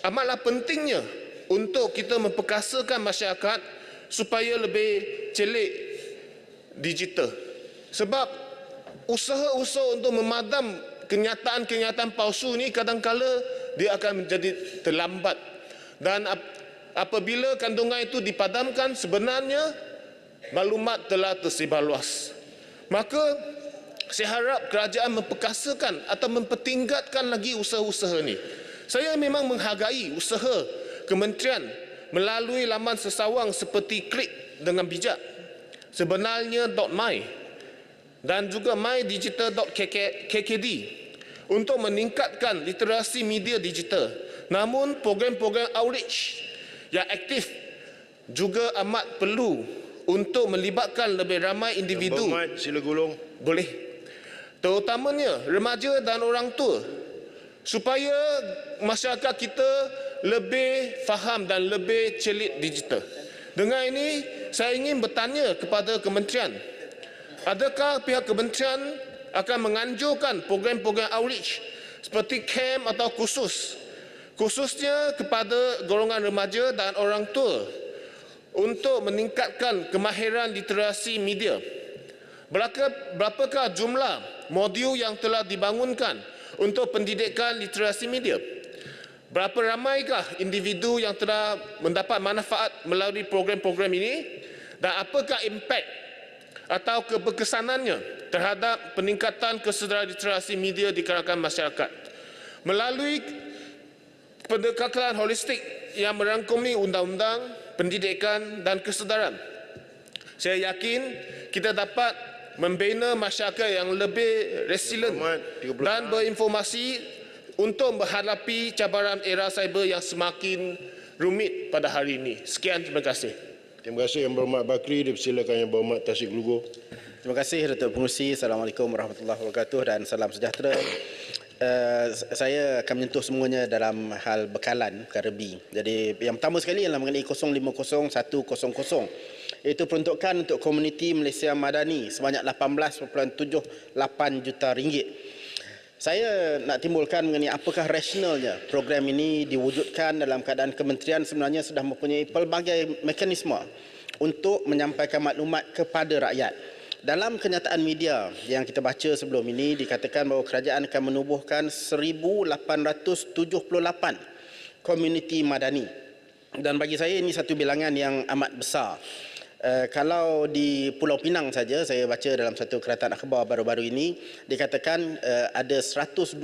amatlah pentingnya untuk kita memperkasakan masyarakat supaya lebih celik digital. Sebab usaha-usaha untuk memadam kenyataan-kenyataan palsu ni kadang-kala dia akan menjadi terlambat. Dan apabila kandungan itu dipadamkan, sebenarnya maklumat telah tersebar luas. Maka saya harap kerajaan memperkasakan atau mempertingkatkan lagi usaha-usaha ini. Saya memang menghargai usaha kementerian melalui laman sesawang seperti Klik dengan bijak, sebenarnya .my dan juga mydigital.kkd untuk meningkatkan literasi media digital. Namun program-program outreach yang aktif juga amat perlu untuk melibatkan lebih ramai individu. Sila gulung. Boleh. Terutamanya remaja dan orang tua, supaya masyarakat kita lebih faham dan lebih celik digital. Dengan ini, saya ingin bertanya kepada kementerian, adakah pihak kementerian akan menganjurkan program-program outreach seperti camp atau khususnya kepada golongan remaja dan orang tua untuk meningkatkan kemahiran literasi media? Berapakah jumlah modul yang telah dibangunkan untuk pendidikan literasi media? Berapa ramaikah individu yang telah mendapat manfaat melalui program-program ini? Dan apakah impak atau keberkesanannya terhadap peningkatan kesedaran literasi media di kalangan masyarakat? Melalui pendekatan holistik yang merangkumi undang-undang, pendidikan dan kesedaran, saya yakin kita dapat membina masyarakat yang lebih resilient dan berinformasi untuk menghadapi cabaran era cyber yang semakin rumit pada hari ini. Sekian, terima kasih. Terima kasih Yang Berhormat Bakri. Dipersilakan Yang Berhormat Tasik Lugo. Terima kasih Datuk Pengerusi. Assalamualaikum warahmatullahi wabarakatuh dan salam sejahtera. Saya akan menyentuh semuanya dalam hal bekalan perkara B. Jadi yang pertama sekali ialah mengenai 050100, iaitu peruntukan untuk komuniti Malaysia Madani sebanyak 18.78 juta ringgit. Saya nak timbulkan mengenai apakah rasionalnya program ini diwujudkan dalam keadaan kementerian sebenarnya sudah mempunyai pelbagai mekanisme untuk menyampaikan maklumat kepada rakyat. Dalam kenyataan media yang kita baca sebelum ini dikatakan bahawa kerajaan akan menubuhkan 1,878 komuniti madani. Dan bagi saya ini satu bilangan yang amat besar. Kalau di Pulau Pinang saja, saya baca dalam satu keratan akhbar baru-baru ini, dikatakan ada 120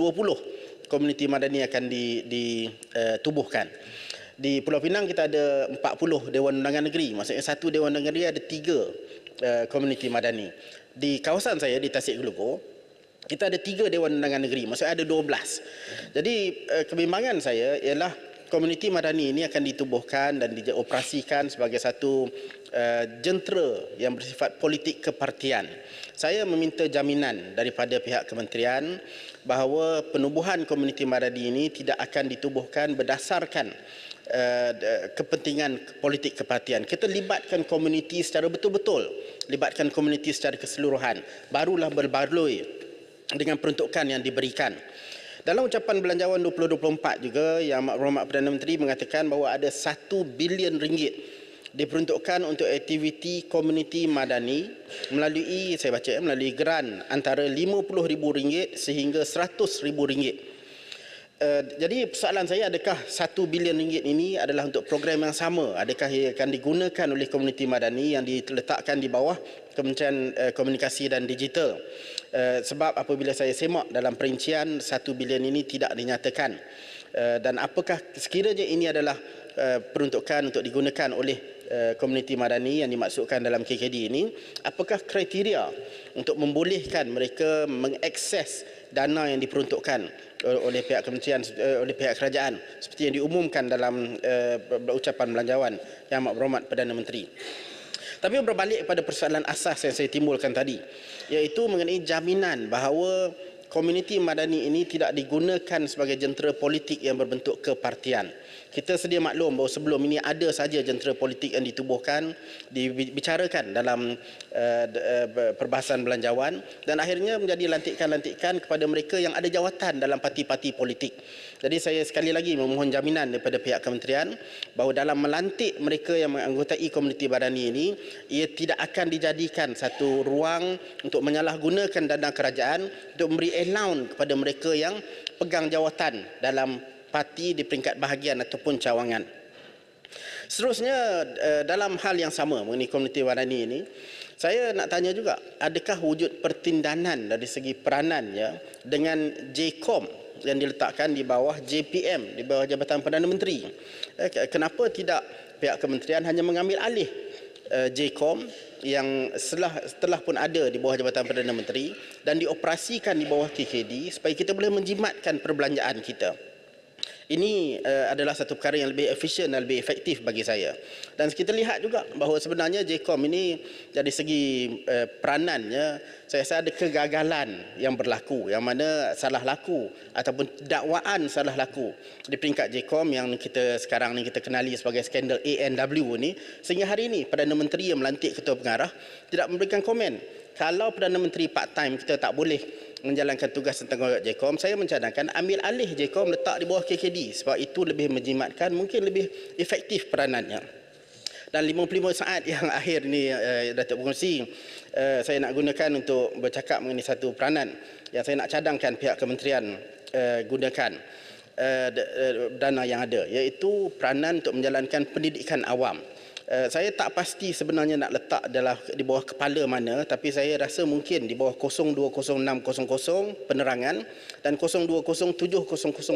komuniti madani akan ditubuhkan. Di Pulau Pinang kita ada 40 Dewan Undangan Negeri, maksudnya satu Dewan Undangan Negeri ada 3 komuniti madani. Di kawasan saya di Tasik Gelugor, kita ada 3 Dewan Undangan Negeri, maksudnya ada 12. Jadi kebimbangan saya ialah komuniti madani ini akan ditubuhkan dan dioperasikan sebagai satu jentera yang bersifat politik kepartian. Saya meminta jaminan daripada pihak kementerian bahawa penubuhan komuniti madani ini tidak akan ditubuhkan berdasarkan kepentingan politik kepartian. Kita libatkan komuniti secara betul-betul, libatkan komuniti secara keseluruhan, barulah berbaloi dengan peruntukan yang diberikan. Dalam ucapan Belanjawan 2024 juga, Yang Amat Berhormat Perdana Menteri mengatakan bahawa ada 1 bilion ringgit diperuntukkan untuk aktiviti komuniti madani melalui, saya baca, melalui geran antara RM50,000 sehingga RM100,000. Jadi persoalan saya, adakah 1 bilion ringgit ini adalah untuk program yang sama? Adakah ia akan digunakan oleh komuniti madani yang diletakkan di bawah Kementerian Komunikasi dan Digital? Sebab apabila saya semak dalam perincian, 1 bilion ini tidak dinyatakan. Dan apakah sekiranya ini adalah peruntukan untuk digunakan oleh komuniti madani yang dimaksudkan dalam KKD ini, apakah kriteria untuk membolehkan mereka mengakses dana yang diperuntukkan oleh pihak kementerian, oleh pihak kerajaan seperti yang diumumkan dalam ucapan Belanjawan Yang Amat Berhormat Perdana Menteri. Tapi berbalik pada persoalan asas yang saya timbulkan tadi, iaitu mengenai jaminan bahawa komuniti madani ini tidak digunakan sebagai jentera politik yang berbentuk kepartian. Kita sedia maklum bahawa sebelum ini ada saja jentera politik yang ditubuhkan, dibicarakan dalam perbahasan Belanjawan dan akhirnya menjadi lantikan-lantikan kepada mereka yang ada jawatan dalam parti-parti politik. Jadi saya sekali lagi memohon jaminan daripada pihak kementerian bahawa dalam melantik mereka yang menganggotai komuniti madani ini, ia tidak akan dijadikan satu ruang untuk menyalahgunakan dana kerajaan untuk memberi allowance kepada mereka yang pegang jawatan dalam parti di peringkat bahagian ataupun cawangan. Seterusnya, dalam hal yang sama mengenai komuniti madani ini, saya nak tanya juga, adakah wujud pertindanan dari segi peranannya dengan JCOM yang diletakkan di bawah JPM, di bawah Jabatan Perdana Menteri? Kenapa tidak pihak kementerian hanya mengambil alih JCOM yang setelah pun ada di bawah Jabatan Perdana Menteri dan dioperasikan di bawah KKD supaya kita boleh menjimatkan perbelanjaan kita? Ini adalah satu perkara yang lebih efisien dan lebih efektif bagi saya. Dan kita lihat juga bahawa sebenarnya JCOM ini dari segi peranannya, saya rasa ada kegagalan yang berlaku, yang mana salah laku ataupun dakwaan salah laku di peringkat JCOM yang kita sekarang ni kita kenali sebagai skandal ANW ni, sehingga hari ini Perdana Menteri yang melantik Ketua Pengarah tidak memberikan komen. Kalau Perdana Menteri part-time kita tak boleh menjalankan tugas tentang JCOM, saya mencadangkan ambil alih JCOM, letak di bawah KKD, sebab itu lebih menjimatkan, mungkin lebih efektif peranannya. Dan 55 saat yang akhir ini Datuk Pengerusi, saya nak gunakan untuk bercakap mengenai satu peranan yang saya nak cadangkan pihak kementerian gunakan dana yang ada, iaitu peranan untuk menjalankan pendidikan awam. Saya tak pasti sebenarnya nak letak di bawah kepala mana, tapi saya rasa mungkin di bawah 020600 penerangan dan 020700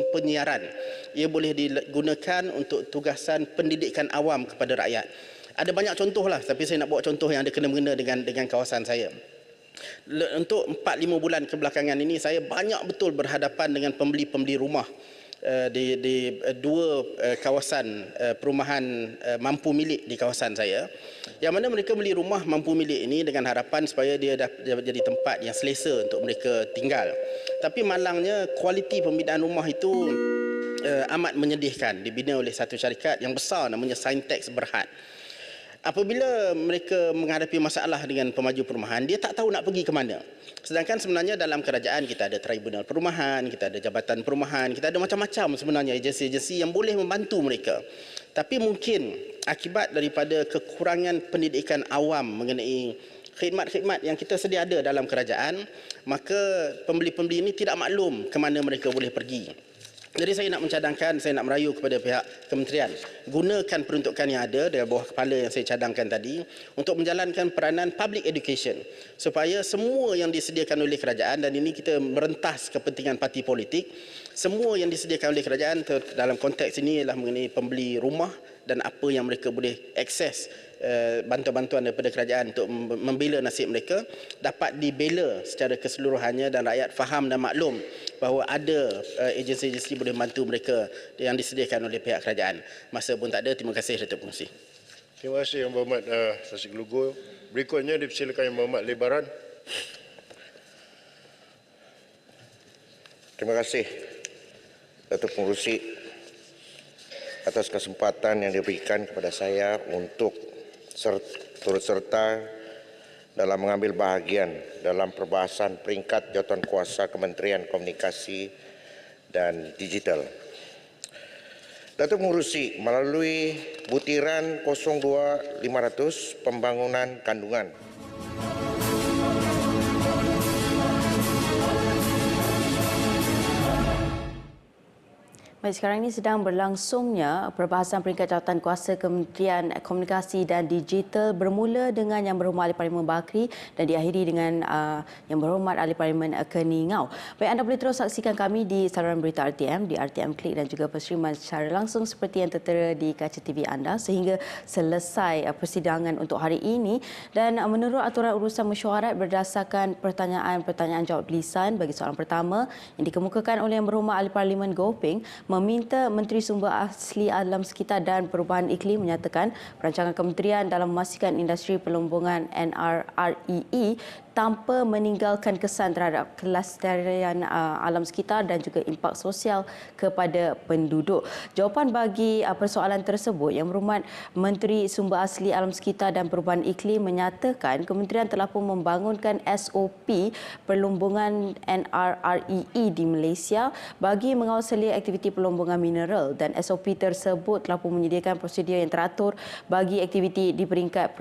penyiaran. Ia boleh digunakan untuk tugasan pendidikan awam kepada rakyat. Ada banyak contoh lah, tapi saya nak bawa contoh yang ada kena-mengena dengan kawasan saya. Untuk 4-5 bulan kebelakangan ini, saya banyak betul berhadapan dengan pembeli-pembeli rumah di dua kawasan perumahan mampu milik di kawasan saya, yang mana mereka beli rumah mampu milik ini dengan harapan supaya dia jadi tempat yang selesa untuk mereka tinggal. Tapi malangnya kualiti pembinaan rumah itu amat menyedihkan, dibina oleh satu syarikat yang besar namanya Sintex Berhad. Apabila mereka menghadapi masalah dengan pemaju perumahan, dia tak tahu nak pergi ke mana. Sedangkan sebenarnya dalam kerajaan kita ada tribunal perumahan, kita ada jabatan perumahan, kita ada macam-macam sebenarnya agensi-agensi yang boleh membantu mereka. Tapi mungkin akibat daripada kekurangan pendidikan awam mengenai khidmat-khidmat yang kita sedia ada dalam kerajaan, maka pembeli-pembeli ini tidak maklum ke mana mereka boleh pergi. Jadi saya nak mencadangkan, saya nak merayu kepada pihak kementerian, gunakan peruntukan yang ada dari bawah kepala yang saya cadangkan tadi untuk menjalankan peranan public education supaya semua yang disediakan oleh kerajaan, dan ini kita merentas kepentingan parti politik, semua yang disediakan oleh kerajaan dalam konteks ini ialah mengenai pembeli rumah dan apa yang mereka boleh akses bantuan-bantuan daripada kerajaan untuk membela nasib mereka dapat dibela secara keseluruhannya, dan rakyat faham dan maklum bahawa ada agensi-agensi boleh membantu mereka yang disediakan oleh pihak kerajaan. Masa pun tak ada. Terima kasih Datuk Pengerusi. Terima kasih Yang Berhormat Saksi Gelugur. Berikutnya dipersilakan Yang Berhormat Lebaran. Terima kasih Datuk Pengerusi atas kesempatan yang diberikan kepada saya untuk turut serta dalam mengambil bahagian dalam perbahasan peringkat jawatankuasa Kementerian Komunikasi dan Digital. Datuk Pengerusi, melalui butiran 02-500 pembangunan kandungan, Baik, sekarang ini sedang berlangsungnya perbahasan peringkat jawatankuasa Kementerian Komunikasi dan Digital bermula dengan Yang Berhormat Ahli Parlimen Bakri dan diakhiri dengan Yang Berhormat Ahli Parlimen Keningau. Baik, anda boleh terus saksikan kami di saluran berita RTM, di RTM Klik dan juga perseriman secara langsung seperti yang tertera di kaca TV anda sehingga selesai persidangan untuk hari ini. Dan menurut aturan urusan mesyuarat berdasarkan pertanyaan jawab lisan bagi soalan pertama yang dikemukakan oleh Yang Berhormat Ahli Parlimen Gopeng meminta Menteri Sumber Asli Alam Sekitar dan Perubahan Iklim menyatakan perancangan kementerian dalam memastikan industri pelombongan NRREE tanpa meninggalkan kesan terhadap kelestarian alam sekitar dan juga impak sosial kepada penduduk. Jawapan bagi persoalan tersebut, Yang Berhormat Menteri Sumber Asli Alam Sekitar dan Perubahan Iklim menyatakan kementerian telah pun membangunkan SOP perlombongan NRREE di Malaysia bagi mengawal selia aktiviti pelombongan mineral, dan SOP tersebut telah pun menyediakan prosedur yang teratur bagi aktiviti di peringkat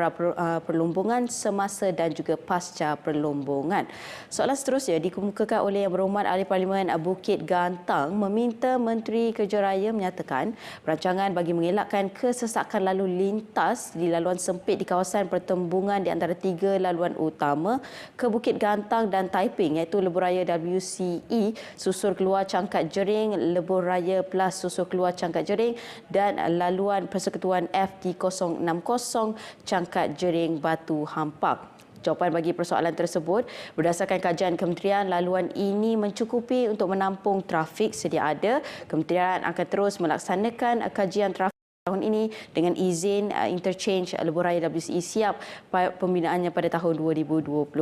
perlombongan semasa dan juga pasca perlombongan. Soalan seterusnya dikemukakan oleh Yang Berhormat Ahli Parlimen Bukit Gantang meminta Menteri Kerja Raya menyatakan perancangan bagi mengelakkan kesesakan lalu lintas di laluan sempit di kawasan pertembungan di antara 3 laluan utama ke Bukit Gantang dan Taiping, iaitu Lebuh-Raya WCE susur keluar Cangkat Jering, Lebuh-Raya Plus susur keluar Cangkat Jering dan laluan Persekutuan FT060 Cangkat Jering Batu Hampang. Jawapan bagi persoalan tersebut, berdasarkan kajian kementerian, laluan ini mencukupi untuk menampung trafik sedia ada. Kementerian akan terus melaksanakan kajian trafik tahun ini dengan izin interchange Lebuh-Raya WCE siap pembinaannya pada tahun 2024.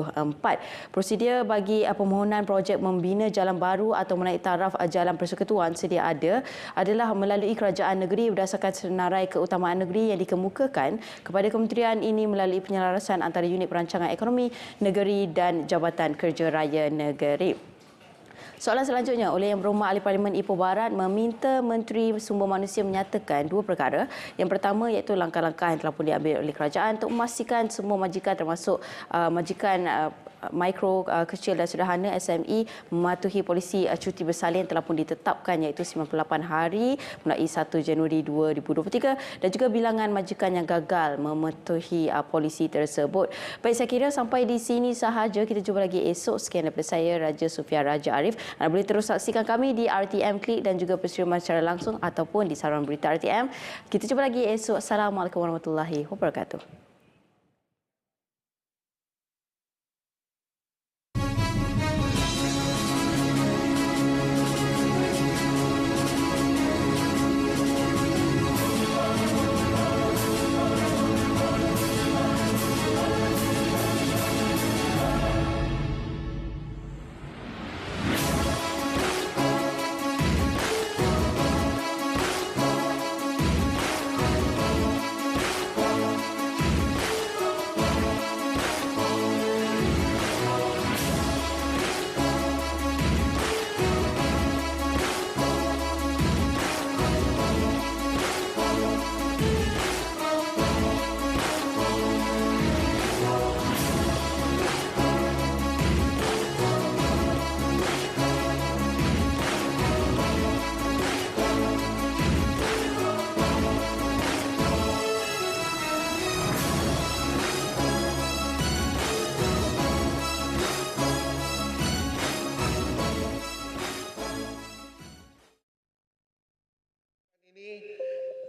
Prosedur bagi permohonan projek membina jalan baru atau menaik taraf jalan persekutuan sedia ada adalah melalui kerajaan negeri berdasarkan senarai keutamaan negeri yang dikemukakan kepada kementerian ini melalui penyelarasan antara unit perancangan ekonomi negeri dan Jabatan Kerja Raya Negeri. Soalan selanjutnya oleh Yang Berhormat Ahli Parlimen Ipoh Barat meminta Menteri Sumber Manusia menyatakan 2 perkara. Yang pertama iaitu langkah-langkah yang telah pun diambil oleh kerajaan untuk memastikan semua majikan termasuk majikan mikro, kecil dan sederhana SME mematuhi polisi cuti bersalin telah pun ditetapkan iaitu 98 hari mulai 1 Januari 2023 dan juga bilangan majikan yang gagal mematuhi polisi tersebut. Baik, saya kira sampai di sini sahaja. Kita jumpa lagi esok. Sekian daripada saya, Raja Sufia Raja Arif. Anda boleh terus saksikan kami di RTM Klik dan juga perseriman secara langsung ataupun di saluran berita RTM. Kita jumpa lagi esok. Assalamualaikum warahmatullahi wabarakatuh.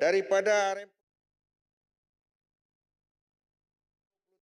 daripada